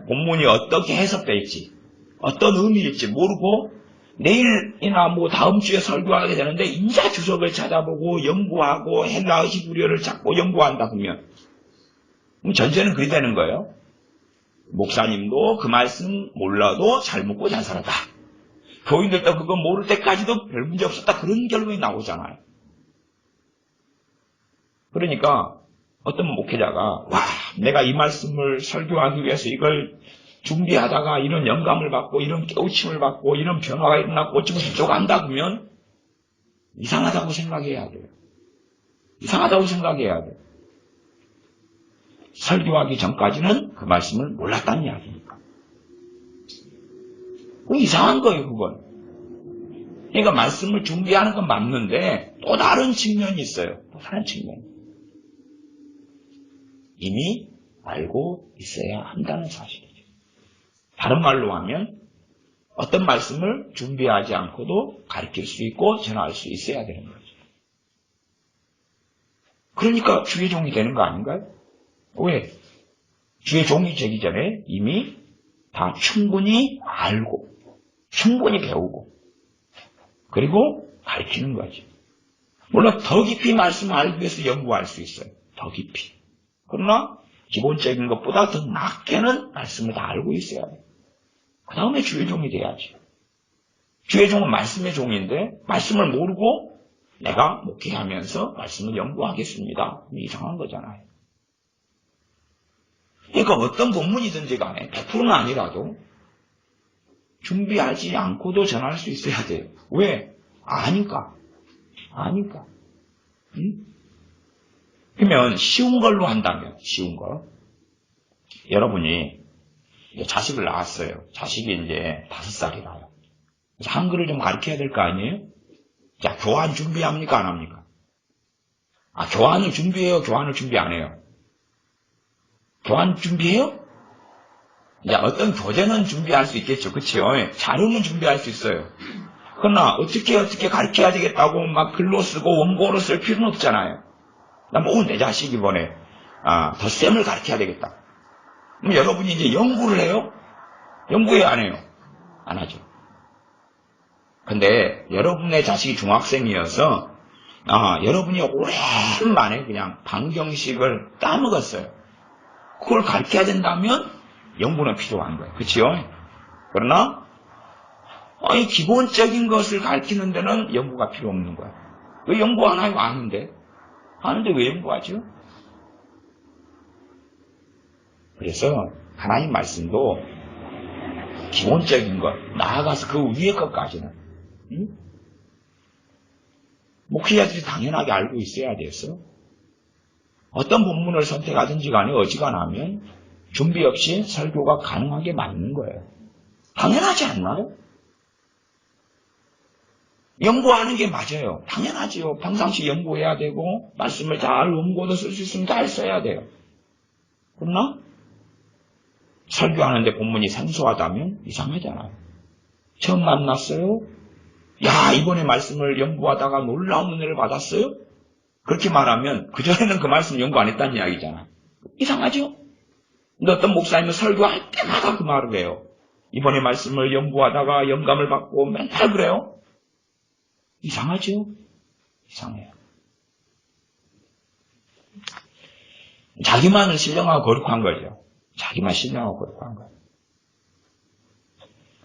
Speaker 1: 본문이 어떻게 해석되어 있지, 어떤 의미일지 모르고 내일이나 뭐 다음 주에 설교하게 되는데 인자 주석을 찾아보고 연구하고 헬라어 히브리어를 찾고 연구한다 그러면 전제는 그리 되는 거예요. 목사님도 그 말씀 몰라도 잘 먹고 잘 살았다. 교인들도 그거 모를 때까지도 별 문제 없었다. 그런 결론이 나오잖아요. 그러니까 어떤 목회자가 와, 내가 이 말씀을 설교하기 위해서 이걸 준비하다가 이런 영감을 받고 이런 깨우침을 받고 이런 변화가 일어났고 어쩌고 저쩌고 한다 그러면 이상하다고 생각해야 돼요. 이상하다고 생각해야 돼요. 설교하기 전까지는 그 말씀을 몰랐다는 이야기니까. 이상한 거예요, 그건. 그러니까 말씀을 준비하는 건 맞는데 또 다른 측면이 있어요. 또 다른 측면. 이미 알고 있어야 한다는 사실이죠. 다른 말로 하면 어떤 말씀을 준비하지 않고도 가르칠 수 있고 전할 수 있어야 되는 거죠. 그러니까 주의 종이 되는 거 아닌가요? 왜? 주의 종이 되기 전에 이미 다 충분히 알고 충분히 배우고 그리고 가르치는 거죠. 물론 더 깊이 말씀을 알기 위해서 연구할 수 있어요. 더 깊이. 그러나 기본적인 것보다 더 낮게는 말씀을 다 알고 있어야 돼요. 그 다음에 주의 종이 돼야지. 주의 종은 말씀의 종인데 말씀을 모르고 내가 목회하면서 말씀을 연구하겠습니다. 이상한 거잖아요. 그러니까 어떤 본문이든지 간에 100%는 아니라도 준비하지 않고도 전할 수 있어야 돼요. 왜? 아니까. 응? 그러면 쉬운 걸로 한다면, 쉬운 거. 여러분이 자식을 낳았어요. 자식이 이제 5살이라요. 한글을 좀 가르쳐야 될 거 아니에요? 자, 교환 준비합니까? 안 합니까? 교환을 준비해요? 교환을 준비 안 해요? 교환 준비해요? 자, 어떤 교재는 준비할 수 있겠죠. 그치요? 자료는 준비할 수 있어요. 그러나 어떻게 가르쳐야 되겠다고 막 글로 쓰고 원고로 쓸 필요는 없잖아요. 내 자식이 이번에 덧셈을 가르쳐야 되겠다. 그럼 여러분이 이제 연구를 해요? 연구해요? 안 해요? 안 하죠. 근데 여러분의 자식이 중학생이어서 여러분이 오랜만에 그냥 방정식을 까먹었어요. 그걸 가르쳐야 된다면 연구는 필요한 거예요. 그치요? 그러나 기본적인 것을 가르치는 데는 연구가 필요 없는 거예요. 왜 연구 안 하고 아는데 왜 연구하죠? 그래서 하나님 말씀도 기본적인 것, 나아가서 그 위에 것까지는 목회자들이 당연하게 알고 있어야 돼서 어떤 본문을 선택하든지 간에 어지간하면 준비 없이 설교가 가능한 게 맞는 거예요. 당연하지 않나요? 연구하는 게 맞아요. 당연하지요. 평상시 연구해야 되고 말씀을 잘 원고도 쓸 수 있으면 잘 써야 돼요. 그러나 설교하는데 본문이 생소하다면 이상하잖아요. 처음 만났어요? 야, 이번에 말씀을 연구하다가 놀라운 은혜를 받았어요? 그렇게 말하면 그전에는 그 말씀 연구 안 했다는 이야기잖아. 이상하죠? 근데 어떤 목사님은 설교할 때마다 그 말을 해요. 이번에 말씀을 연구하다가 영감을 받고 맨날 그래요. 이상하죠? 이상해요. 자기만은 신령하고 거룩한 거죠. 자기만 신령하고 거룩한 거예요.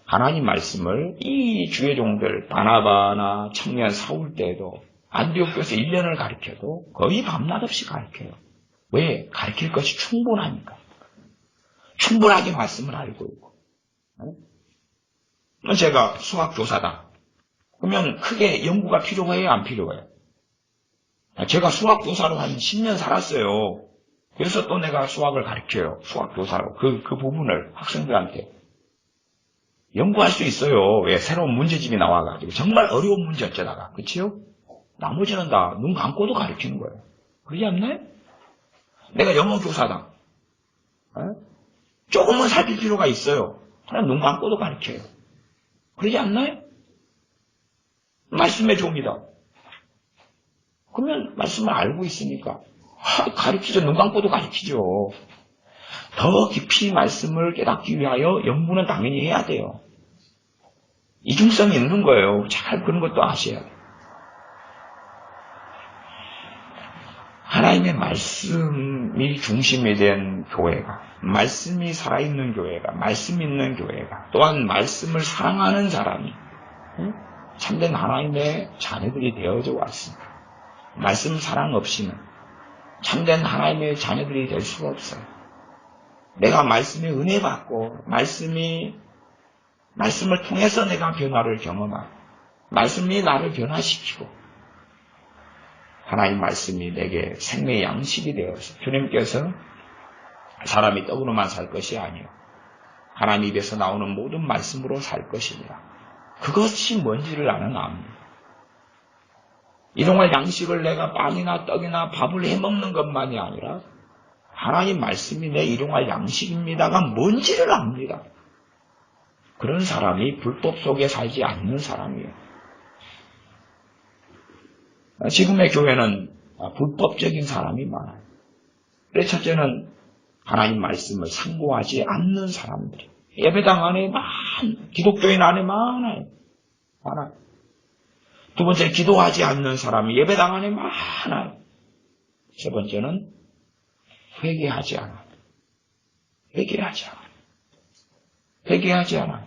Speaker 1: 하나님 말씀을 이 주의 종들 바나바나 청년 사울 때도 안디옥 교회에서 1년을 가르쳐도 거의 밤낮 없이 가르쳐요. 왜? 가르칠 것이 충분하니까. 충분하게 말씀을 알고 있고. 제가 수학교사다. 그러면 크게 연구가 필요해요? 안 필요해요? 제가 수학교사로 한 10년 살았어요. 그래서 또 내가 수학을 가르쳐요. 수학교사로. 그 부분을 학생들한테. 연구할 수 있어요. 왜? 새로운 문제집이 나와가지고. 정말 어려운 문제 어쩌다가. 그치요? 나머지는 다 눈 감고도 가르치는 거예요. 그러지 않나요? 내가 영어 교사다. 조금은 살필 필요가 있어요. 그냥 눈 감고도 가르쳐요. 그러지 않나요? 말씀의 종이다. 그러면 말씀을 알고 있으니까 가르치죠. 눈 감고도 가르치죠. 더 깊이 말씀을 깨닫기 위하여 연구는 당연히 해야 돼요. 이중성이 있는 거예요. 잘 그런 것도 아셔야 돼요. 하나님의 말씀이 중심이 된 교회가, 말씀이 살아있는 교회가, 말씀 있는 교회가, 또한 말씀을 사랑하는 사람이 참된 하나님의 자녀들이 되어져 왔습니다. 말씀 사랑 없이는 참된 하나님의 자녀들이 될 수가 없어요. 내가 말씀에 은혜 받고 말씀을 통해서 내가 변화를 경험하고 말씀이 나를 변화시키고 하나님 말씀이 내게 생명의 양식이 되어서 주님께서 사람이 떡으로만 살 것이 아니요 하나님 입에서 나오는 모든 말씀으로 살 것이니라. 그것이 뭔지를 나는 압니다. 일용할 양식을 내가 빵이나 떡이나 밥을 해먹는 것만이 아니라 하나님 말씀이 내 일용할 양식입니다가 뭔지를 압니다. 그런 사람이 불법 속에 살지 않는 사람이에요. 지금의 교회는 불법적인 사람이 많아요. 그래서 첫째는 하나님 말씀을 상고하지 않는 사람들이 예배당 안에 기독교인 안에 많아요. 두 번째, 기도하지 않는 사람이 예배당 안에 많아요. 세 번째는 회개하지 않아요. 회개하지 않아요.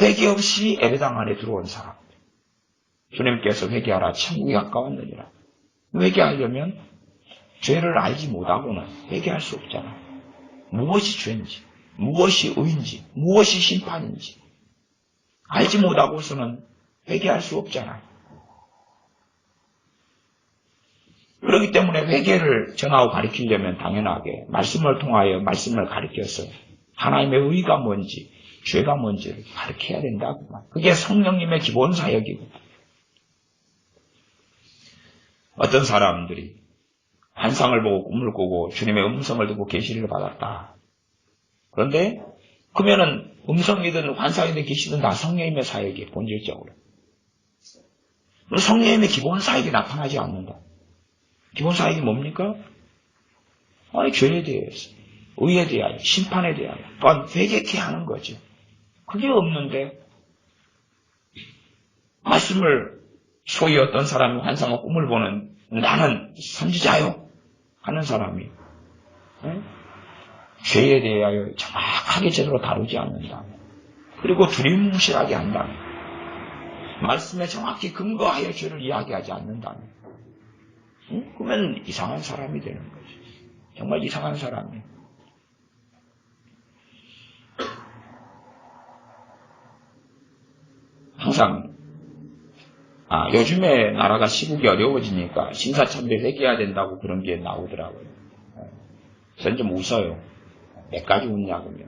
Speaker 1: 회개 없이 예배당 안에 들어온 사람. 주님께서 회개하라 천국이 가까웠느니라. 회개하려면 죄를 알지 못하고는 회개할 수 없잖아요. 무엇이 죄인지, 무엇이 의인지, 무엇이 심판인지 알지 못하고서는 회개할 수 없잖아요. 그렇기 때문에 회개를 전하고 가르치려면 당연하게 말씀을 통하여 말씀을 가르쳐서 하나님의 의가 뭔지, 죄가 뭔지를 가르쳐야 된다고. 그게 성령님의 기본 사역이고. 어떤 사람들이 환상을 보고 꿈을 꾸고 주님의 음성을 듣고 계시를 받았다. 그런데 그러면은 음성이든 환상이든 계시든 다 성령님의 사역이에요. 본질적으로. 성령님의 기본 사역이 나타나지 않는다. 기본 사역이 뭡니까? 죄에 대해서, 의에 대하여, 심판에 대하여, 또한 회개케 하는 거죠. 그게 없는데 말씀을 소위 어떤 사람이 환상과 꿈을 보는 나는 선지자요 하는 사람이 죄에 대하여 정확하게 제대로 다루지 않는다. 그리고 두리뭉실하게 한다. 말씀에 정확히 근거하여 죄를 이야기하지 않는다. 그러면 이상한 사람이 되는 거죠. 정말 이상한 사람이에요. 항상 요즘에 나라가 시국이 어려워지니까 신사참배 회개해야 된다고 그런 게 나오더라고요. 저는 좀 웃어요. 몇 가지 웃냐고요.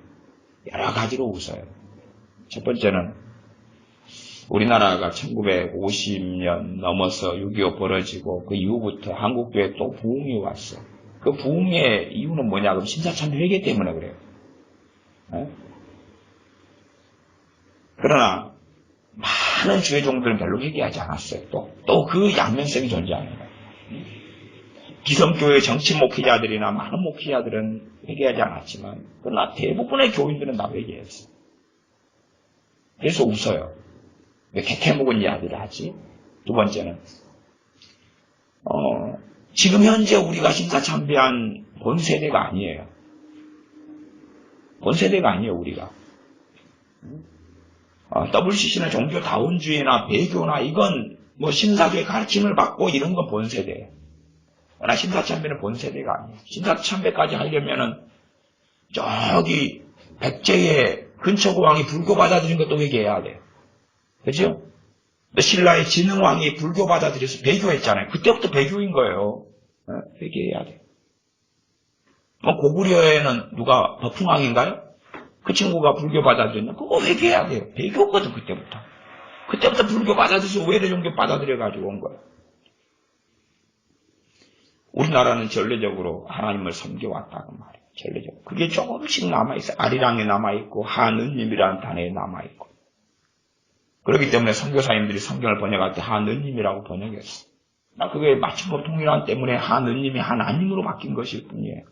Speaker 1: 여러 가지로 웃어요. 첫 번째는 우리나라가 1950년 넘어서 6.25 벌어지고 그 이후부터 한국교회에 또 부흥이 왔어. 그 부흥의 이유는 뭐냐? 그럼 신사참배 회개 때문에 그래요. 그러나 많은 주의종들은 별로 회개하지 않았어요. 또 그 양면성이 존재하는 거예요. 기성교회 정치 목회자들이나 많은 목회자들은 회개하지 않았지만 그러나 대부분의 교인들은 다 회개했어요. 그래서 웃어요. 왜 개태 묵은 이야기를 하지? 두 번째는 지금 현재 우리가 신사참배한 본세대가 아니에요. 본세대가 아니에요, 우리가. WCC나 종교다원주의나 배교나 이건 뭐 신사교의 가르침을 받고 이런 건 본세대예요. 그러나 신사참배는 본세대가 아니에요. 신사참배까지 하려면은 저기 백제의 근처고왕이 불교 받아들인 것도 회개해야 돼요. 그죠? 신라의 진흥왕이 불교 받아들여서 배교했잖아요. 그때부터 배교인 거예요. 회개해야 돼요. 고구려에는 누가 버풍왕인가요? 그 친구가 불교 받아들였나? 그거 회개해야 돼요. 배교거든, 그때부터. 그때부터 불교 받아들여서 외래종교 받아들여가지고 온 거예요. 우리나라는 전례적으로 하나님을 섬겨왔다고 말이에요. 전례적으로. 그게 조금씩 남아있어요. 아리랑에 남아있고, 하느님이라는 단어에 남아있고. 그렇기 때문에 선교사님들이 성경을 번역할 때 하느님이라고 번역했어요. 그게 맞춤법 통일한 때문에 하느님이 하나님으로 바뀐 것일 뿐이에요.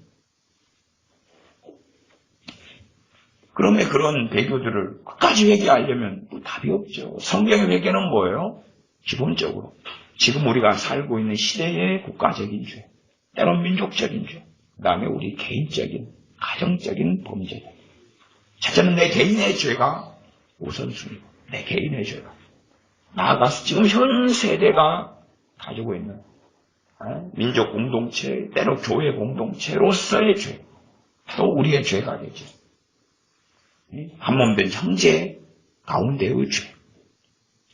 Speaker 1: 그러면 그런 배교들을 끝까지 회개하려면 답이 없죠. 성경의 회개는 뭐예요? 기본적으로 지금 우리가 살고 있는 시대의 국가적인 죄, 때론 민족적인 죄, 그 다음에 우리 개인적인, 가정적인 범죄. 첫째는 내 개인의 죄가 우선순위고, 내 개인의 죄가. 나아가서 지금 현 세대가 가지고 있는 민족 공동체, 때로 교회 공동체로서의 죄, 또 우리의 죄가 되죠. 한몸된 형제 가운데의 죄.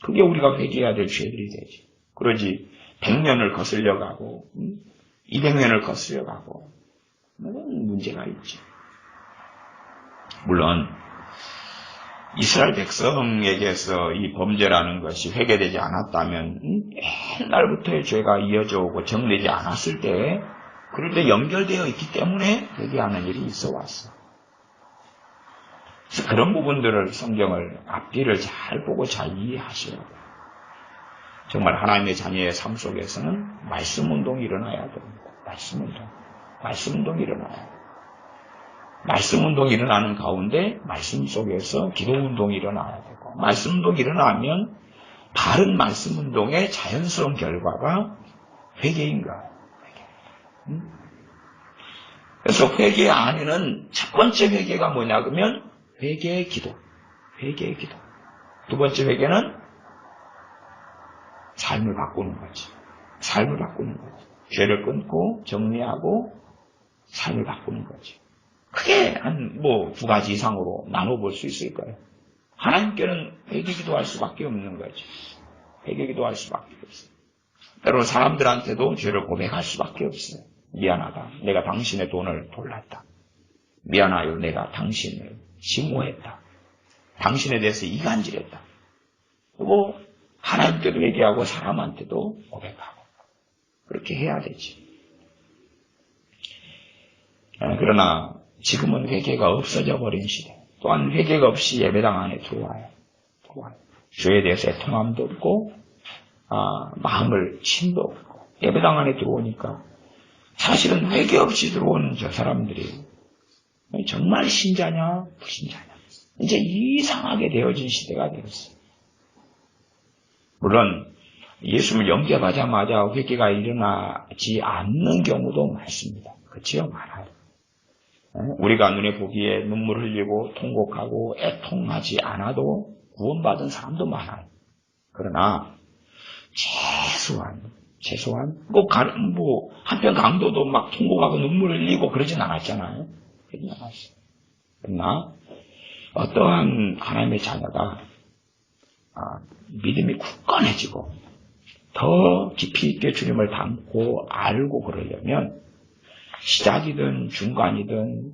Speaker 1: 그게 우리가 회개해야 될 죄들이 되지. 그러지 100년을 거슬려 가고 200년을 거슬려 가고 문제가 있지. 물론 이스라엘 백성에게서 이 범죄라는 것이 회개되지 않았다면 옛날부터의 죄가 이어져 오고 정리되지 않았을 때 그럴 때 연결되어 있기 때문에 회개하는 일이 있어 왔어. 그래서 그런 부분들을 성경을 앞뒤를 잘 보고 잘 이해하셔야 돼요. 정말 하나님의 자녀의 삶 속에서는 말씀 운동이 일어나야 됩니다. 말씀 운동이 일어나야 돼요. 말씀 운동이 일어나는 가운데 말씀 속에서 기도 운동이 일어나야 되고 말씀 운동이 일어나면 바른 말씀 운동의 자연스러운 결과가 회개인 거예요. 그래서 회개 안에는 첫 번째 회개가 뭐냐 그러면 회개의 기도. 두 번째 회개는 삶을 바꾸는 거지. 죄를 끊고 정리하고 삶을 바꾸는 거지. 크게 한 두 가지 이상으로 나눠볼 수 있을 거예요. 하나님께는 회개 기도할 수밖에 없는 거지. 회개 기도할 수밖에 없어요. 때로는 사람들한테도 죄를 고백할 수밖에 없어요. 미안하다. 내가 당신의 돈을 돌랐다. 미안하여 내가 당신을 증오했다. 당신에 대해서 이간질했다. 그리고 하나님께도 얘기하고 사람한테도 고백하고 그렇게 해야 되지. 그러나 지금은 회개가 없어져 버린 시대. 또한 회개가 없이 예배당 안에 들어와요. 죄에 대해서 애통함도 없고 마음을 침도 없고 예배당 안에 들어오니까 사실은 회개 없이 들어오는 저 사람들이 정말 신자냐 불신자냐 이제 이상하게 되어진 시대가 되었어요. 물론 예수를 영접하자마자 회개가 일어나지 않는 경우도 많습니다. 그렇지요? 많아요. 우리가 눈에 보기에 눈물 흘리고 통곡하고 애통하지 않아도 구원받은 사람도 많아요. 그러나 최소한 한편 강도도 막 통곡하고 눈물 흘리고 그러진 않았잖아요. 그러진 않았어요. 그러나 어떠한 하나님의 자녀가 믿음이 굳건해지고 더 깊이 있게 주님을 닮고 알고 그러려면 시작이든 중간이든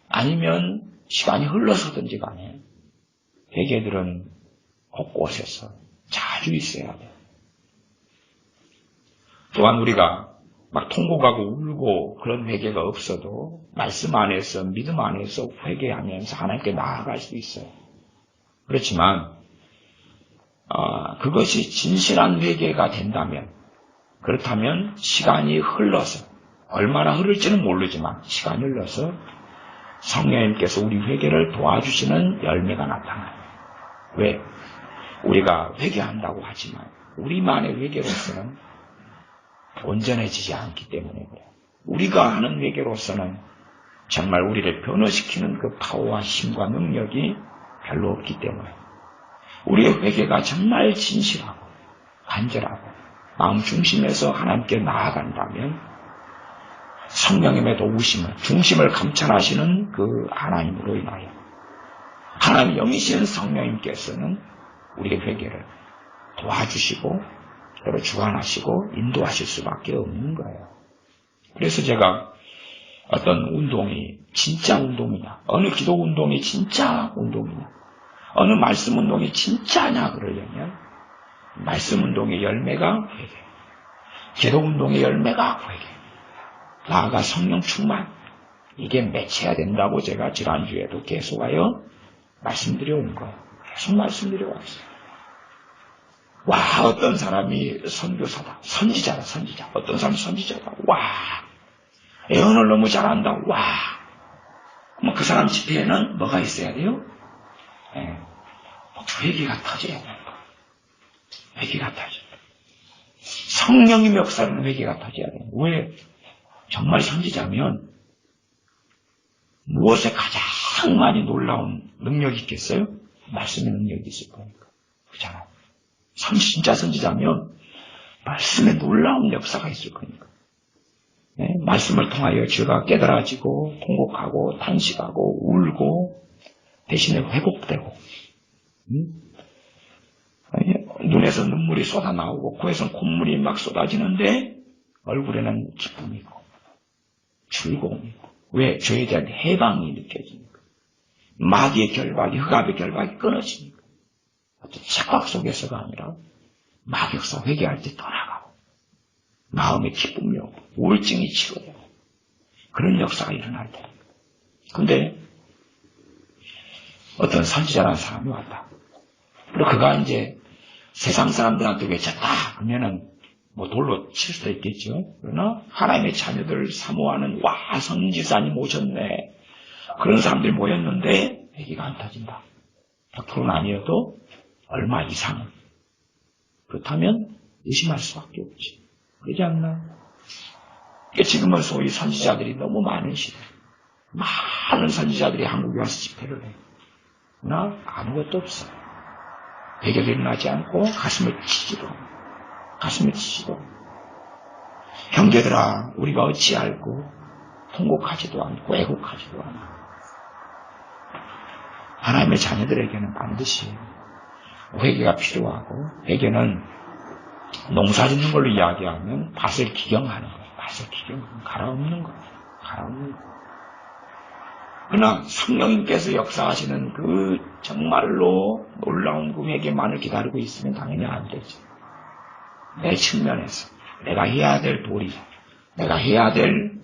Speaker 1: 아니면 시간이 흘러서든지 간에 회개들은 곳곳에서 자주 있어야 돼요. 또한 우리가 막 통곡하고 울고 그런 회개가 없어도 말씀 안에서 믿음 안에서 회개하면서 하나님께 나아갈 수 있어요. 그렇지만 그것이 진실한 회개가 된다면 그렇다면 시간이 흘러서 얼마나 흐를지는 모르지만 시간이 흘러서 성령님께서 우리 회개를 도와주시는 열매가 나타나요. 왜? 우리가 회개한다고 하지만 우리만의 회개로서는 온전해지지 않기 때문에 그래요. 우리가 하는 회개로서는 정말 우리를 변화시키는 그 파워와 힘과 능력이 별로 없기 때문에 우리의 회개가 정말 진실하고 간절하고 마음 중심에서 하나님께 나아간다면 성령님의 도우심을 중심을 감찰하시는 그 하나님으로 인하여 하나님 영이신 성령님께서는 우리의 회개를 도와주시고 그리고 주관하시고 인도하실 수밖에 없는 거예요. 그래서 제가 어떤 운동이 진짜 운동이냐, 어느 기도 운동이 진짜 운동이냐, 어느 말씀 운동이 진짜냐 그러려면 말씀 운동의 열매가 회개, 기도 운동의 열매가 회개, 나아가 성령 충만, 이게 맺혀야 된다고 제가 지난주에도 계속하여 말씀드려온 거예요. 계속 말씀드려왔어요. 와, 어떤 사람이 선교사다, 선지자다, 선지자. 어떤 사람이 선지자다. 와, 예언을 너무 잘한다. 와, 그럼 그 사람 집회에는 뭐가 있어야 돼요? 회개가 터져야 돼요. 회개가 터져. 성령님의 역사는 회개가 터져야 돼요. 왜? 정말 선지자면 무엇에 가장 많이 놀라운 능력이 있겠어요? 말씀의 능력이 있을 거니까. 그렇잖아요. 진짜 선지자면 말씀에 놀라운 역사가 있을 거니까. 네? 말씀을 통하여 죄가 깨달아지고 통곡하고 탄식하고 울고 대신에 회복되고 눈에서 눈물이 쏟아나오고 코에서 콧물이 막 쏟아지는데 얼굴에는 기쁨이 있고 즐거움이 있고 왜? 죄에 대한 해방이 느껴지니까 마귀의 결박이 흑암의 결박이 끊어지니까 어떤 착각 속에서가 아니라 마귀역사 회개할 때 떠나가고 마음의 기쁨이 오고 우울증이 치료되고 그런 역사가 일어날 때. 근데 어떤 선지자라는 사람이 왔다. 그리고 그가 이제 세상 사람들한테 외쳤다 그러면은 뭐 돌로 칠 수도 있겠죠. 그러나 하나님의 자녀들을 사모하는 와 선지자님 오셨네. 그런 사람들이 모였는데 회개가 안 터진다. 100%는 아니어도 얼마 이상은. 그렇다면 의심할 수밖에 없지. 그러지 않나? 지금은 소위 선지자들이 너무 많은 시대. 많은 선지자들이 한국에 와서 집회를 해. 그러나 아무것도 없어. 회개가 일어나지 않고 가슴을 치지도 형제들아 우리가 어찌 알고 통곡하지도 않고 애곡하지도 않아. 하나님의 자녀들에게는 반드시 회개가 필요하고 회개는 농사 짓는 걸로 이야기하면 밭을 기경하는 거예요. 밭을 기경하는 갈아엎는 거예요. 그러나 성령님께서 역사하시는 그 정말로 놀라운 그 회개만을 기다리고 있으면 당연히 안 되죠. 내 측면에서 내가 해야 될 도리, 내가 해야 될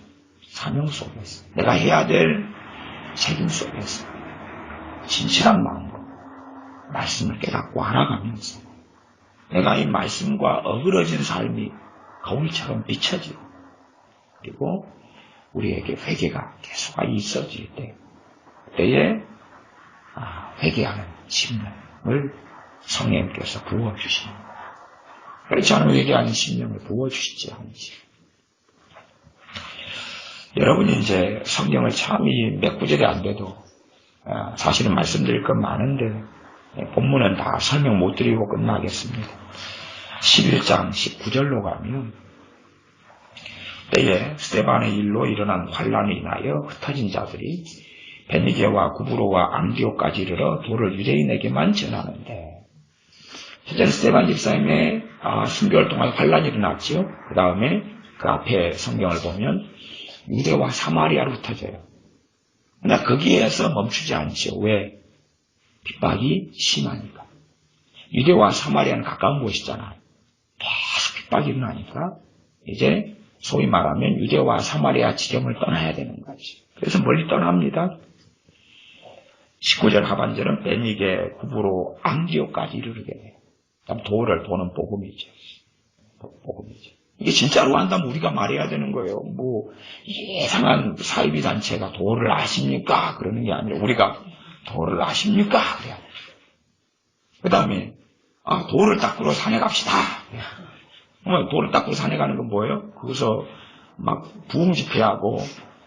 Speaker 1: 사명 속에서, 내가 해야 될 책임 속에서 진실한 마음으로 말씀을 깨닫고 알아가면서 내가 이 말씀과 어그러진 삶이 거울처럼 비춰지고 그리고 우리에게 회개가 계속 있어질 때에 회개하는 심령을 성령님께서 부어주십니다. 그렇지 않으면 회개하는 심령을 부어주시지 않으시. 여러분이 이제 성경을 참이 몇 구절이 안 돼도 사실은 말씀드릴 건 많은데 본문은 다 설명 못 드리고 끝나겠습니다. 11장 19절로 가면 때에 스데반의 일로 일어난 환란에 인하여 흩어진 자들이 베니게와 구브로와 안디옥까지 이르러 도를 유대인에게만 전하는데 실제로 스데반 집사님의 순교를 통해 환란이 일어났지요. 그 다음에 그 앞에 성경을 보면 유대와 사마리아로 흩어져요. 그러나 거기에서 멈추지 않죠. 왜? 핍박이 심하니까. 유대와 사마리아는 가까운 곳이잖아요. 계속 핍박이 일어나니까 이제 소위 말하면 유대와 사마리아 지경을 떠나야 되는 거지. 그래서 멀리 떠납니다. 19절 하반절은 베니게 구부로 안디옥까지 이르게 돼요. 도를 도는 복음이죠. 복음이죠. 이게 진짜로 한다면 우리가 말해야 되는 거예요. 뭐 이상한 사이비 단체가 도를 아십니까? 그러는 게 아니라 우리가 도를 아십니까? 그래야 돼요. 그 다음에 도를 닦으러 산에 갑시다. 도를 닦으러 산에 가는 건 뭐예요? 거기서 막 부흥 집회하고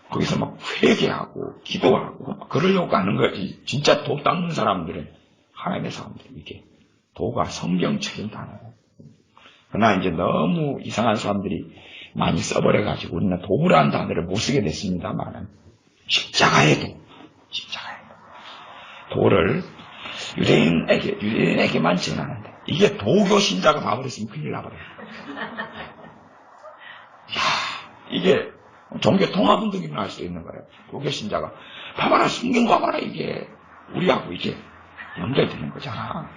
Speaker 1: 거기서 막 회개하고 기도하고 그러려고 가는 거지. 진짜 도 닦는 사람들은 하나님의 사람들 이게 도가 성경적인 단어예요. 그러나 이제 너무 이상한 사람들이 많이 써버려가지고 우리는 도라는 단어를 못 쓰게 됐습니다만 십자가의 도, 십자가의 도. 도를 유대인에게만 전하는데 이게 도교 신자가 봐버렸으면 큰일 나버려요. 이게 종교 통합운동이 일어날 수도 있는 거예요. 도교 신자가 봐봐라 성경 봐봐라 이게 우리하고 이게 연결되는 거잖아.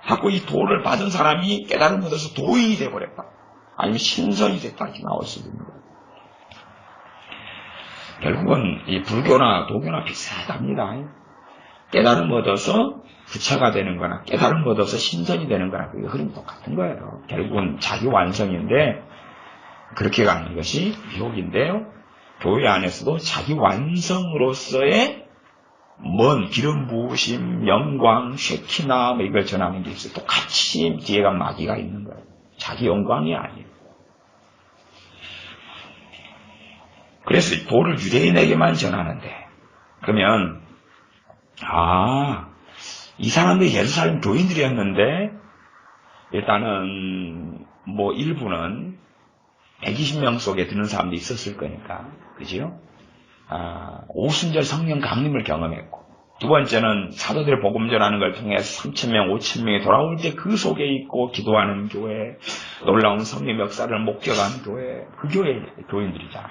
Speaker 1: 자꾸 이 도를 받은 사람이 깨달음을 얻어서 도인이 돼버렸다. 아니면 신선이 됐다. 이렇게 나올 수도 있는 거예요. 결국은 이 불교나 도교나 비슷하답니다. 깨달음을 얻어서 부처가 되는 거나 깨달음을 얻어서 신선이 되는 거나 그게 흐름이 똑같은 거예요. 결국은 자기 완성인데 그렇게 가는 것이 유혹인데요. 교회 안에서도 자기 완성으로서의 먼 기름 부으심, 영광, 쉐키나 뭐 이걸 전하는 게 있어요. 똑같이 뒤에가 마귀가 있는 거예요. 자기 영광이 아니에요. 그래서 도를 유대인에게만 전하는데 그러면 이 사람들이 예루살렘 교인들이었는데 일단은 뭐 일부는 120명 속에 드는 사람도 있었을 거니까 그죠? 오순절 성령 강림을 경험했고 두 번째는 사도들의 복음 전하는 걸 통해서 3,000명, 5,000명이 돌아올 때 그 속에 있고 기도하는 교회, 놀라운 성령 역사를 목격하는 교회, 그 교회 교인들이잖아.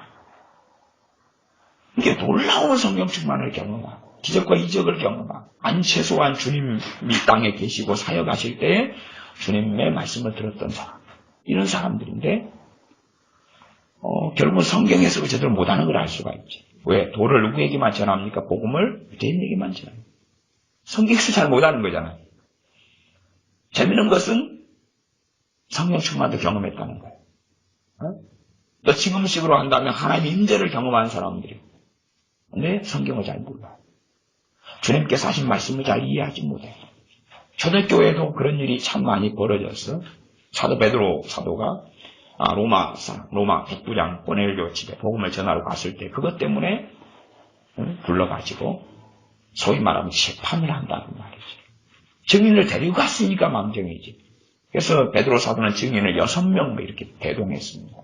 Speaker 1: 이게 놀라운 성령 충만을 경험하고 기적과 이적을 경험하고 안채소한 주님이 땅에 계시고 사역하실 때에 주님의 말씀을 들었던 사람, 이런 사람들인데 결국은 성경에서 제대로 못하는 걸 알 수가 있지. 왜? 도를 누구에게만 전합니까? 복음을 유대인에게만 전합니다. 성경에서 잘 못하는 거잖아요. 재미있는 것은 성령 충만도 경험했다는 거예요. 또 지금식으로 한다면 하나님의 임재를 경험한 사람들이 근데 성경을 잘 몰라요. 주님께서 하신 말씀을 잘 이해하지 못해요. 초대교회도 그런 일이 참 많이 벌어졌어. 사도 베드로 사도가 로마 백부장 고넬료 집에 복음을 전하러 갔을 때 그것 때문에 불러가지고 소위 말하면 재판을 한다는 말이지. 증인을 데리고 갔으니까 망정이지. 그래서 베드로 사도는 증인을 6명 이렇게 대동했습니다.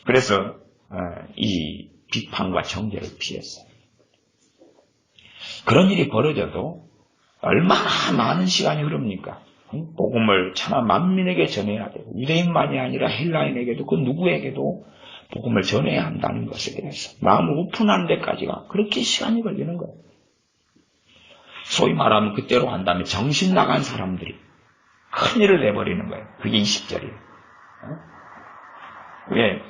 Speaker 1: 그래서 이 비판과 정죄를 피했어요. 그런 일이 벌어져도 얼마나 많은 시간이 흐릅니까? 복음을 차마 만민에게 전해야 되고 유대인만이 아니라 헬라인에게도 그 누구에게도 복음을 전해야 한다는 것에 대해서 마음을 오픈하는 데까지가 그렇게 시간이 걸리는 거예요. 소위 말하면 그때로 한다면 정신 나간 사람들이 큰일을 내버리는 거예요. 그게 20절이에요. 왜?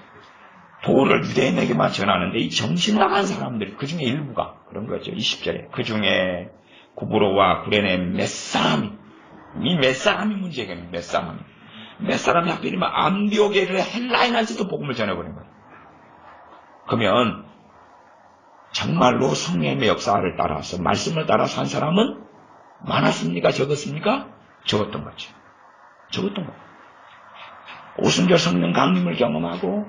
Speaker 1: 도를 유대인에게만 전하는데 이 정신 나간 사람들이 그 중에 일부가 그런 거죠. 20절에 그 중에 구브로와 구레네 몇 사람이 이 몇 사람이 문제겠네. 몇 사람이 하필이면 안디옥의 헬라인한테도 복음을 전해버린 거예요. 그러면 정말로 성령의 역사를 따라서 말씀을 따라서 한 사람은 많았습니까? 적었습니까? 적었던 거죠. 적었던 거예요. 오순절 성령 강림을 경험하고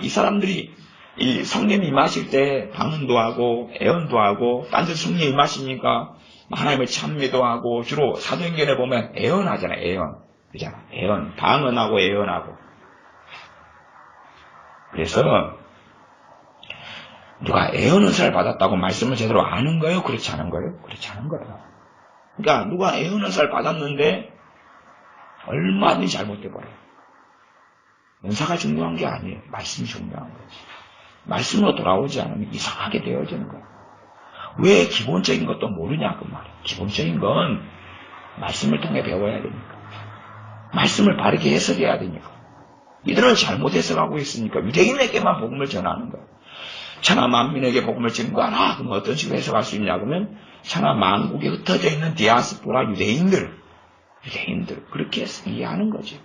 Speaker 1: 이 사람들이 이 성령이 임하실 때 방언도 하고 애언도 하고 딴 데 성령이 임하시니까 하나님을 찬미도 하고 주로 사도행전에 보면 애언하잖아요. 애언. 그잖아. 애언. 방언하고 애언하고. 그래서 누가 애언 은사를 받았다고 말씀을 제대로 아는 거예요? 그렇지 않은 거예요? 그렇지 않은 거예요. 그러니까 누가 애언 은사를 받았는데 얼마든지 잘못돼버려요. 은사가 중요한 게 아니에요. 말씀이 중요한 거지. 말씀으로 돌아오지 않으면 이상하게 되어지는 거예요. 왜 기본적인 것도 모르냐 그 말이에요. 기본적인 건 말씀을 통해 배워야 되니까. 말씀을 바르게 해석해야 되니까. 이들은 잘못 해석하고 있으니까 유대인에게만 복음을 전하는 거예요. 천하 만민에게 복음을 전가하라. 그럼 어떤 식으로 해석할 수 있냐 그러면 천하 만국에 흩어져 있는 디아스포라 유대인들 그렇게 이해하는 거죠.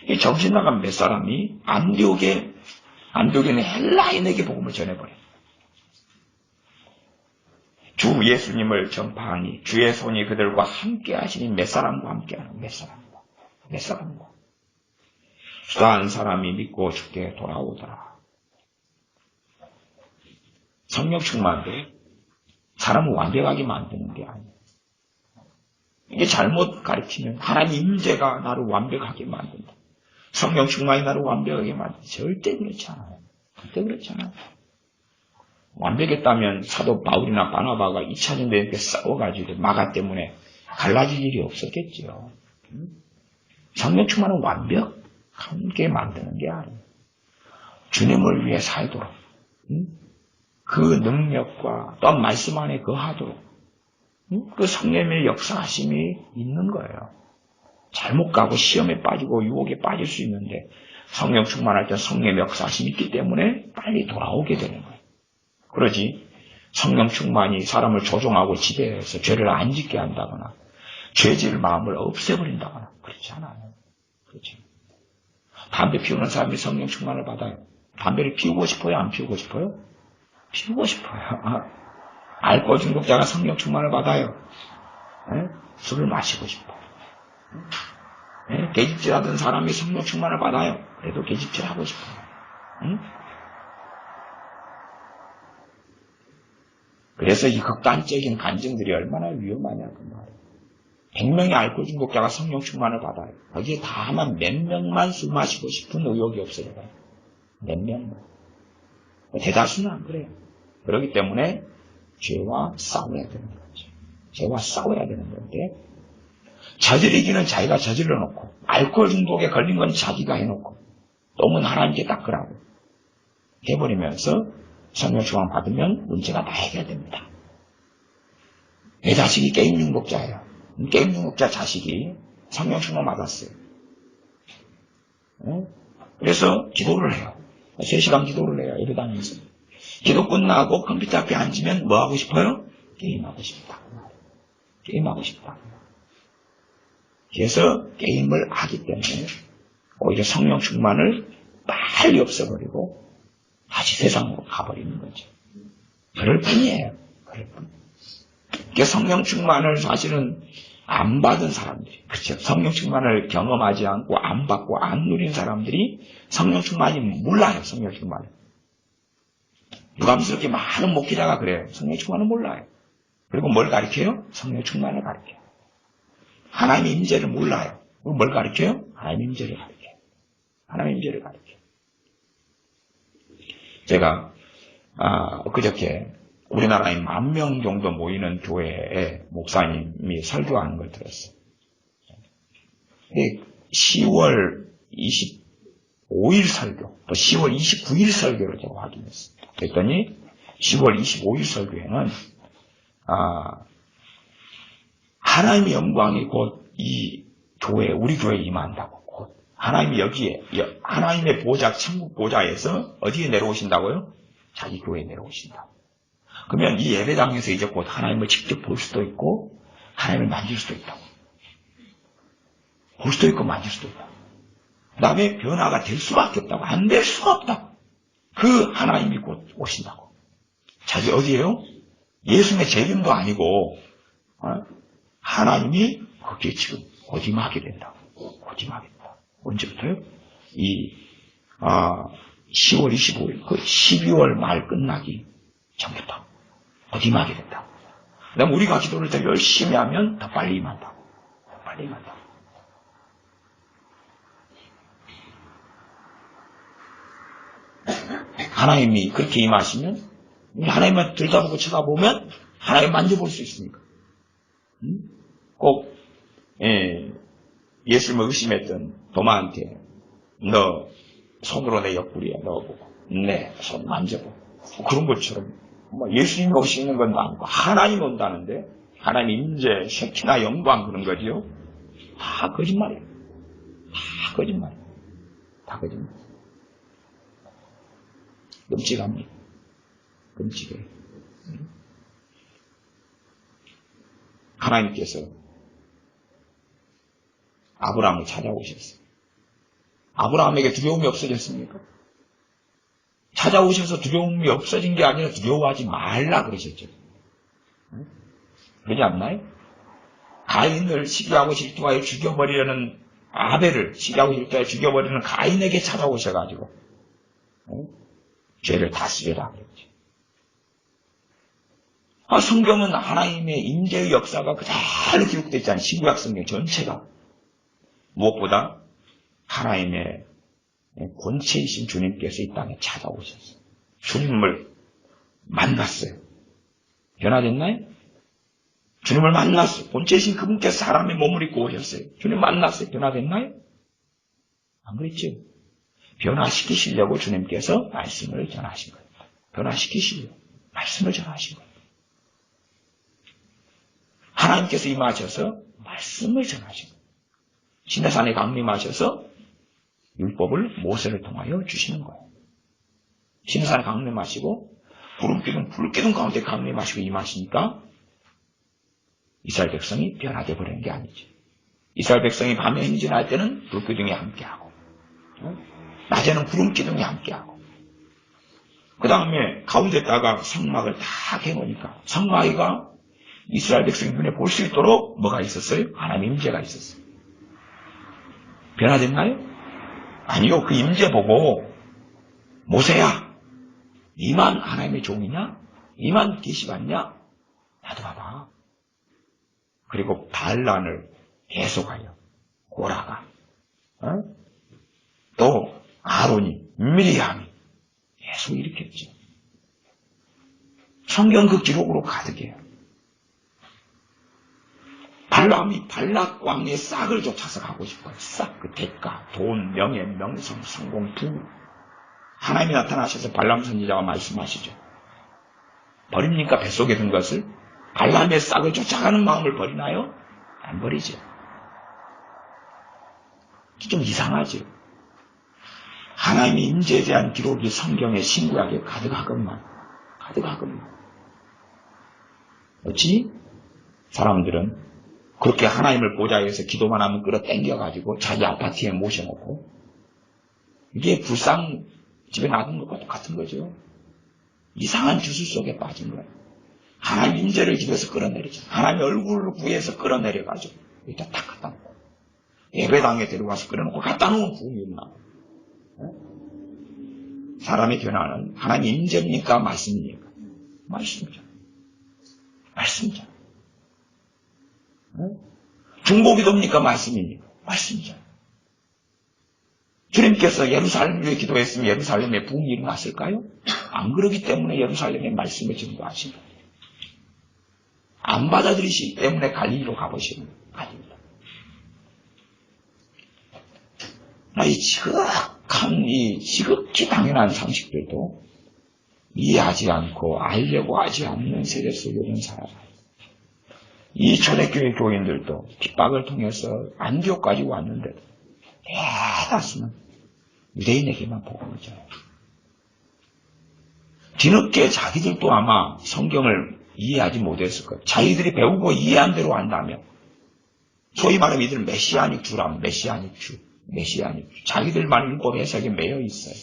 Speaker 1: 이 정신 나간 몇 사람이 안디옥에 있는 헬라인에게 복음을 전해버려요. 주 예수님을 전파하니 주의 손이 그들과 함께 하시니 몇 사람과 함께하는 몇 사람과 수다한 사람이 믿고 주께 돌아오더라. 성령 충만도 사람을 완벽하게 만드는 게 아니에요. 이게 잘못 가르치면 하나님 임재가 나를 완벽하게 만든다. 성령 충만이 나를 완벽하게 만든다. 절대 그렇지 않아요. 절대 그렇지 않아요. 완벽했다면 사도 바울이나 바나바가 2차전 대회 때 싸워가지고 마가 때문에 갈라질 일이 없었겠죠. 성령 충만은 완벽하게 만드는 게 아니에요. 주님을 위해 살도록 그 능력과 또 말씀 안에 거하도록 그 성령의 역사하심이 있는 거예요. 잘못 가고 시험에 빠지고 유혹에 빠질 수 있는데 성령 충만할 때 성령의 역사하심이 있기 때문에 빨리 돌아오게 되는 거예요. 그러지 성령 충만이 사람을 조종하고 지배해서 죄를 안 짓게 한다거나 죄질 마음을 없애버린다거나 그렇지 않아요. 그렇지. 담배 피우는 사람이 성령 충만을 받아요. 담배를 피우고 싶어요? 안 피우고 싶어요? 피우고 싶어요. 알코올 중독자가 성령 충만을 받아요. 술을 마시고 싶어. 계집질하던 사람이 성령 충만을 받아요. 그래도 계집질하고 싶어요. 그래서 이 극단적인 간증들이 얼마나 위험하냐 그 말이에요. 100명의 알코올 중독자가 성령 충만을 받아요. 거기에 다만 몇 명만 술 마시고 싶은 의욕이 없어요. 몇 명만. 대다수는 안 그래요. 그렇기 때문에 죄와 싸워야 되는 거죠. 죄와 싸워야 되는 건데 저지르기는 자기가 저질러 놓고 알코올 중독에 걸린 건 자기가 해놓고 똥은 하나님께 닦으라고 해버리면서 성령 충만 받으면 문제가 다 해결됩니다. 내 자식이 게임 중독자예요. 게임 중독자 자식이 성령 충만 받았어요. 그래서 기도를 해요. 3시간 기도를 해요. 예배 다니면서. 기도 끝나고 컴퓨터 앞에 앉으면 뭐 하고 싶어요? 게임하고 싶다. 게임하고 싶다. 그래서 게임을 하기 때문에 오히려 성령 충만을 빨리 없애버리고 다시 세상으로 가버리는 거죠. 그럴 뿐이에요. 그럴 뿐. 그러니까 성령 충만을 사실은 안 받은 사람들이, 그렇죠. 성령 충만을 경험하지 않고 안 받고 안 누린 사람들이 성령 충만이 몰라요. 성령 충만을. 유감스럽게 많은 목회자가 그래요. 성령 충만은 몰라요. 그리고 뭘 가르쳐요? 성령 충만을 가르쳐요. 하나님의 임재를 몰라요. 그럼 뭘 가르쳐요? 하나님의 임재를 가르쳐요. 하나님의 임재를 가르쳐요. 제가 엊그저께 우리나라에 10,000명 정도 모이는 교회에 목사님이 설교하는 걸 들었어요. 10월 25일 설교, 또 10월 29일 설교를 제가 확인했어요. 그랬더니 10월 25일 설교에는 하나님의 영광이 곧 이 교회, 우리 교회에 임한다고. 곧 하나님이 여기에, 하나님의 보좌, 천국 보좌에서 어디에 내려오신다고요? 자기 교회에 내려오신다. 그러면 이 예배당에서 이제 곧 하나님을 직접 볼 수도 있고 하나님을 만질 수도 있다고. 볼 수도 있고 만질 수도 있다고. 그 다음에 변화가 될 수밖에 없다고. 안 될 수가 없다고. 그 하나님이 곧 오신다고. 자기 어디에요? 예수님의 재림도 아니고 하나님이 거기에 지금 거짓말하게 된다고. 거짓말하게 된다. 언제부터요? 이 10월 25일, 그 12월 말 끝나기 전부터 거짓말하게 된다. 그다음 우리가 기도를 더 열심히 하면 더 빨리 임한다. 더 빨리 임한다. 하나님이 그렇게 임하시면 하나님만 들다보고 쳐다보면 하나님 만져볼 수 있으니까. 꼭 예수님을 의심했던 도마한테 너 손으로 내 옆구리에 넣어보고 내 손 만져보고 그런 것처럼 예수님이 오시는 건 아니고 하나님 온다는데 하나님 임재, 쉐키나 영광 그런 거지요. 다 거짓말이에요. 다 거짓말이에요. 다 거짓말. 끔찍합니다. 끔찍해요. 하나님께서 아브라함을 찾아오셨어요. 아브라함에게 두려움이 없어졌습니까? 찾아오셔서 두려움이 없어진 게 아니라 두려워하지 말라 그러셨죠. 그러지 않나요? 가인을 시기하고 질투하여 죽여버리려는 아벨을 시기하고 질투하여 죽여버리는 가인에게 찾아오셔가지고 죄를 다스려라 그랬죠. 성경은 하나님의 임재의 역사가 그대로 기록되어 있잖아요. 신구약 성경 전체가. 무엇보다 하나님의 권체이신 주님께서 이 땅에 찾아오셨어요. 주님을 만났어요. 변화됐나요? 주님을 만났어요. 권체이신 그분께서 사람의 몸을 입고 오셨어요. 주님 만났어요. 변화됐나요? 안 그랬죠? 변화시키시려고 주님께서 말씀을 전하신 거예요. 변화시키시려고 말씀을 전하신 거예요. 하나님께서 임하셔서 말씀을 전하신 거예요. 시내산에 강림하셔서 율법을 모세를 통하여 주시는 거예요. 시내산에 강림하시고 불기둥 가운데 강림하시고 임하시니까 이스라엘 백성이 변화되어 버리는 게 아니죠. 이스라엘 백성이 밤에 행진할 때는 불기둥이 함께하고 낮에는 구름기둥이 함께하고 그 다음에 가운데다가 성막을 다 개놓으니까 성막이가 이스라엘 백성이 눈에 볼 수 있도록 뭐가 있었어요? 하나님 임재가 있었어요. 변화됐나요? 아니요. 그 임재 보고 모세야 니만 하나님의 종이냐? 니만 계시받냐? 나도 봐봐. 그리고 반란을 계속하여 고라가 또 아론이 미리암이 계속 일으켰죠. 성경 그 기록으로 가득해요. 발람이 발락 왕의 싹을 쫓아서 가고 싶어요. 싹, 그 대가, 돈, 명예, 명성, 성공, 부. 하나님이 나타나셔서 발람 선지자가 말씀하시죠. 버립니까? 뱃속에 든 것을? 발람의 싹을 쫓아가는 마음을 버리나요? 안 버리죠. 좀 이상하죠. 하나님의 임재에 대한 기록이 성경의 신구약에 가득하건만. 어찌 사람들은 그렇게 하나님을 보좌에서 기도만 하면 끌어당겨가지고 자기 아파트에 모셔놓고 이게 불상 집에 놔둔 것과 똑같은 거죠. 이상한 주술 속에 빠진 거예요. 하나님 임재를 집에서 끌어내리죠. 하나님 얼굴을 구해서 끌어내려가지고 일단 딱 갖다 놓고 예배당에 데려가서 끌어놓고 갖다 놓으면 부흥이 없나. 사람의 변화는 하나님 임재입니까? 말씀입니까? 말씀이죠. 중보기도입니까? 말씀입니까? 말씀이죠. 주님께서 예루살렘 위에 기도했으면 예루살렘에 부흥이 일어났을까요? 안 그러기 때문에 예루살렘에 말씀을 전도하신 거예요. 안 받아들이시기 때문에 갈릴리로 가보시는 거예요. 이 지극히 당연한 상식들도 이해하지 않고 알려고 하지 않는 세대 속에는 살아가요. 이 초대교회 교인들도 핍박을 통해서 안디옥까지 왔는데도 대다수는 유대인에게만 복음을 전해요. 뒤늦게 자기들도 아마 성경을 이해하지 못했을 거예요. 자기들이 배우고 이해한 대로 한다면 소위 말하면 이들은 메시아닉 주라면 메시아닉 주. 자기들만 율법 해석에 매여 있어요.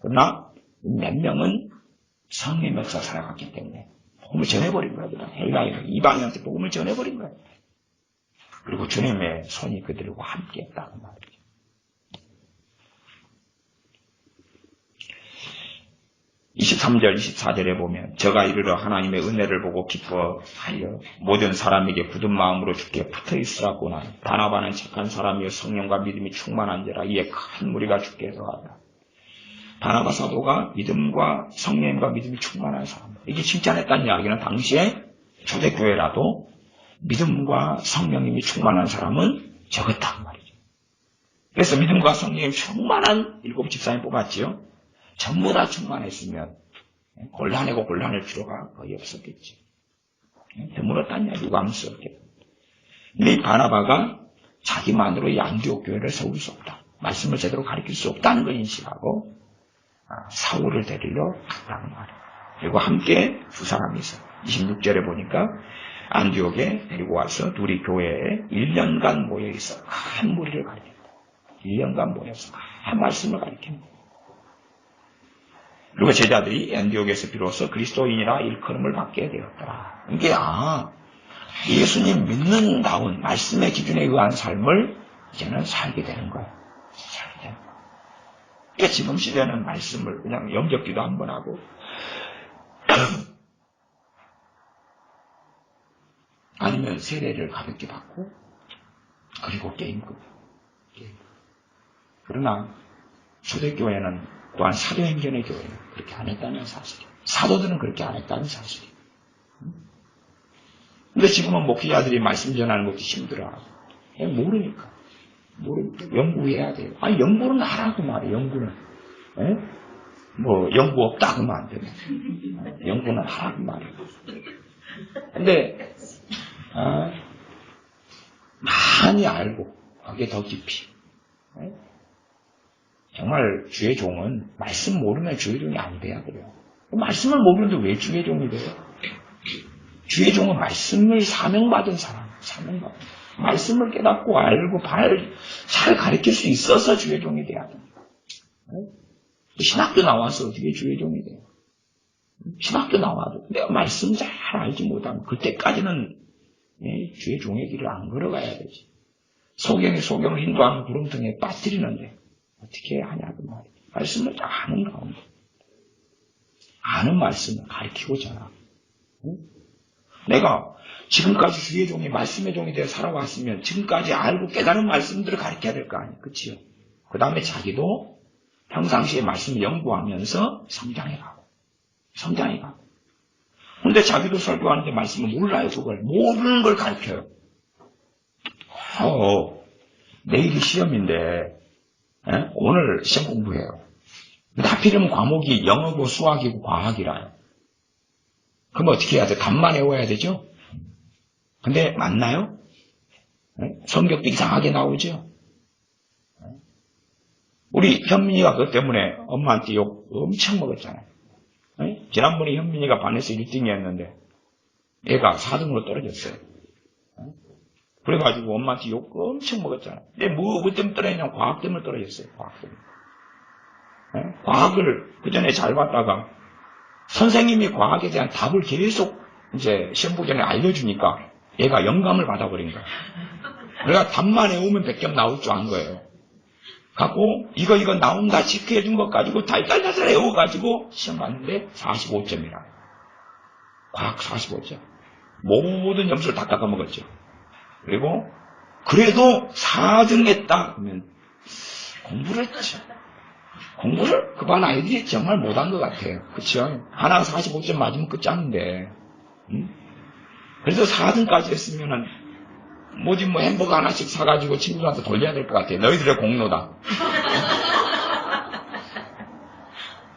Speaker 1: 그러나 몇 명은 성령의 역사 살아갔기 때문에 복음을 전해버린 거예요. 헬라인, 이방인한테 복음을 전해버린 거예요. 그리고 주님의 손이 그들과 함께 했다고 말이죠. (23절) (24절에) 보면 저가 이르러 하나님의 은혜를 보고 기뻐하여 모든 사람에게 굳은 마음으로 주께 붙어있으라구나. 바나바는 착한 사람이여 성령과 믿음이 충만한지라. 이에 큰 무리가 주께 더하다. 바나바 사도가 믿음과 성령과 믿음이 충만한 사람. 이게 칭찬했다는 이야기는 당시에 초대교회라도 믿음과 성령님이 충만한 사람은 적었단 말이죠. 그래서 믿음과 성령이 충만한 7 집사님 뽑았지요. 전부 다 충만했으면 곤란하고 곤란할 필요가 거의 없었겠죠. 드물었다냐 유감스럽게. 근데 이 바나바가 자기만으로 이 안디옥 교회를 세울 수 없다. 말씀을 제대로 가르칠 수 없다는 걸 인식하고 사울을 데리러 갔다는 말이에요. 그리고 함께 두 사람이 있어요. 26절에 보니까 안디옥에 데리고 와서 둘이 교회에 1년간 모여 있어 큰 무리를 가르친다. 1년간 모여서 큰 말씀을 가르칩니다. 그리고 제자들이 안디옥에서 비로소 그리스도인이라 일컬음을 받게 되었더라. 이게 예수님 믿는다운 말씀의 기준에 의한 삶을 이제는 살게 되는 거예요. 살게 되는 거예요. 그러니까 지금 시대는 말씀을 그냥 영접기도 한번 하고 아니면 세례를 가볍게 받고 그리고 게임 끝. 그러나 초대교회는 또한 사도행전의 교회는 그렇게 안 했다는 사실이에요. 사도들은 그렇게 안 했다는 사실이에요. 근데 지금은 목회자들이 말씀 전하는 것도 힘들어하고 모르니까 연구해야 돼요. 아니 연구는 하라고 말이에요. 연구는 뭐 연구 없다 그러면 안 돼요. 연구는 하라고 말이에요. 근데 많이 알고 거기에 더 깊이 정말 주의 종은 말씀 모르면 주의 종이 안 돼야 그래요. 말씀을 모르는데 왜 주의 종이 돼요? 주의 종은 말씀을 사명받은 사람, 사명받은 말씀을 깨닫고 알고 잘 가르칠 수 있어서 주의 종이 돼야 됩니다. 신학교 나와서 어떻게 주의 종이 돼요? 신학교 나와도 내가 말씀 잘 알지 못하면 그때까지는 주의 종의 길을 안 걸어가야 되지. 소경을 인도하는 구름통에 빠뜨리는데 어떻게 하냐 그 말이에요. 말씀을 잘 아는 가운데 아는 말씀을 가르치고 전하고 내가 지금까지 주의 종이 말씀의 종이 되어 살아왔으면 지금까지 알고 깨달은 말씀들을 가르쳐야 될 거 아니에요. 그치요? 그 다음에 자기도 평상시에 말씀을 연구하면서 성장해가고. 근데 자기도 설교하는데 말씀을 몰라요. 그걸 모르는 걸 가르쳐요. 내일이 시험인데 오늘 시험 공부해요. 근데 하필이면 과목이 영어고 수학이고 과학이라요. 그럼 어떻게 해야 돼? 답만 외워야 되죠? 근데 맞나요? 성격도 이상하게 나오죠? 우리 현민이가 그것 때문에 엄마한테 욕 엄청 먹었잖아요. 지난번에 현민이가 반에서 1등이었는데 애가 4등으로 떨어졌어요. 그래가지고 엄마한테 욕 엄청 먹었잖아요. 근데 뭐 때문에 떨어졌냐면 과학 때문에 떨어졌어요. 과학 때문에. 과학을 그 전에 잘 봤다가 선생님이 과학에 대한 답을 계속 이제 시험 보기 전에 알려주니까 얘가 영감을 받아버린 거야. 그러니까 답만 외우면 100점 나올 줄 안 거예요. 갖고 이거 나온다 체크해준 것 가지고 달달달달 외워가지고 시험 봤는데 45점이라. 과학 45점. 모든 점수를 다 깎아먹었죠. 그리고 그래도 4등 했다 그러면 공부를 그 반 아이들이 정말 못한 것 같아요. 그쵸? 하나 45점 맞으면 끝장인데 그래도 4등까지 했으면은 뭐지 햄버거 하나씩 사가지고 친구들한테 돌려야 될 것 같아요. 너희들의 공로다.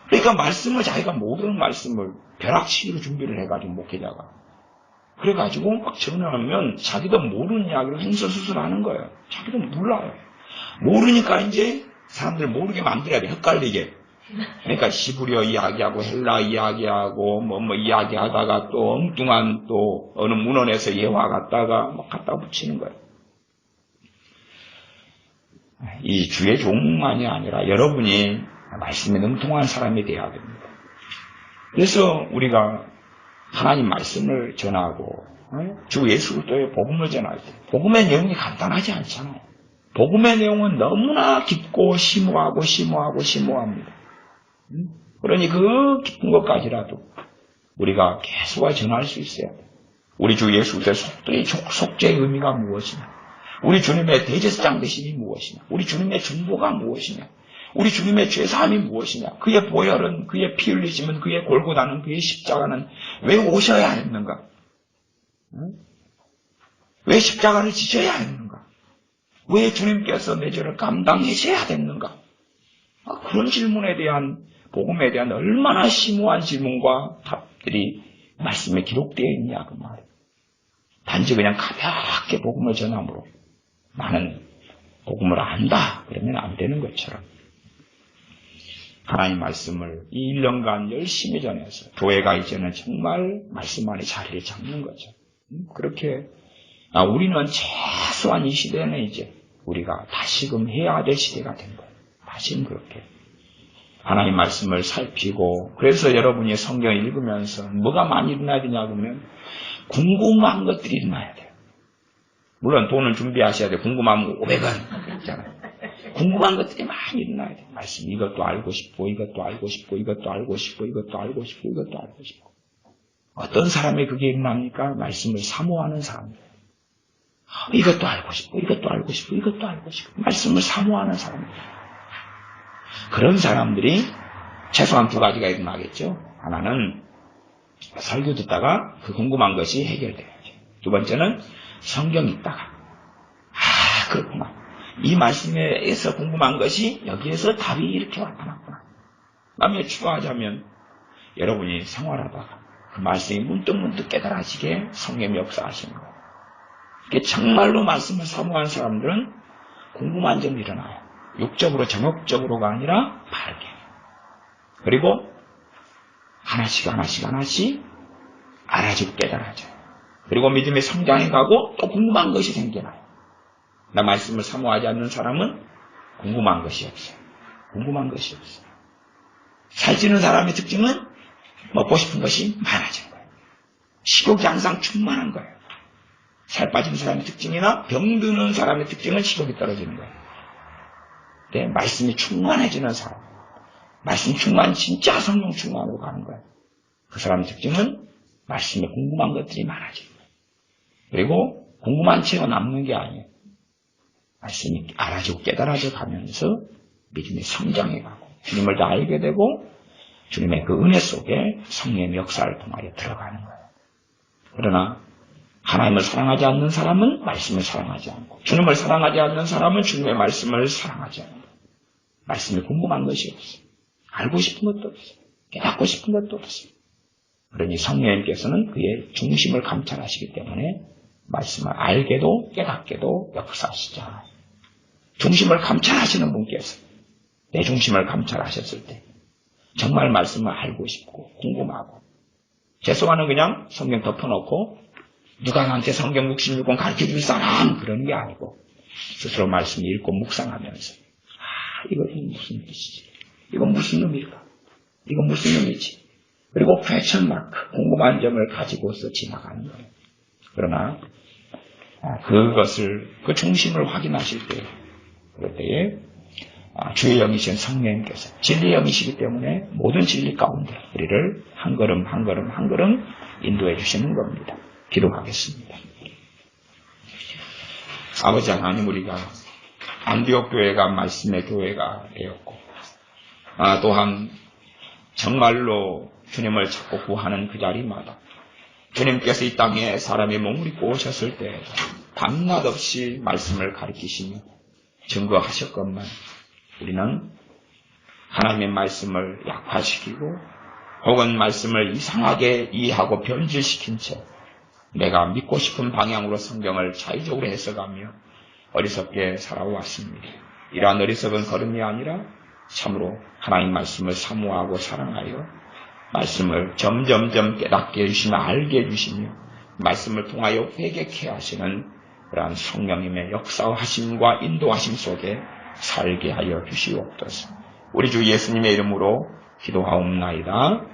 Speaker 1: 그러니까 말씀을 자기가 모르는 말씀을 벼락치기로 준비를 해가지고 목회자가 그래가지고 막 전화하면 자기도 모르는 이야기를 횡설수설하는 거예요. 자기도 몰라요. 모르니까 이제 사람들 모르게 만들어야 돼. 헷갈리게. 그러니까 시브리어 이야기하고 헬라 이야기하고 뭐 이야기하다가 또 엉뚱한 또 어느 문헌에서 예화 갖다가 막 갖다 붙이는 거예요. 이 주의 종만이 아니라 여러분이 말씀에 능통한 사람이 되어야 됩니다. 그래서 우리가 하나님 말씀을 전하고 주 예수 그리스도의 복음을 전할 때 복음의 내용이 간단하지 않잖아요. 복음의 내용은 너무나 깊고 심오합니다. 그러니 그 깊은 것까지라도 우리가 계속 전할 수 있어야 돼요. 우리 주 예수 그리스도의 속죄의 의미가 무엇이냐? 우리 주님의 대제사장 되심이 무엇이냐? 우리 주님의 중보가 무엇이냐? 우리 주님의 죄사함이 무엇이냐? 그의 보혈은, 그의 피 흘리심은, 그의 골고다는, 그의 십자가는 왜 오셔야 했는가? 왜 십자가를 지셔야 했는가? 왜 주님께서 내 죄를 감당하셔야 됐는가? 그런 질문에 대한, 복음에 대한 얼마나 심오한 질문과 답들이 말씀에 기록되어 있냐 그 말이에요. 단지 그냥 가볍게 복음을 전함으로 나는 복음을 안다 그러면 안 되는 것처럼 하나님 말씀을 이 1년간 열심히 전해서 교회가 이제는 정말 말씀 안에 자리를 잡는 거죠. 그렇게 우리는 최소한 이 시대는 이제 우리가 다시금 해야 될 시대가 된 거예요. 다시금 그렇게 하나님 말씀을 살피고, 그래서 여러분이 성경을 읽으면서 뭐가 많이 일어나야 되냐 그러면 궁금한 것들이 일어나야 돼요. 물론 돈을 준비하셔야 돼요. 궁금하면 500원 있잖아요. 궁금한 것들이 많이 일어나야 돼요. 말씀 이것도 알고 싶고 이것도 알고 싶고 이것도 알고 싶고 이것도 알고 싶고 이것도 알고 싶고. 어떤 사람이 그게 일어납니까? 말씀을 사모하는 사람이에요. 이것도 알고 싶고 이것도 알고 싶고 이것도 알고 싶고 말씀을 사모하는 사람이에요. 그런 사람들이 최소한 두 가지가 일어나겠죠. 하나는 설교 듣다가 그 궁금한 것이 해결돼야죠. 두 번째는 성경 읽다가 그렇구나. 이 말씀에서 궁금한 것이 여기에서 답이 이렇게 나타났구나. 남에 추가하자면 여러분이 생활하다가 그 말씀이 문득문득 깨달아지게 성령이 역사하시는 거예요. 이게 정말로 말씀을 사모하는 사람들은 궁금한 점이 일어나요. 육적으로 정욕적으로가 아니라 바르게. 그리고 하나씩 알아지고 깨달아져요. 그리고 믿음의 성장해 가고 또 궁금한 것이 생겨나요. 나 말씀을 사모하지 않는 사람은 궁금한 것이 없어요. 궁금한 것이 없어요. 살찌는 사람의 특징은 먹고 싶은 것이 많아지는 거예요. 식욕이 항상 충만한 거예요. 살 빠진 사람의 특징이나 병드는 사람의 특징은 식욕이 떨어지는 거예요. 네, 말씀이 충만해지는 사람, 말씀 충만, 진짜 성령 충만으로 가는 거예요. 그 사람의 특징은 말씀에 궁금한 것들이 많아지는 거예요. 그리고 궁금한 채로 남는 게 아니에요. 말씀이 알아지고 깨달아져 가면서 믿음이 성장해 가고 주님을 더 알게 되고 주님의 그 은혜 속에 성령의 역사를 통하여 들어가는 거예요. 그러나 하나님을 사랑하지 않는 사람은 말씀을 사랑하지 않고 주님을 사랑하지 않는 사람은 주님의 말씀을 사랑하지 않는 거예요. 말씀이 궁금한 것이 없어요. 알고 싶은 것도 없어요. 깨닫고 싶은 것도 없어요. 그러니 성령님께서는 그의 중심을 감찰하시기 때문에 말씀을 알게도 깨닫게도 역사하시지 않아요. 중심을 감찰하시는 분께서 내 중심을 감찰하셨을 때 정말 말씀을 알고 싶고 궁금하고 죄송하는 그냥 성경 덮어놓고 누가 나한테 성경 66권 가르쳐줄 사람 그런 게 아니고 스스로 말씀 읽고 묵상하면서 이것은 무슨 뜻이지? 이건 무슨 의미일까? 이건 무슨 의미지? 그리고 퀘스천 마크 궁금한 점을 가지고서 지나가는 거예요. 그러나 그것을 그 중심을 확인하실 때 그럴 때에 주의 영이신 성령님께서 진리의 영이시기 때문에 모든 진리 가운데 우리를 한 걸음 한 걸음 한 걸음 인도해 주시는 겁니다. 기도하겠습니다. 아버지 하나님, 우리가 안디옥 교회가 말씀의 교회가 되었고 또한 정말로 주님을 찾고 구하는 그 자리마다 주님께서 이 땅에 사람의 몸을 입고 오셨을 때 밤낮 없이 말씀을 가르치시며 증거하셨건만 우리는 하나님의 말씀을 약화시키고 혹은 말씀을 이상하게 이해하고 변질시킨 채 내가 믿고 싶은 방향으로 성경을 자의적으로 해석하며 어리석게 살아왔습니다. 이러한 어리석은 걸음이 아니라 참으로 하나님 말씀을 사모하고 사랑하여 말씀을 점점점 깨닫게 해주시며 알게 해주시며 말씀을 통하여 회개케 하시는 그러한 성령님의 역사하심과 인도하심 속에 살게 하여 주시옵소서. 우리 주 예수님의 이름으로 기도하옵나이다.